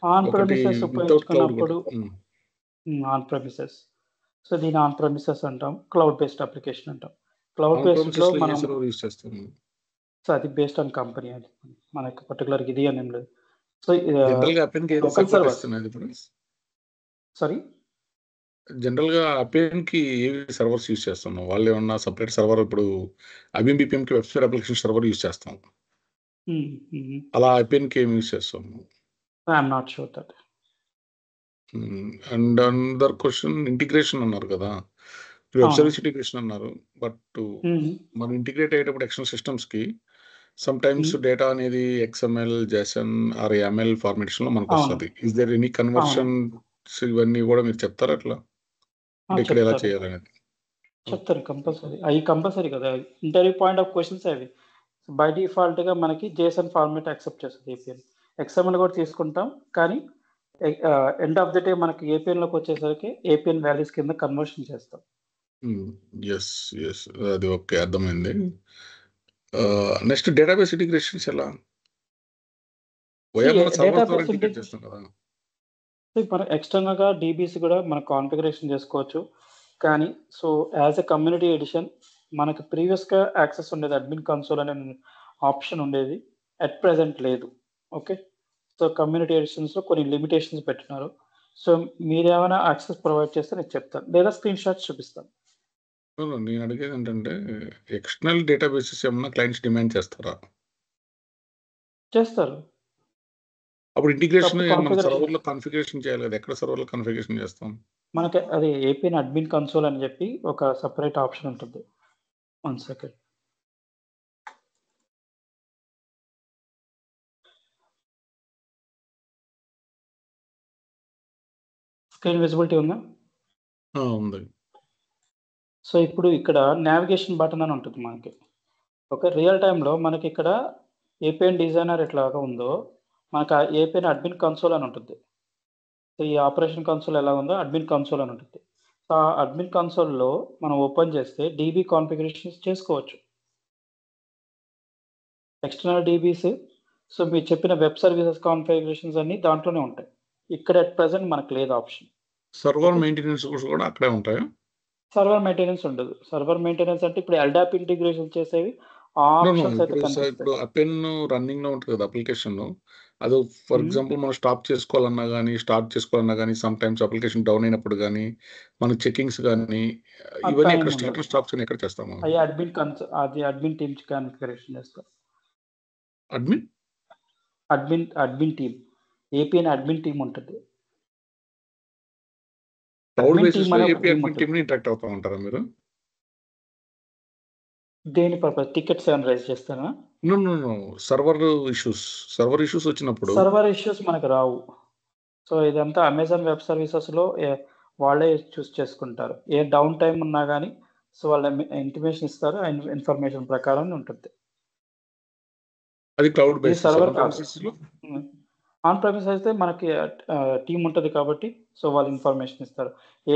ఆన్ ఒకటి ప్రెమిసెస్ వితౌట్ క్లౌడ్ కూడా. ఉపయోగించుకున్నప్పుడు ఆన్ ప్రెమిసెస్. సో దీని ఆన్ ప్రెమిసెస్ అంటాం, క్లౌడ్ బేస్డ్ అప్లికేషన్ అంటాం. క్లౌడ్ ఆన్ బేస్డ్లో ప్రెమిసెస్‌లో ఏ మనం సర్వర్ యూజ్ చేస్తాము? సో అది బేస్డ్ ఆన్ కంపెనీ, అది మనకి పర్టికులర్ ఇది అని ఏం లేదు. సో జనరల్‌గా అపెన్‌కి ఏది లోకల్ సపోర్ట్ సర్వర్స్. ఇస్తున్నది ఇప్పుడు? సారీ, జనరల్‌గా అపెన్‌కి ఏవి సర్వర్స్ యూజ్ చేస్తున్నాం? వాళ్ళు ఏమన్నా సెపరేట్ సర్వర్, ఇప్పుడు ఐబీఎం బీపీఎంకి వెబ్‌సైట్ అప్లికేషన్ సర్వర్ యూజ్ చేస్తాం. అలా అపెన్‌కి ఏమి యూజ్ చేస్తాము? I'm not sure that. And another question, integration అన్నారు కదా, వెబ్ అవును. సర్వీస్ ఇంటిగ్రేషన్ అన్నారు. బట్ మనం ఇంటిగ్రేట్ అయ్యేటప్పుడు ఎక్స్టర్నల్ సిస్టమ్స్కి సమ్ టైమ్స్ డేటా అనేది XML, JSON ఆర్ ML ఫార్మేషన్లో మనకు అవును. వస్తుంది. ఇస్ దేర్ ఎనీ అవును. కన్వర్షన్స్ ఇవన్నీ కూడా మీరు చెప్తారా అట్లా? అంటే ఇక్కడ ఎలా చెప్తారు చేయాలనేది. చెప్తారు కంపల్సరీ. అవి కంపల్సరీ కదా, ఇంటర్వ్యూ పాయింట్ ఆఫ్ క్వశ్చన్స్ అవి. బై డిఫాల్ట్గా మనకి జేసన్ ఫార్మేట్ యాక్సెప్ట్ చేస్తుంది ఏపీఎన్. XML కూడా తీసుకుంటాం, కానీ ఎండ్ ఆఫ్ ది డే మనకి ఏపీఎన్లోకి వచ్చేసరికి ఏపీఎన్ వాల్యూస్ కింద కన్వర్షన్ చేస్తాం. ఎస్ ఎస్, అది ఓకే, అర్థమైంది. నెక్స్ట్ డేటాబేస్ ఇంటిగ్రేషన్స్ ఎలా? మన సర్వర్ ద్వారా డేటాబేస్ ఇంటిగ్రేట్ చేస్తాం కదా. మన ఎక్స్టర్నల్గా డీబీస్ కూడా మనం కాన్ఫిగరేషన్ చేసుకోవచ్చు. కానీ so as a community edition మనకి ప్రీవియస్గా యాక్సెస్ ఉండేది, అడ్మిన్ కన్సోల్ అనే ఆప్షన్ ఉండేది, అట్ ప్రెజెంట్ లేదు. ఓకే, సో కమ్యూనిటీ ఎడిషన్స్లో కొన్ని లిమిటేషన్స్ పెట్టినారు. సో మీరు ఏమైనా యాక్సెస్ ప్రొవైడ్ చేస్తే నేను చెప్తాను, లేదా స్క్రీన్ షాట్స్ చూపిస్తాను. నేను అడిగేది ఏంటంటే, ఎక్స్టర్నల్ డేటాబేసెస్ ఏమన్నా క్లయింట్స్ డిమాండ్ చేస్తారా? చేస్తారు. అప్పుడు ఇంటిగ్రేషన్ అప్పుడు మన కాన్ఫిగరేషన్ సర్వర్లో కాన్ఫిగరేషన్ చేయాలి కదా. ఎక్కడ సర్వర్లో కాన్ఫిగరేషన్ చేస్తాం? మనకి అది ఏపీఎన్ అడ్మిన్ కన్సోల్ అని చెప్పి ఒక సపరేట్ ఆప్షన్ ఉంటుంది. 1 సెకండ్. స్క్రీన్ విజిబిలిటీ ఉందా? ఉంది. సో ఇప్పుడు ఇక్కడ నావిగేషన్ బటన్ అని ఉంటుంది మనకి. ఓకే, రియల్ టైంలో మనకి ఇక్కడ ఏపీఎన్ డిజైనర్ ఎట్లాగా ఉందో మనకు ఆ ఏపీఎన్ అడ్మిన్ కన్సోల్ అని ఉంటుంది. సో ఈ ఆపరేషన్ కన్సోల్ ఎలా ఉందో అడ్మిన్ కన్సోల్ అని ఉంటుంది. సో ఆ అడ్మిన్ కన్సోల్లో మనం ఓపెన్ చేస్తే డీబీ కాన్ఫిగరేషన్స్ చేసుకోవచ్చు, ఎక్స్టర్నల్ డీబీస్. సో మీరు చెప్పిన వెబ్ సర్వీసెస్ కాన్ఫిగరేషన్స్ అన్నీ దాంట్లోనే ఉంటాయి. ఇక్కడ అట్ ప్రెజెంట్ మనకు లేదు ఆప్షన్. సర్వర్ మెయింటెనెన్స్ కూడా అక్కడే ఉంటాయా? సర్వర్ మెయింటెనెన్స్ ఉండదు. సర్వర్ మెయింటెనెన్స్ అంటే ఇప్పుడు ఎల్డాప్ ఇంటిగ్రేషన్ చేసేవి ఆ ఆప్షన్స్ అయితే కనిపిస్తాయి. ఇప్పుడు అపెన్ రన్నింగ్ లో ఉంటుంది కదా అప్లికేషన్. అది ఫర్ ఎగ్జాంపుల్ మనం స్టార్ట్ చేసుకోవాలన్నా కానీ సమ్ టైమ్స్ అప్లికేషన్ డౌన్ అయినప్పుడు కానీ మన చెకింగ్స్ కానీ ఇవన్నీ ఎక్కడ స్టార్ట్ స్టాప్స్ ఎక్కడ చేస్తాము? అది అడ్మిన్ టీమ్ కాన్ఫిగరేషన్ చేస్తాం. Admin team, APN admin team ఉంటుంది. క్లౌడ్ బేసిస్ లో ఏపీ అడ్మిన్ టీమ్ ని ఇంటరాక్ట్ అవుతా ఉంటారా మీరు? దేని పర్పస్? టికెట్స్ ఏమైనా రైజ్ చేస్తారా? నో, సర్వర్ ఇష్యూస్ వచ్చినప్పుడు సర్వర్ ఇష్యూస్ మనకు రావు. సో ఇదంతా అమెజాన్ వెబ్ సర్వీసెస్లో వాళ్ళే చూస్ చేసుకుంటారు. ఏ డౌన్ టైం ఉన్నా కానీ సో వాళ్ళ ఇంటిమేషన్ ఇస్తారు, ఇన్ఫర్మేషన్ ప్రకారం ఉంటుంది. అది cloud base. Server on premise అయితే మనకి టీం ఉంటుంది కాబట్టి సో వాళ్ళు ఇన్ఫర్మేషన్ ఇస్తారు. ఏ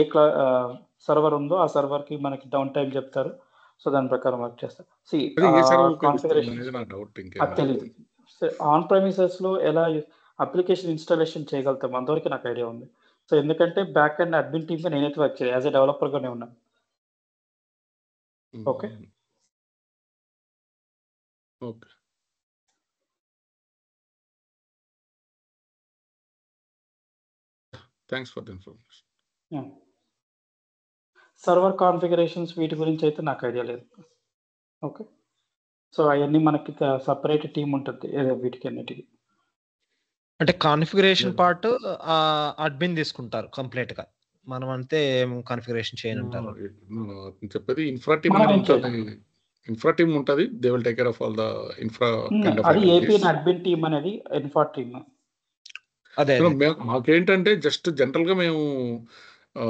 సర్వర్ ఉందో ఆ సర్వర్కి మనకి డౌన్ టైం చెప్తారు. సో దాని ప్రకారం వర్క్ చేస్తారు. కాన్ఫిగరేషన్ అది తెలియదు. ఆన్ ప్రెమిసెస్లో ఎలా అప్లికేషన్ ఇన్స్టాలేషన్ చేయగలుగుతాం అంతవరకు నాకు ఐడియా ఉంది. సో ఎందుకంటే బ్యాక్ అండ్ అడ్మిన్ టీమ్గా నేనైతే వర్క్ చేయాలి, యాజ్ ఎ డెవలపర్గానే ఉన్నాను. Okay thanks for the information. Server configurations వీటి గురించి అయితే నాకు ఐడియా లేదు. ఓకే, సో అవన్నీ మనకి సపరేట్ టీం ఉంటుంది వీటికి అన్నిటికి. అంటే కాన్ఫిగరేషన్ పార్ట్ అడ్మిన్ తీసుకుంటారు కంప్లీట్ గా, మనం అంతే కాన్ఫిగరేషన్ చేయనంటారు. చెప్పేది ఇన్ఫ్రా టీమ్ ఉంటుంది. They will take care of all the infra kind of. అది ఏపీఎన్ అడ్మిన్ టీమ్ అనేది ఇన్ఫ్రా టీమ్. అదే మాకేంటంటే జస్ట్ జనరల్ గా మేము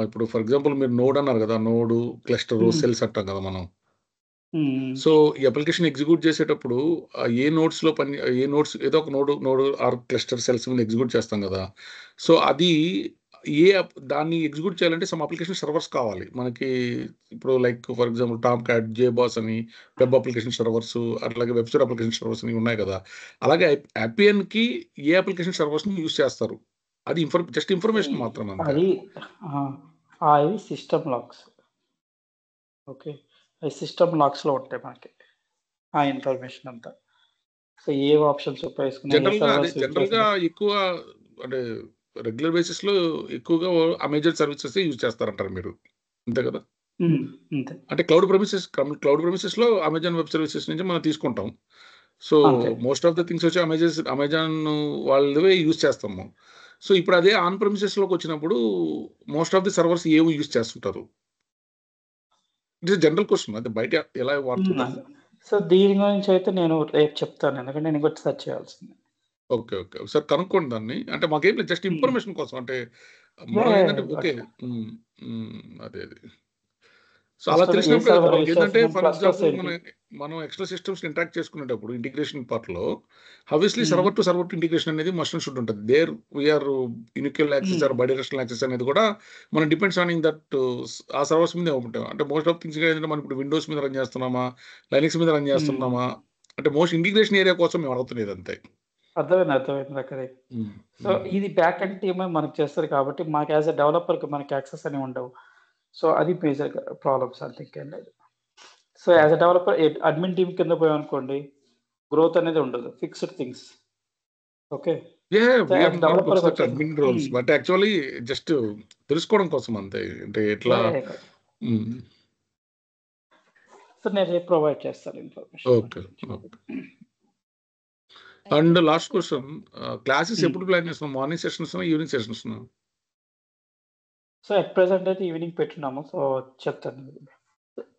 ఇప్పుడు ఫర్ ఎగ్జాంపుల్ మీరు నోడ్ అన్నారు కదా, నోడ్ క్లస్టర్ సెల్స్ అంటాం కదా మనం. సో ఈ అప్లికేషన్ ఎగ్జిక్యూట్ చేసేటప్పుడు ఏ నోడ్స్ ఏదో ఒక నోడ్ ఆర్ క్లస్టర్ సెల్స్ మీద ఎగ్జిక్యూట్ చేస్తాం కదా. సో అది దాన్ని ఎగ్జిక్యూట్ చేయాలంటే సమ్ అప్లికేషన్ సర్వర్స్ కావాలి మనకి. ఇప్పుడు like for example Tom cat, జేబాస్ అని వెబ్ అప్లికేషన్ సర్వర్స్, అట్లాగే వెబ్సైట్ అప్లికేషన్ సర్వర్స్ అని ఉన్నాయి కదా. అలాగే అపిఎన్ కి ఏ అప్లికేషన్ సర్వర్స్ ని యూజ్ చేస్తారు? అది జస్ట్ ఇన్ఫర్మేషన్ మాత్రం. అది సిస్టమ్ లాక్స్. ఓకే, అది సిస్టమ్ లాక్స్లో ఉంటాయి మనకి ఆ ఇన్ఫర్మేషన్ అంతా. సో ఏ ఆప్షన్స్ జనరల్గా ఎక్కువ అంటే రెగ్యులర్ బేసిస్ లో ఎక్కువగా అమెజాన్ సర్వీసెస్ యూజ్ చేస్తారంటారు మీరు, అంతే కదా? అంటే క్లౌడ్ ప్రమిసెస్ లో అమెజాన్ వెబ్ సర్వీసెస్ నుంచి మనం తీసుకుంటాం. సో అంతే. మోస్ట్ ఆఫ్ ద థింగ్స్ వచ్చి అమెజాన్ వాళ్ళవే యూజ్ చేస్తాము. సో ఇప్పుడు అదే ఆన్ ప్రెమిసెస్లోకి వచ్చినప్పుడు మోస్ట్ ఆఫ్ ది సర్వర్స్ ఏవి యూజ్ చేస్తుంటారు? ఇట్స్ జనరల్ క్వశ్చన్, అది బయట ఎలా వాడుతుంటారు? సో దీని గురించి అయితే నేను రేపు చెప్తాను, ఎందుకంటే నేను ఇంకోటి సెర్చ్ చేయాల్సింది. ఓకే. ఓకే. ఒకసారి కనుక్కోండి దాన్ని. అంటే మాకేం లేదు, జస్ట్ ఇన్ఫర్మేషన్ కోసం. అంటే మనం ఏంటంటే ఓకే. అదే. సో అలా తెలిసినప్పుడు కదా మనకేంటంటే ఫర్ ఎగ్జాంపుల్ మనం ఎక్స్ట్రా సిస్టమ్స్ ఇంటరాక్ట్ చేసుకునేటప్పుడు ఇంటిగ్రేషన్ పార్ట్‌లో obviously server to server integration అనేది మస్ట్ అండ్ షుడ్ ఉంటది. దేర్ వీఆర్ యూనిక్యూల్ యాక్సెస్ ఆర్ బైడైరెక్షనల్ యాక్సెస్ అనేది కూడా మనం డిపెండ్స్ ఆన్ దట్ ఆ సర్వర్స్ మీదే ఉంటాం. అంటే మోస్ట్ ఆఫ్ థింగ్స్ ఏంటంటే మనం ఇప్పుడు విండోస్ మీద రన్ చేస్తున్నామా, లైనక్స్ మీద రన్ చేస్తున్నామా, అంటే మోస్ట్ ఇంటిగ్రేషన్ ఏరియా కోసం మేము అడుగుతున్నది అంతే. అర్థమైంది అక్కడే. సో ఇది బ్యాక్ అండ్ టీమ్ మనకు చేస్తారు కాబట్టి మాకు యాజ్ ఎ డెవలపర్కి మనకి యాక్సెస్ అనేవి ఉండవు. సో అది మేజర్ ప్రాబ్లమ్స్ అంతేం లేదు. So as a developer admin team కింద పోయామనుకోండి, గ్రోత్ అనేది ఉండదు, fixed things. Okay. Admin roles but actually just తెలుసుకోవడం కోసం అంతే. అంటే ఎట్లా సో నేను రేపు ప్రొవైడ్ చేస్తాను information. Okay. And last question, classes ఎప్పుడు ప్లాన్ చేస్తున్నాం? Morning sessions evening sessions? So at present అయితే ఈవినింగ్ పెట్టున్నాము. సో చెప్తాను,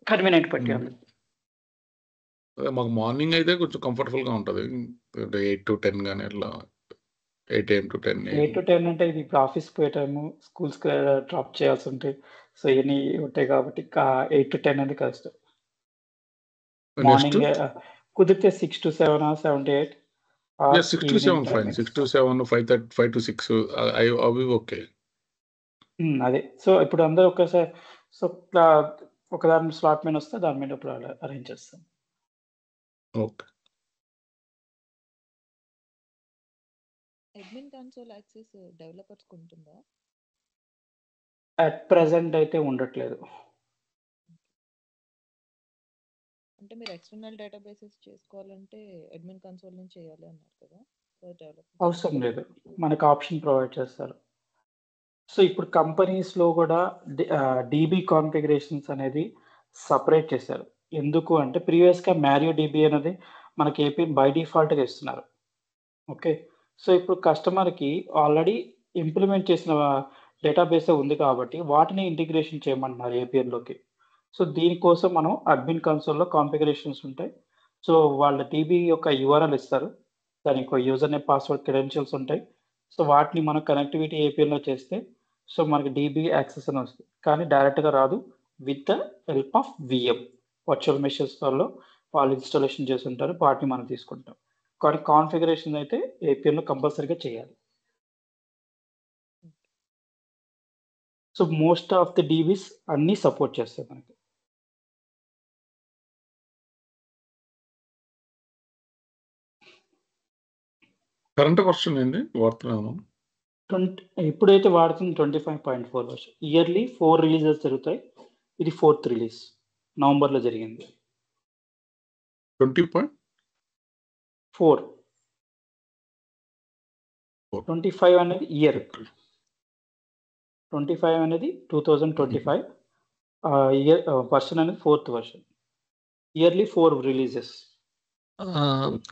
కన్వీనియంట్ పెట్టాలి. మాకు మార్నింగ్ అయితే కొంచెం కంఫర్టబుల్గా ఉంటుంది. అంటే 8 to 10 కానీ అట్లా 8 AM to 10 AM. 8 to 10 అంటే ఇది ఇప్పుడు ఆఫీస్కి పోయే టైము, స్కూల్స్కి డ్రాప్ చేయాల్సి ఉంటాయి. సో ఇవన్నీ ఉంటాయి కాబట్టి 8 to 10 అనేది కష్టం. మార్నింగ్ కుదిరితే 6 to 7 or 7 to 8. 6 to 7 fine. 6 to 7, 5 to 6 అవి ఓకే. అదే. సో ఇప్పుడు అందరూ ఒకేసారి సో ఒక దాని స్లాట్ మీద వస్తే దాని మీద ఇప్పుడు అరేంజ్ చేస్తాం. ఓకే. అడ్మిన్ కన్సోల్ యాక్సెస్ డెవలపర్స్‌కి ఉంటుందా? అట్ ప్రెజెంట్ అయితే ఉండట్లేదు. అంటే మీరు ఎక్స్టర్నల్ డేటాబేసెస్ చేసుకోవాలంటే అడ్మిన్ కన్సోల్ నుంచి చేయాలి అన్నారు కదా. సో డెవలపర్ అవసరం లేదు, మనకు ఆప్షన్ ప్రొవైడ్ చేస్తారు. సో ఇప్పుడు కంపెనీస్లో కూడా డీబీ కాన్ఫిగరేషన్స్ అనేది సపరేట్ చేశారు. ఎందుకు అంటే ప్రీవియస్గా మ్యారియో డీబీ అనేది మనకి ఏపీ బై డిఫాల్ట్గా ఇస్తున్నారు. ఓకే. సో ఇప్పుడు కస్టమర్కి ఆల్రెడీ ఇంప్లిమెంట్ చేసిన డేటాబేసే ఉంది కాబట్టి వాటిని ఇంటిగ్రేషన్ చేయమంటున్నారు ఏపీఎన్లోకి. సో దీనికోసం మనం అడ్మిన్ కన్సోల్లో కాన్ఫిగరేషన్స్ ఉంటాయి. సో వాళ్ళ డీబీ యొక్క యూఆర్ఎల్ ఇస్తారు, దానికి ఒక యూజర్ నేమ్, పాస్వర్డ్, క్రెడెన్షియల్స్ ఉంటాయి. సో వాటిని మనం కనెక్టివిటీ ఏపీఎన్లో చేస్తే సో మనకి డీబీ యాక్సెస్ అని వస్తుంది, కానీ డైరెక్ట్గా రాదు. With the help of VM virtual మెషిన్స్లో వాళ్ళు ఇన్స్టాలేషన్ చేసి ఉంటారు, వాటిని మనం తీసుకుంటాం. కానీ కాన్ఫిగరేషన్ అయితే ఏపీఎన్లో కంపల్సరీగా చేయాలి. So most of the DBs అన్నీ సపోర్ట్ చేస్తాయి మనకి. కరెంట్ వర్షన్ ఏంటి వాడుతున్నాను? ఇప్పుడైతే వాడుతుంది 25.4 వర్షన్. ఇయర్లీ 4 రిలీజెస్ జరుగుతాయి. ఇది 4th రిలీజ్ నవంబర్లో జరిగింది. 20.4 25 అనేది ఇయర్, 25 అనేది 2025 ఇయర్ వర్షన్ అనేది 4th version. Yearly 4 releases.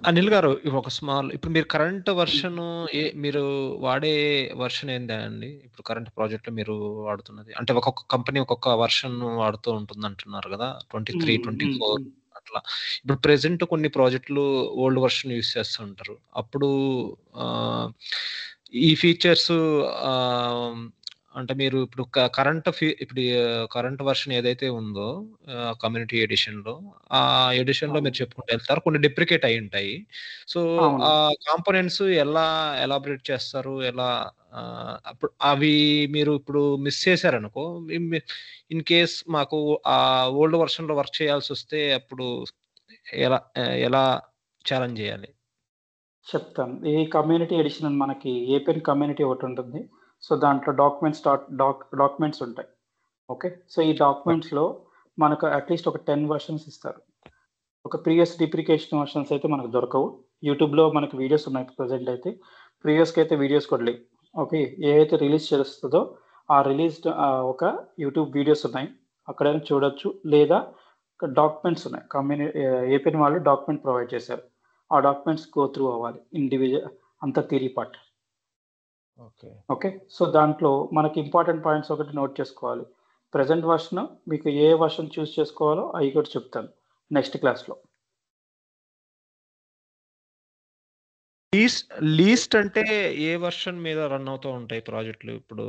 Anil గారు, ఒక స్మాల్, ఇప్పుడు మీరు కరెంట్ వర్షన్ మీరు వాడే వర్షన్ ఏందా అండి? ఇప్పుడు కరెంట్ ప్రాజెక్ట్ లో మీరు వాడుతున్నది అంటే ఒక్కొక్క కంపెనీ ఒక్కొక్క వర్షన్ వాడుతూ ఉంటుంది అంటున్నారు కదా, 23, 24 అట్లా. ఇప్పుడు ప్రెసెంట్ కొన్ని ప్రాజెక్టులు ఓల్డ్ వర్షన్ యూస్ చేస్తూ ఉంటారు. అప్పుడు ఈ ఫీచర్స్ అంటే మీరు ఇప్పుడు కరెంట్ వర్షన్ ఏదైతే ఉందో కమ్యూనిటీ ఎడిషన్లో, ఆ ఎడిషన్లో మీరు చెప్పుకుంటూ వెళ్తారు, కొన్ని డిప్రికేట్ అయి ఉంటాయి. సో ఆ కాంపోనెంట్స్ ఎలా ఎలాబరేట్ చేస్తారు, ఎలా అప్పుడు అవి మీరు ఇప్పుడు మిస్ చేశారనుకో, ఇన్ కేస్ మాకు ఆ ఓల్డ్ వర్షన్లో వర్క్ చేయాల్సి వస్తే అప్పుడు ఎలా ఛాలెంజ్ చేయాలి? చెప్తాను. ఈ కమ్యూనిటీ ఎడిషన్ అని మనకి ఏపీఎన్ కమ్యూనిటీ ఒకటి ఉంటుంది. సో దాంట్లో డాక్యుమెంట్స్ ఉంటాయి. ఓకే. సో ఈ డాక్యుమెంట్స్లో మనకు అట్లీస్ట్ ఒక 10 వర్షన్స్ ఇస్తారు. ఒక ప్రీవియస్ డిప్రికేషన్ వర్షన్స్ అయితే మనకు దొరకవు. యూట్యూబ్లో మనకి వీడియోస్ ఉన్నాయి ప్రజెంట్ అయితే, ప్రీవియస్కి అయితే వీడియోస్ కూడా లేవు. ఓకే. ఏదైతే రిలీజ్ చేస్తుందో ఆ రిలీజ్డ్ ఒక యూట్యూబ్ వీడియోస్ ఉన్నాయి, అక్కడైనా చూడొచ్చు. లేదా డాక్యుమెంట్స్ ఉన్నాయి, ఏపీఎన్ వాళ్ళు డాక్యుమెంట్ ప్రొవైడ్ చేశారు. ఆ డాక్యుమెంట్స్ గో త్రూ అవ్వాలి ఇండివిజువల్ అంత theory part. Okay. Okay. So దాంట్లో మనకి ఇంపార్టెంట్ పాయింట్స్ ఒకటి నోట్ చేసుకోవాలి. ప్రెజెంట్ వర్షన్ మీకు ఏ వర్షన్ చూస్ చేసుకోవాలో అవి కూడా చెప్తాను నెక్స్ట్ క్లాస్లో. లీస్ట్ అంటే ఏ వర్షన్ మీద రన్ అవుతూ ఉంటాయి ప్రాజెక్టులు ఇప్పుడు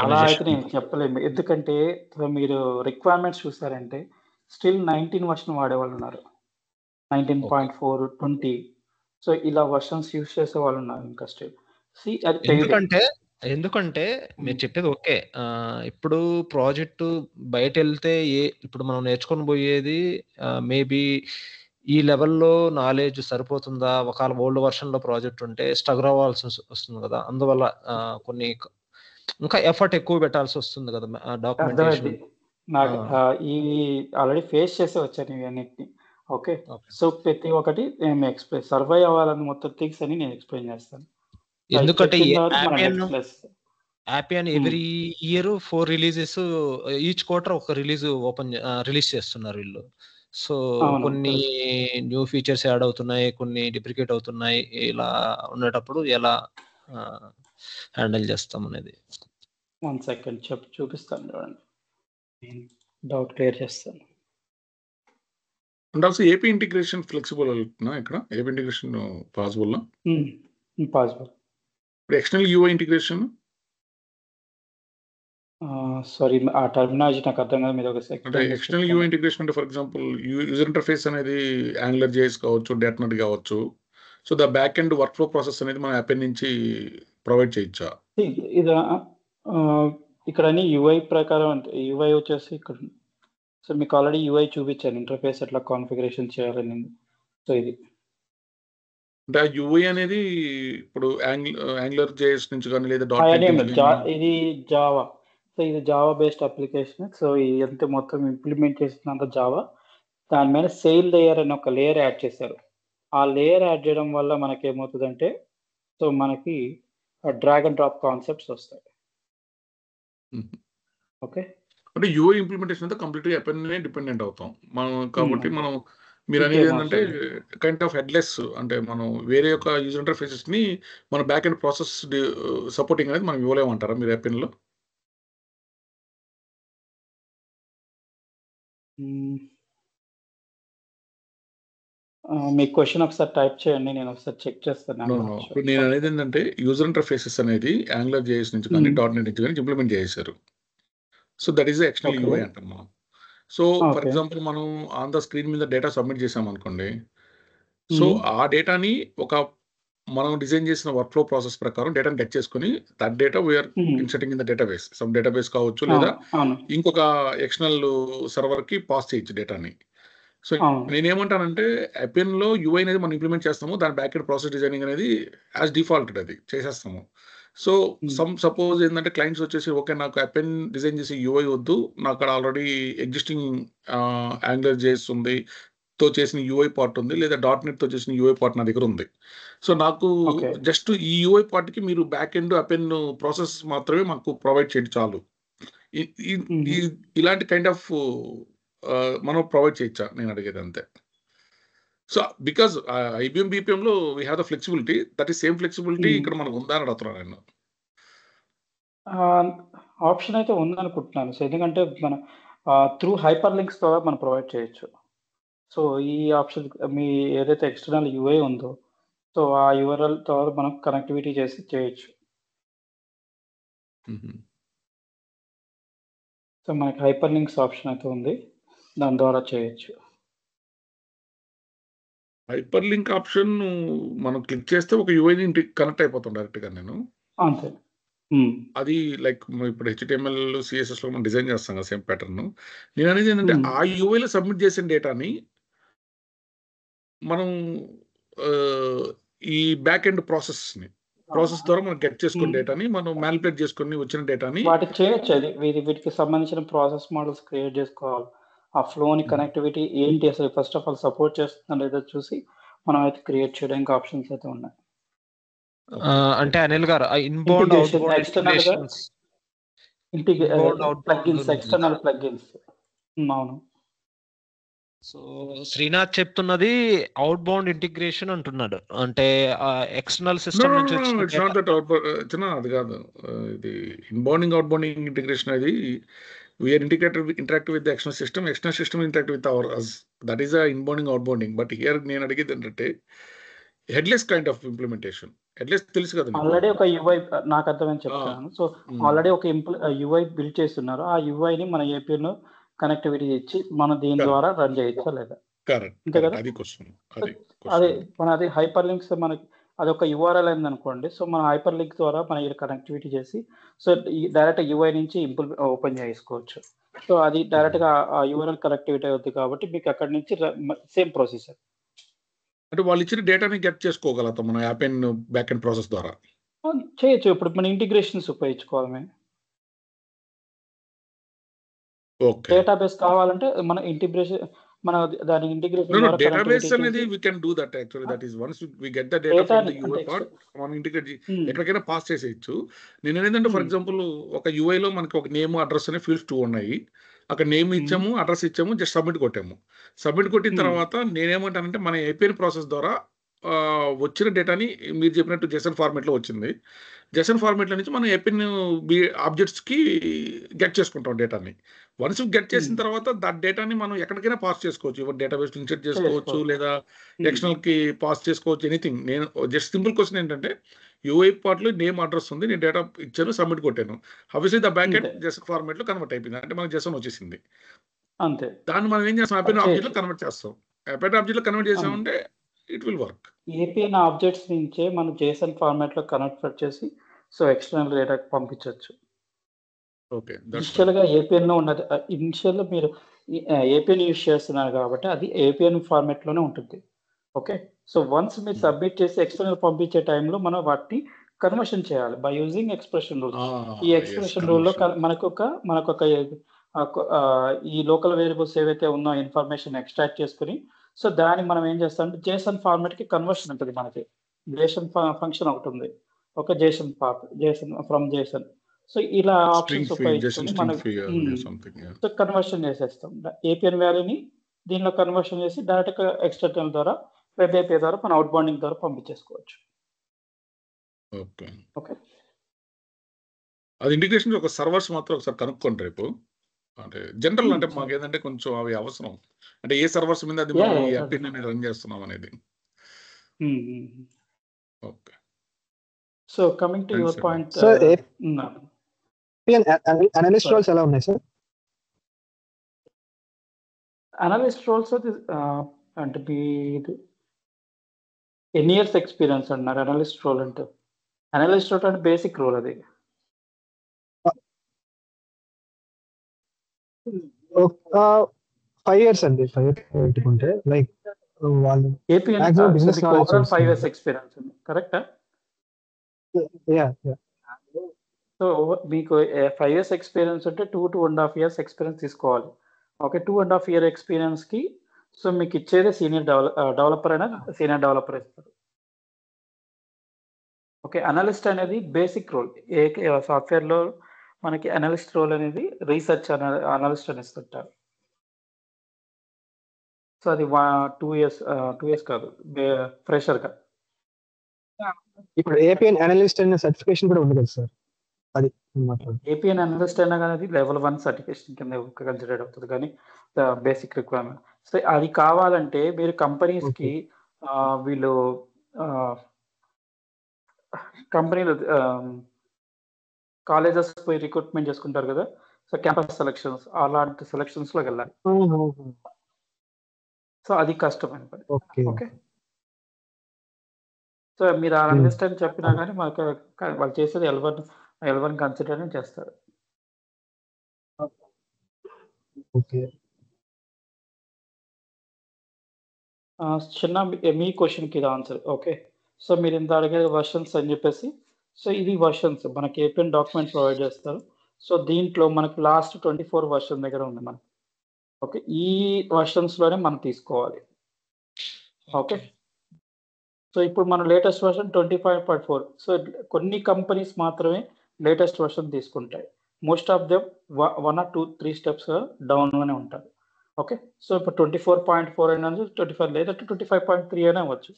అలా అయితే నేను చెప్పలేము, ఎందుకంటే మీరు రిక్వైర్మెంట్స్ చూసారంటే స్టిల్ 19 వర్షన్ వాడేవాళ్ళు ఉన్నారు, 19.4, 20. సో ఇలా వర్షన్స్ యూస్ చేసే వాళ్ళు ఉన్నారు ఇంకా స్టిల్. ఎందుకంటే మీరు చెప్పేది ఓకే. ఇప్పుడు ప్రాజెక్టు బయట వెళ్తే ఇప్పుడు మనం నేర్చుకొని పోయేది మేబీ ఈ లెవెల్లో నాలెడ్జ్ సరిపోతుందా, ఒకవేళ ఓల్డ్ వర్షన్ లో ప్రాజెక్ట్ ఉంటే స్ట్రగుల్ అవ్వాల్సి వస్తుంది కదా, అందువల్ల కొన్ని ఇంకా ఎఫర్ట్ ఎక్కువ పెట్టాల్సి వస్తుంది కదా డాక్యుమెంటేషన్. నాకు ఈ ఆల్రెడీ ఫేస్ చేసే వచ్చాను ఇవన్నిటిని. ఓకే. సో ప్రతి ఒక్కటి నేను ఎక్స్ప్లెయిన్ సర్వైవ్ అవ్వాలని మొత్తం థింగ్స్ అని నేను ఎక్స్ప్లెయిన్ చేస్తాను. ఎందుకంటే Appian every year 4 releases, each quarter ఒక రిలీజ్ చేస్తున్నారు వీళ్ళు. సో కొన్ని న్యూ ఫీచర్స్ యాడ్ అవుతున్నాయి, కొన్ని డిప్రికేట్ అవుతున్నాయి. ఇలా ఉండేటప్పుడు ఎలా హ్యాండిల్ చేస్తాం అనేది 1 సెకండ్ చూపిస్తాను చూడండి, డౌట్ క్లియర్ చేస్తాను. And also AP integration flexible అవుతుందా ఇక్కడ? AP integration possible? పాసిబుల్. ఇప్పుడు ఎక్స్టర్నల్ యూఐ ఇంటిగ్రేషన్ సారీ ఆ టర్మినాలజీ నాకు అర్థం కాదు, మీరు ఒక అంటే ఎక్స్టర్నల్ యూఐ ఇంటిగ్రేషన్ అంటే ఫర్ ఎగ్జాంపుల్ యూజర్ ఇంటర్ఫేస్ అనేది యాంగులర్ జేఎస్ కావచ్చు, .NET కావచ్చు. So the back end work flow process అనేది మనం యాప్ నుంచి ప్రొవైడ్ చేయొచ్చా? ఇది ఇక్కడ యూఐ ప్రకారం అంటే యూఐ వచ్చేసి ఇక్కడ సో మీకు ఆల్రెడీ యూఐ చూపించాను, ఇంటర్ఫేస్ ఎట్లా కాన్ఫిగరేషన్ చేయాలని. సో ఇది అంటే ఆ యూఐ అనేది ఇప్పుడు యాంగులర్ జేఎస్ నుంచి కానీ లేదా ఇది జావా. సో ఇది జావా బేస్డ్ అప్లికేషన్. సో ఇదంతా మొత్తం ఇంప్లిమెంట్ చేసినంత జావా, దాని మీద సెయిల్ లేయర్ అని ఒక లేయర్ యాడ్ చేశారు. ఆ లేయర్ యాడ్ చేయడం వల్ల మనకి ఏమవుతుందంటే సో మనకి డ్రాగ్ అండ్ డ్రాప్ కాన్సెప్ట్స్ వస్తాయి. ఓకే. అంటే యూఐ ఇంప్లిమెంటేషన్ అంతా కంప్లీట్గా Appian డిపెండెంట్ అవుతాం మనం కాబట్టి మనం మీరు అనేది ఏంటంటే కైండ్ ఆఫ్ హెడ్లెస్, అంటే మనం వేరే యొక్క యూజర్ ఇంటర్ఫేసెస్ ని మన బ్యాక్ ఎండ్ ప్రాసెస్ సపోర్టింగ్ అనేది మనం ఇవ్వలేమంటారా మీరు Appian లో? మీ క్వశ్చన్ ఒకసారి టైప్ చేయండి, నేను ఒకసారి చెక్ చేస్తాను. నేను అనేది ఏంటంటే యూజర్ ఇంటర్ఫేసెస్ అనేది యాంగులర్ జేఎస్ నుంచి కానీ .NET నుంచి కానీ ఇంప్లిమెంట్ చేశారు. So that is external UI అంటాం మనం. సో ఫర్ ఎగ్జాంపుల్ మనం ఆన్ ద స్క్రీన్ మీద డేటా సబ్మిట్ చేసాం అనుకోండి, సో ఆ డేటాని మనం డిజైన్ చేసిన వర్క్ ఫ్లో ప్రాసెస్ ప్రకారం డేటాని గెట్ చేసుకుని that data we are inserting in the database. Some database కావచ్చు లేదా ఇంకొక ఎక్స్టర్నల్ సర్వర్ కి పాస్ చేయొచ్చు డేటాని. సో నేనేమంటానంటే Appian లో యూఐ అనేది మనం ఇంప్లిమెంట్ చేస్తాము, దాని బ్యాక్ ఎండ్ ప్రాసెస్ డిజైనింగ్ అనేది యాజ్ డిఫాల్టెడ్ అది చేసేస్తాము. సో సపోజ్ ఏంటంటే క్లయింట్స్ వచ్చేసి ఓకే నాకు Appian డిజైన్ చేసి యూఐ వద్దు, నాకు అక్కడ ఆల్రెడీ ఎగ్జిస్టింగ్ యాంగులర్ జేఎస్ ఉంది తో చేసిన యూఐ పార్ట్ ఉంది, లేదా .NET తో చేసిన యూఐ పార్ట్ నా దగ్గర ఉంది. సో నాకు జస్ట్ ఈ యూఐ పార్ట్కి మీరు బ్యాక్ ఎండ్ Appian ప్రాసెస్ మాత్రమే మాకు ప్రొవైడ్ చేయండి చాలు. ఇలాంటి కైండ్ ఆఫ్ మనం ప్రొవైడ్ చేయొచ్చా నేను అడిగేది అంతే. సో బికాస్ IBM BPM లో we have the flexibility, that is same flexibility ఇక్కడ మనకు ఉందా అని అడుగుతున్నాను నేను. ఆప్షన్ అయితే ఉందనుకుంటున్నాను. సో ఎందుకంటే మన త్రూ హైపర్ లింక్స్ ద్వారా మనం ప్రొవైడ్ చేయొచ్చు. సో ఈ ఆప్షన్ మీ ఏదైతే ఎక్స్టర్నల్ యూఐ ఉందో సో ఆ URL ద్వారా మనం కనెక్టివిటీ చేసి చేయొచ్చు. సో మనకి హైపర్ లింక్స్ ఆప్షన్ అయితే ఉంది, దాని ద్వారా చేయొచ్చు. హైపర్ లింక్ ఆప్షన్ మనం క్లిక్ చేస్తే ఒక యూఐని కనెక్ట్ అయిపోతాం డైరెక్ట్గా. నేను అంతే అది లైక్ ఇప్పుడు HTML CSS లో మనం డిజైన్ చేస్తాం కదా సేమ్ ప్యాటర్న్. నేను అనేది ఏంటంటే ఆ యూఐలో సబ్మిట్ చేసిన డేటాని మనం ఈ బ్యాక్ ఎండ్ ప్రాసెస్ ద్వారా మనం గెట్ చేసుకున్న డేటాని మనం మ్యానిపులేట్ చేసుకుని వచ్చిన డేటాని వాటికి చేయొచ్చు. అది వీటికి సంబంధించిన ప్రాసెస్ మోడల్స్ క్రియేట్ చేసుకోవాలి. ఆ ఫ్లోని కనెక్టివిటీ ఏంటి అసలు ఫస్ట్ ఆఫ్ ఆల్ సపోర్ట్ చేస్తుందా లేదో చూసి మనం అయితే క్రియేట్ చేయడానికి ఆప్షన్స్ అయితే ఉన్నాయి. అంటే Anil garu inbound outbound integrations plugins external plugins అవును సో శ్రీనాథ్ చెప్తున్నది అవుట్ బౌండ్ ఇంటిగ్రేషన్ అంటున్నాడు. అంటే ఎక్స్టర్నల్ నో సిస్టమ్ నో నుంచి నో వచ్చిన ఇట్స్ నాట్ డేటా. దట్ చిన్న అది కాదు. ఇది ఇన్బౌండింగ్ అవుట్బౌండింగ్ ఇంటిగ్రేషన్ అది we're interactive with the external system interactive with our us. That is a inbounding outbounding. But here నేను అడిగేది ఏంటంటే headless kind of implementation. Headless తెలుసు కదా మీకు. ఆల్రెడీ ఒక యూఐ నాకు అర్థమని చెప్తున్నాను. సో ఆల్రెడీ ఒక యూఐ బిల్డ్ చేస్తున్నారు. ఆ యూఐని మన ఏపీలో కనెక్టివిటీ ఇచ్చి మనం దీని ద్వారా రన్ చేయొచ్చా లేదా? కరెక్ట్ అంతే కదా? అది క్వశ్చన్. అదే మన అది హైపర్ లింక్స్ మనకి అదొక యూఆర్ఎల్ అయింది అనుకోండి. సో మన హైపర్ లింక్ ద్వారా మన కనెక్టివిటీ చేసి సో డైరెక్ట్ యూఐ నుంచి ఓపెన్ చేసుకోవచ్చు. సో అది డైరెక్ట్ గా ఆ యూఆర్ఎల్ కనెక్టివిటీ అవుతుంది కాబట్టి మీకు అక్కడ నుంచి సేమ్ ప్రొసీజర్. అంటే వాళ్ళు ఇచ్చిన డేటాని గెట్ చేసుకోగలుగుతాం మన app and back and process ద్వారా చేయొచ్చు. ఇప్పుడు మన ఇంటిగ్రేషన్స్ ఉపయోగించుకోవాలి మేము. ఓకే. డేటాబేస్ కావాలంటే మన ఇంటిగ్రేషన్ మన దాని ఇంటిగ్రేషన్ No, ద్వారా database కనెక్టివిటీ అనేది చేసి we can do that actually. That is once we get the data from the డేటాని UI అంటే part, మనం ఇంటిగ్రేట్ ఎక్కడికైనా పాస్ చేసేయచ్చు. నేను ఏంటంటే ఫర్ ఎగ్జాంపుల్ ఒక UI లో మనకి ఒక నేమ్ అడ్రస్ అనే ఫీల్డ్స్ 2 ఉన్నాయి. అక్కడ నేమ్ ఇచ్చాము, అడ్రస్ ఇచ్చాము, జస్ట్ సబ్మిట్ కొట్టాము. సబ్మిట్ కొట్టిన తర్వాత నేనేమంటానంటే మన ఏపీఎన్ ప్రాసెస్ ద్వారా వచ్చిన డేటాని మీరు చెప్పినట్టు జెసన్ ఫార్మేట్లో వచ్చింది. జెసన్ ఫార్మేట్లో నుంచి మనం ఏపీఎన్ ఆబ్జెక్ట్స్కి గెట్ చేసుకుంటాం డేటాని. వన్స్ గెట్ చేసిన తర్వాత దట్ డేటాని మనం ఎక్కడికైనా పాస్ చేసుకోవచ్చు. ఎవరు డేటాబేస్ ఇన్సర్ట్ చేసుకోవచ్చు లేదా ఎక్స్టర్నల్కి పాస్ చేసుకోవచ్చు. ఎనీథింగ్. నేను జస్ట్ సింపుల్ క్వశ్చన్ ఏంటంటే యూఐ పార్ట్లో నేమ్ అడ్రస్ ఉంది, నేను డేటా ఇచ్చాను, సబ్మిట్ కొట్టాను. Obviously the back end JSON ఫార్మేట్లో కన్వర్ట్ అయిపోయింది. అంటే మనకు జెసన్ వచ్చేసింది. అంతే. దాన్ని మనం ఏం చేస్తాం, ఏపీఎన్ ఆబ్జెక్ట్లో కన్వర్ట్ చేస్తాం. ఏపీఎన్ ఆబ్జెక్ట్లో కన్వర్ట్ చేసామంటే it will work. APN objects నుంచే మనం జేసన్ ఫార్మాట్లో కన్వర్ట్ చేసి సో ఎక్స్టర్నల్ డేటాకి పంపించవచ్చు. ఓకే. ఇనిషియల్గా ఏపీఎన్లో ఉన్నది. ఇనిషియల్లో మీరు ఏపీఎన్ యూజ్ చేస్తున్నారు కాబట్టి అది ఏపీఎన్ ఫార్మాట్లోనే ఉంటుంది. ఓకే. సో వన్స్ మీరు సబ్మిట్ చేసి ఎక్స్టర్నల్ పంపించే టైంలో మనం వాటిని కన్వర్షన్ చేయాలి బై యూజింగ్ ఎక్స్ప్రెషన్ రూల్. ఈ ఎక్స్ప్రెషన్ రూల్లో మనకొక ఈ లోకల్ వేరియబుల్స్ ఏవైతే ఉన్నో ఇన్ఫర్మేషన్ ఎక్స్ట్రాక్ట్ చేసుకుని సో దాన్ని మనం ఏం చేస్తామంటే జేసన్ ఫార్మాట్కి కన్వర్షన్ ఉంటుంది. మనకి జేసన్ ఫంక్షన్ ఒకటి ఉంది. Okay. Jason from Jason. So ఇలా ఆప్షన్స్ ఉపయోగించుకొని మనం సో కన్వర్షన్ చేసేస్తాం. ఏపీఎన్ వాల్యూని దీనిలో కన్వర్షన్ చేసి డైరెక్ట్ ఎక్స్టర్నల్ ద్వారా వెబ్ ఏపీఐ ద్వారా మన అవుట్ బౌండింగ్ ద్వారా పంపించేసుకోవచ్చు. ఓకే. ఓకే. అది ఇంటిగ్రేషన్ ఒక సర్వర్స్ మాత్రం ఒకసారి కనుక్కోండి రేపు. అంటే జనరల్ అంటే మాకు ఏంటంటే కొంచెం అవి అవసరం. అంటే ఏ సర్వర్స్ మీద అది మనం ఈ యాప్ ని రన్ చేస్తున్నాం అనేది. Okay. So coming to your point analyst roles ఎలా ఉన్నాయి సార్? అనలిస్ట్ రోల్స్ అంటే మీరు ఎన్ని ఇయర్స్ ఎక్స్పీరియన్స్ అన్నారు అనలిస్ట్ రోల్ అంటే? అనలిస్ట్ రోల్ అంటే బేసిక్ రోల్ అది. 5 years అండి. 5 years పెట్టుకుంటే లైక్ వాళ్ళు APN business knowledge 5 years experience ఉంది. కరెక్టా? యా. సో మీకు 5 years ఎక్స్పీరియన్స్ ఉంటే 2.5 years ఎక్స్పీరియన్స్ తీసుకోవాలి. ఓకే. 2.5 year ఎక్స్పీరియన్స్కి సో మీకు ఇచ్చేది సీనియర్ డెవలపర్ అయినా సీనియర్ డెవలపర్ ఇస్తారు. ఓకే. అనలిస్ట్ అనేది బేసిక్ రోల్. ఏ సాఫ్ట్వేర్లో మనకి అనలిస్ట్ రోల్ అనేది రీసెర్చ్ అనలిస్ట్ అని ఇస్తుంటారు. సో అది 2 years కాదు, ఫ్రెషర్గా. ఇప్పుడు ఏపీఎన్ అనలిస్ట్ అనే సర్టిఫికేషన్ కూడా ఉంది కదా సార్? అది ఏపీఎన్ అనలిస్ట్ అయినా కానీ అది లెవెల్ 1 సర్టిఫికేషన్ కింద కన్సిడర్ అవుతుంది కానీ బేసిక్ రిక్వైర్మెంట్. సో అది కావాలంటే మీరు కంపెనీస్కి వీళ్ళు కంపెనీలు కాలేజెస్ పోయి రిక్రూట్మెంట్ చేసుకుంటారు కదా. సో క్యాంపస్ సెలక్షన్స్ అలాంటి సెలక్షన్స్లోకి వెళ్ళాలి. సో అది కష్టమైన పని. ఓకే. సో మీరు అనలిస్ట్ అని చెప్పినా కానీ మనకు వాళ్ళు చేసేది L1 కన్సిడర్ చేస్తారు. ఓకే. చిన్న మీ క్వశ్చన్కి ఇది ఆన్సర్. ఓకే. సో మీరు ఇంత అడిగేది వర్షన్స్ అని చెప్పేసి సో ఇది వర్షన్స్ మనకి ఏపీఎన్ డాక్యుమెంట్ ప్రొవైడ్ చేస్తారు. సో దీంట్లో మనకి లాస్ట్ 24 వర్షన్ దగ్గర ఉంది మనకి. ఓకే. ఈ వర్షన్స్లోనే మనం తీసుకోవాలి. ఓకే. సో ఇప్పుడు మన లేటెస్ట్ వర్షన్ 25.4. సో కొన్ని కంపెనీస్ మాత్రమే లేటెస్ట్ వర్షన్ తీసుకుంటాయి. Most of them 1 or 2, 3 steps డౌన్లోనే ఉంటారు. ఓకే. సో ఇప్పుడు 24.4 అయినా 25 లేదా 25.3 అయినా అవ్వచ్చు.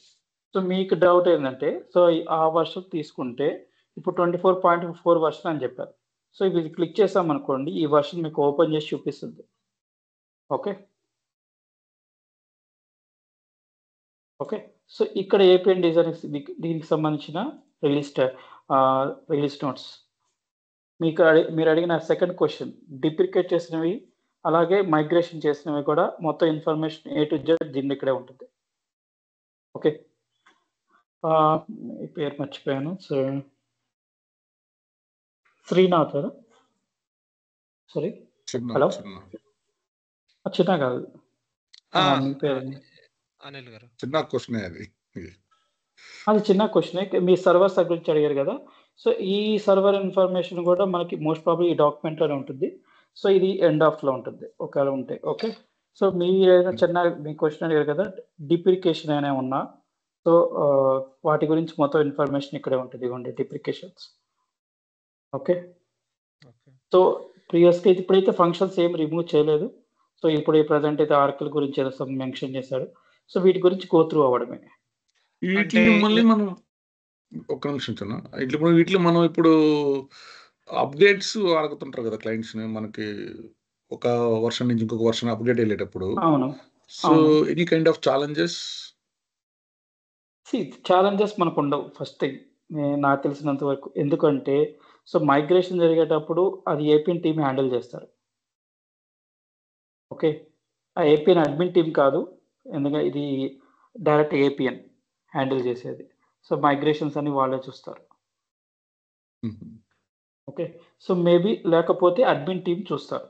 సో మీకు డౌట్ ఏంటంటే సో ఆ వర్షన్ తీసుకుంటే ఇప్పుడు 24.4 వర్షన్ అని చెప్పారు. సో ఇది క్లిక్ చేసామనుకోండి ఈ వర్షన్ మీకు ఓపెన్ చేసి చూపిస్తుంది. ఓకే. ఓకే. సో ఇక్కడ ఏపీఎన్ డిజైన్ దీనికి సంబంధించిన రిలీజ్ నోట్స్ మీరు అడిగిన సెకండ్ క్వశ్చన్ డిప్రికేట్ చేసినవి అలాగే మైగ్రేషన్ చేసినవి కూడా మొత్తం ఇన్ఫర్మేషన్ A to Z దీని ఇక్కడే ఉంటుంది. ఓకే. ఈ పేరు మర్చిపోయాను. సో శ్రీనాథ్ సారీ హలో చిన్న కాదు మీ పేరు అనిల్ గారు. చిన్న క్వశ్చన్ అది చిన్న క్వశ్చన్. మీ సర్వర్స్ గురించి అడిగారు కదా. సో ఈ సర్వర్ ఇన్ఫర్మేషన్ కూడా మనకి మోస్ట్ ప్రాబ్లీ ఈ డాక్యుమెంట్ లోనే ఉంటుంది. సో ఇది ఎండ్ ఆఫ్ లో ఉంటుంది ఒకవేళ ఉంటే. ఓకే. సో మీ చిన్న మీ క్వశ్చన్ అడిగారు కదా డిప్రికేషన్ అయినా ఉన్నా సో వాటి గురించి మొత్తం ఇన్ఫర్మేషన్ ఇక్కడే ఉంటుంది. ఇవ్వండి డిప్రికేషన్స్. ఓకే. సో ప్రీవియస్గా ఇప్పుడైతే ఫంక్షన్స్ ఏం రిమూవ్ చేయలేదు. సో ఇప్పుడు ప్రజెంట్ అయితే ఆర్కిల్ గురించి ఏదో సమ్ మెన్షన్ చేశాడు. సో వీటి గురించి గో త్రూ అవ్వడమే. మళ్ళీ మనం ఒక్క నిమిషం చిన్న వీటిలో మనం ఇప్పుడు అప్డేట్స్ అడుగుతుంటారు కదా క్లయింట్స్ మనకి ఒక వర్షన్ నుంచి ఇంకొక వర్షన్ అప్డేట్ వెళ్ళేటప్పుడు. అవును. So any kind of challenges challenges మనకు ఉండవు ఫస్ట్ థింగ్ నాకు తెలిసినంత వరకు. ఎందుకంటే సో మైగ్రేషన్ జరిగేటప్పుడు అది ఏపీఎన్ టీమ్ హ్యాండిల్ చేస్తారు. ఓకే. ఆ ఏపీఎన్ అడ్మిన్ టీమ్ కాదు, ఎందుకంటే ఇది డైరెక్ట్ ఏపీఎన్ హ్యాండిల్ చేసేది. సో మైగ్రేషన్స్ అని వాళ్ళే చూస్తారు. ఓకే. సో మేబీ లేకపోతే అడ్మిన్ టీమ్ చూస్తారు.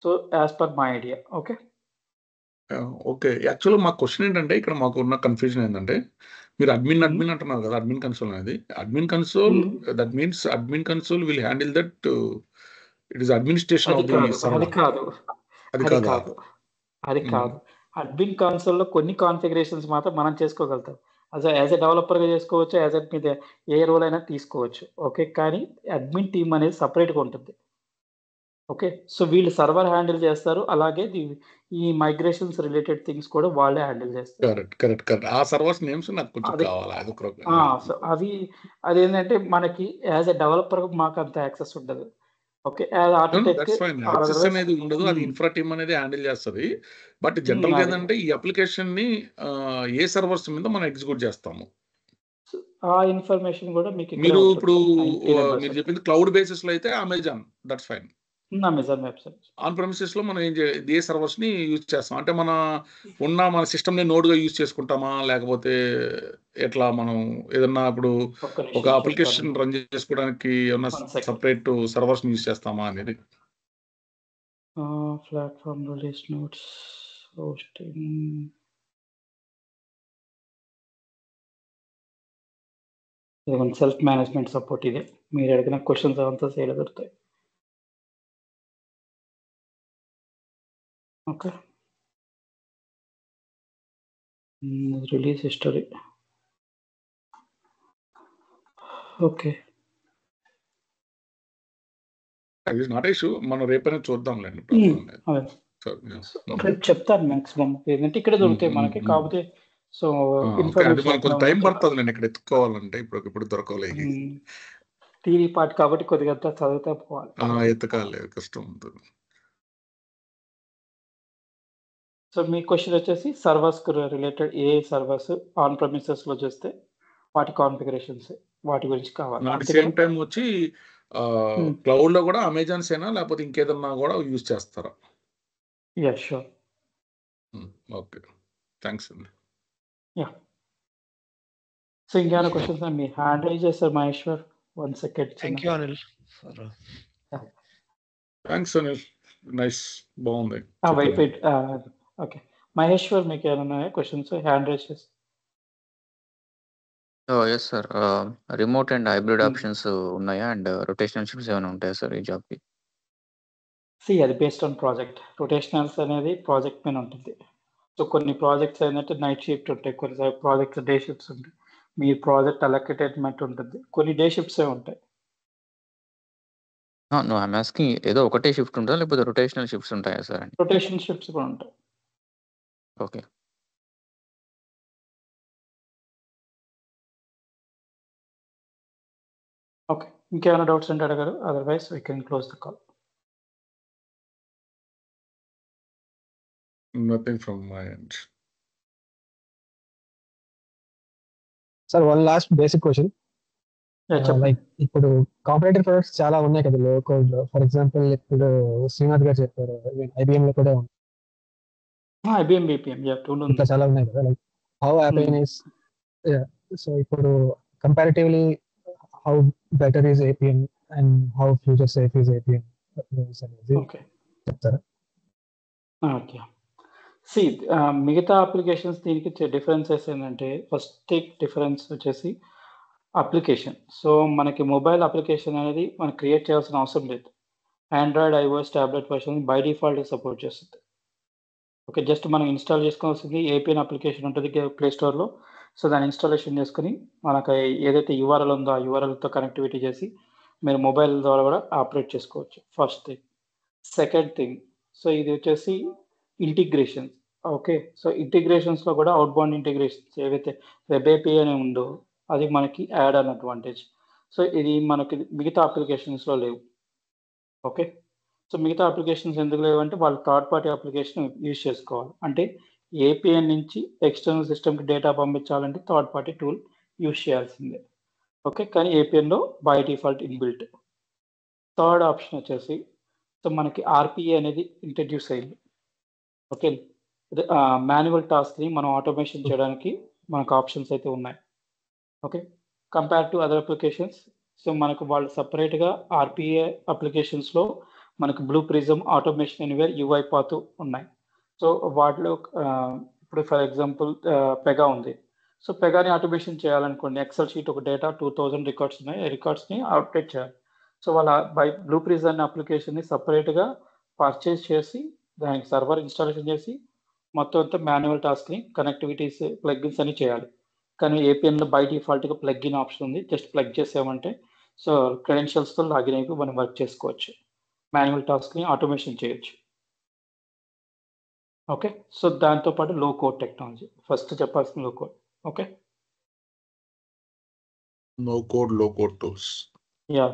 So as per my idea. Okay. Okay. యాక్చువల్గా మా క్వశ్చన్ ఏంటంటే ఇక్కడ మాకు ఉన్న కన్ఫ్యూజన్ ఏంటంటే మీరు అడ్మిన్ అంటున్నారు కదా. అడ్మిన్ కన్సోల్ అనేది admin console that means admin console will handle that it is administration of the server. అది కాదు. అడ్మిన్ కన్సోల్లో కొన్ని కాన్ఫిగరేషన్స్ మాత్రం మనం చేసుకోగలుగుతాం. యాజ్ ఎ డెవలపర్గా చేసుకోవచ్చు, యాజ్ ఎ మీద ఏ రోల్ అయినా తీసుకోవచ్చు. ఓకే. కానీ అడ్మిన్ టీమ్ అనేది సపరేట్గా ఉంటుంది. ఓకే. సో వీళ్ళు సర్వర్ హ్యాండిల్ చేస్తారు, అలాగే ఈ మైగ్రేషన్స్ రిలేటెడ్ థింగ్స్ కూడా వాళ్ళే హ్యాండిల్ చేస్తారు. కరెక్ట్. ఆ సర్వర్స్ నేమ్స్ నాకు కొంచెం కావాలి. సో అదేంటంటే మనకి యాజ్ ఎ డెవలపర్ మాకు అంత యాక్సెస్ ఉండదు. ఓకే. యాక్సెస్ అనేది ఉండదు, అది ఇన్ఫ్రా టీమ్ అనేది హ్యాండిల్ చేస్తుంది. బట్ జనరల్ గా ఏంటంటే ఈ అప్లికేషన్ ని ఏ సర్వర్స్ మీద మనం ఎగ్జిక్యూట్ చేస్తాము ఆ ఇన్ఫర్మేషన్ కూడా మీకు మీరు ఇప్పుడు మీరు చెప్పింది క్లౌడ్ బేసిస్ లో అయితే Amazon that's fine. Amazon website on premises లో మనం ఏ సర్వర్స్ ని యూజ్ చేస్తాం అంటే మన సిస్టమ్ ని నోడ్ గా యూజ్ చేసుకుంటామా లేకపోతే ఎట్లా మనం ఏదన్నా ఇప్పుడు ఒక అప్లికేషన్ రన్ చేసుకోవడానికి ఏమన్నా సపరేట్ సర్వర్స్ ని యూజ్ చేస్తామా అనేది. Platform release notes hosting self management support ఇదే. మీరు అడిగిన క్వశ్చన్స్ అంతా సేల్ దొరుకుతాయి. Okay. Release history. Okay. Not issue, మనం రేపైనా చూద్దాంలేండి. రేపు చెప్తాను మాక్సిమం ఏంటంటే ఇక్కడ దొరుకుతాయి మనకి. కాకపోతే సో కొంచెం టైం పడుతుంది ఇక్కడ ఎత్తుకోవాలంటే ఇప్పుడు దొరకలేదు. టీవీ పార్ట్ కాబట్టి కొద్దిగా చదివితే పోవాలి, ఎత్తకాలి, కష్టం ఉంటుంది. సో మీ క్వశ్చన్ వచ్చేసి సర్వర్స్ రిలేటెడ్ ఏ సర్వర్స్ ఆన్ ప్రెమిసెస్ లో చేస్తే వాటి కాన్ఫిగరేషన్స్ వాటి గురించి కావాలి. అట్ సేమ్ టైం వచ్చి క్లౌడ్ లో కూడా అమెజాన్ సేనా లేకపోతే ఇంకేదన్నా కూడా యూజ్ చేస్తారా? Yeah sure. ఓకే, థ్యాంక్స్ అండి. యా. సో ఇంకేమైనా క్వశ్చన్స్ మీ హ్యాండ్ రైజ్ చేస్తారు Maheshwar? 1 second. Thank you Anil. Thanks Anil, nice, బాగుంది. వెయిట్ ఓకే మహేశ్వర్, మీకు ఏమైనా క్వశ్చన్స్ హ్యాండ్ రైజ్ చేసి? Yes sir. Remote and hybrid options ఉన్నాయా అండ్ రొటేషనల్ షిఫ్ట్స్ ఏమైనా ఉంటాయా సార్ ఈ జాబ్కి? అది బేస్డ్ ఆన్ ప్రాజెక్ట్. రొటేషనల్స్ అనేది ప్రాజెక్ట్ మీద ఉంటుంది. సో కొన్ని ప్రాజెక్ట్స్ ఏంటంటే నైట్ షిఫ్ట్ ఉంటాయి, కొన్ని ప్రాజెక్ట్స్ డే షిఫ్ట్స్ ఉంటాయి. మీ ప్రాజెక్ట్ అలొకేటెడ్ ఉంటుంది, కొన్ని డే షిఫ్ట్సే ఉంటాయి. నో ఐఎమ్ ఆస్కింగ్ ఏదో ఒకటే షిఫ్ట్ ఉంటుందా? లేకపోతే రొటేషనల్ షిఫ్ట్స్ ఉంటాయా సార్ అని? రొటేషన్ షిఫ్ట్స్ కూడా ఉంటాయి. ఓకే. ఓకే. ఇంకేమైనా డౌట్స్ ఉంటే అడగరు. Otherwise we can close the call. Nothing from my end. Sir one last basic question. చెప్పండి. లైక్ ఇప్పుడు కాంపిటేటివ్ ప్రొడక్ట్స్ చాలా ఉన్నాయి కదా లో కోడ్ లో. ఫర్ ఎగ్జాంపుల్ ఇప్పుడు శ్రీనాథ్ గారు చెప్పారు IBM లో కూడా IBM BPM టూల్ ఉంది. ఇంకా చాలా ఉన్నాయి కదా. Like how Appian is so ఇప్పుడు comparatively how better is Appian and how future safe is Appian అనేది ఓకే. చెప్తారా? ఓకే. సి మిగతా అప్లికేషన్స్ దీనికి డిఫరెన్సెస్ ఏంటంటే ఫస్ట్ డిఫరెన్స్ వచ్చేసి అప్లికేషన్. సో మనకి మొబైల్ అప్లికేషన్ అనేది మనం క్రియేట్ చేయాల్సిన అవసరం లేదు. Android, iOS tablet version by default support చేస్తుంది. ఓకే. జస్ట్ మనం ఇన్స్టాల్ చేసుకోవాల్సింది APN అప్లికేషన్ ఉంటుంది ప్లే స్టోర్లో. సో దాన్ని ఇన్స్టాలేషన్ చేసుకుని మనకు ఏదైతే URL ఉందో ఆ URLతో కనెక్టివిటీ చేసి మీరు మొబైల్ ద్వారా కూడా ఆపరేట్ చేసుకోవచ్చు. First thing. Second thing, so ఇది వచ్చేసి ఇంటిగ్రేషన్స్. ఓకే. సో ఇంటిగ్రేషన్స్లో కూడా అవుట్బౌండ్ ఇంటిగ్రేషన్స్ ఏవైతే వెబ్ API అని ఉందో అది మనకి యాడ్ అన్ అడ్వాంటేజ్. సో ఇది మనకి మిగతా అప్లికేషన్స్లో లేవు. ఓకే. సో మిగతా అప్లికేషన్స్ ఎందుకు లేవంటే వాళ్ళు థర్డ్ పార్టీ అప్లికేషన్ యూజ్ చేసుకోవాలి. అంటే APN నుంచి ఎక్స్టర్నల్ సిస్టమ్కి డేటా పంపించాలంటే థర్డ్ పార్టీ టూల్ యూజ్ చేయాల్సిందే. ఓకే. కానీ APNలో by default inbuilt. Third option వచ్చేసి సో మనకి RPA అనేది ఇంట్రడ్యూస్ అయింది. ఓకే. మాన్యువల్ టాస్క్ని మనం ఆటోమేషన్ చేయడానికి మనకు ఆప్షన్స్ అయితే ఉన్నాయి. Okay. Compare to other applications, so మనకు వాళ్ళు సపరేట్గా RPA అప్లికేషన్స్లో మనకు Blue Prism, Automation Anywhere, UI Path ఉన్నాయి. సో వాటిలో ఇప్పుడు ఫర్ ఎగ్జాంపుల్ పెగా ఉంది. సో పెగాని ఆటోమేషన్ చేయాలనుకోండి, ఎక్సెల్ షీట్ ఒక డేటా 2000 రికార్డ్స్ ఉన్నాయి. ఆ రికార్డ్స్ని అప్డేట్ చేయాలి. సో వాళ్ళ బై బ్లూ ప్రిజం అప్లికేషన్ని సపరేట్గా పర్చేస్ చేసి దానికి సర్వర్ ఇన్స్టాలేషన్ చేసి మొత్తం అంతా మాన్యువల్ టాస్క్ని కనెక్టివిటీస్ ప్లగ్ఇన్స్ అని చేయాలి. కానీ APNలో బై డిఫాల్ట్గా ప్లగ్ఇన్ ఆప్షన్ ఉంది. జస్ట్ ప్లగ్ చేసామంటే సో క్రెడెన్షియల్స్తో లాగిన్ అయిపోయి మనం వర్క్ చేసుకోవచ్చు. మాన్యువల్ టాస్క్ని ఆటోమేషన్ చేయొచ్చు. ఓకే. సో దాంతోపాటు లో కోడ్ టెక్నాలజీ ఫస్ట్ చెప్పాల్సిన low code. Okay. No code, low code tools. Yeah.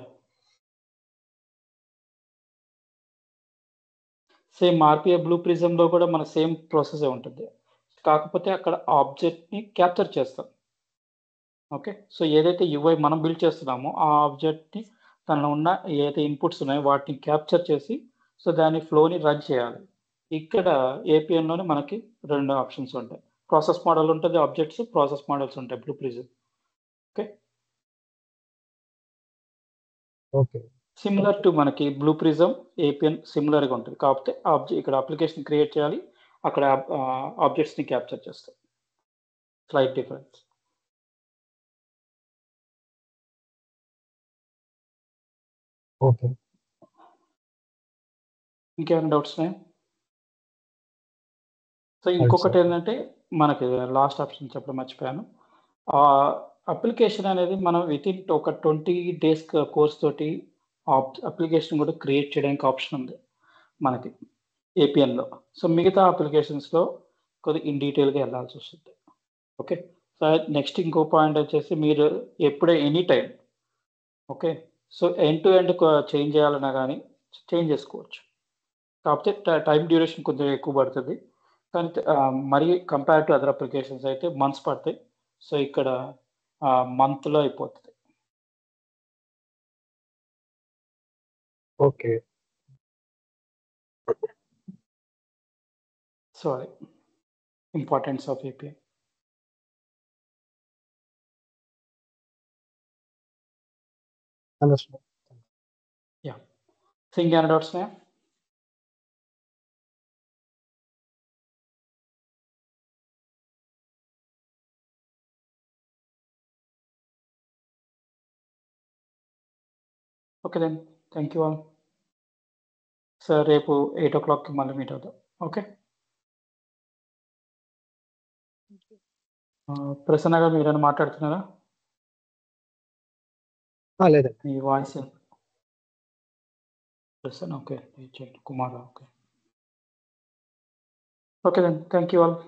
Same RPA Blue ప్రిజంలో కూడా మన సేమ్ ప్రాసెసే ఉంటుంది. కాకపోతే అక్కడ ఆబ్జెక్ట్ని క్యాప్చర్ చేస్తాం. ఓకే. సో ఏదైతే UI మనం బిల్డ్ చేస్తున్నామో ఆ ఆబ్జెక్ట్ని దానిలో ఉన్న ఏదైతే ఇన్పుట్స్ ఉన్నాయో వాటిని క్యాప్చర్ చేసి సో దాని ఫ్లోని రన్ చేయాలి. ఇక్కడ APNలోనే మనకి 2 ఆప్షన్స్ ఉంటాయి. ప్రాసెస్ మోడల్ ఉంటుంది, ఆబ్జెక్ట్స్, ప్రాసెస్ మోడల్స్ ఉంటాయి blue prism. Okay. Okay. Similar to మనకి బ్లూ ప్రిజం, APN సిమిలర్గా ఉంటుంది. కాకపోతే ఇక్కడ అప్లికేషన్ క్రియేట్ చేయాలి, అక్కడ ఆబ్జెక్ట్స్ని క్యాప్చర్ చేస్తాం. Slight difference. ఓకే. ఇంకేమైనా డౌట్స్ ఉన్నాయా? సో ఇంకొకటి ఏంటంటే మనకి లాస్ట్ ఆప్షన్ చెప్పడం మర్చిపోయాను. అప్లికేషన్ అనేది మనం వితిన్ ఒక 20 days కోర్స్ తోటి అప్లికేషన్ కూడా క్రియేట్ చేయడానికి ఆప్షన్ ఉంది మనకి APNలో. సో మిగతా అప్లికేషన్స్లో కొద్దిగా ఇన్ డీటెయిల్గా వెళ్ళాల్సి వస్తుంది. ఓకే. సో నెక్స్ట్ ఇంకో పాయింట్ వచ్చేసి మీరు ఎప్పుడే any time okay. So end to end change చేయాలన్నా కానీ చేంజ్ చేసుకోవచ్చు. కాకపోతే టైం డ్యూరేషన్ కొంచెం ఎక్కువ పడుతుంది. కానీ మరి కంపేర్ టు అదర్ అప్లికేషన్స్ అయితే మంత్స్ పడతాయి. సో ఇక్కడ మంత్లో అయిపోతుంది. ఓకే. సో అది importance of API. Understand. Yeah. So ఇంకేమైనా డౌట్స్ ఉన్నాయా? Okay then thank you all. Sir రేపు 8 o'clockకి మళ్ళీ మీట్ అవుతాం. ఓకే. ప్రసన్న గారు మీరైనా మాట్లాడుతున్నారా? లేదండి. మీ voice person. Okay, Kumara. Okay. Okay then. Thank you all.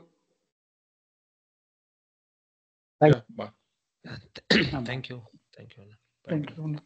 Yeah, bye. Thank you. Bye. Thank you.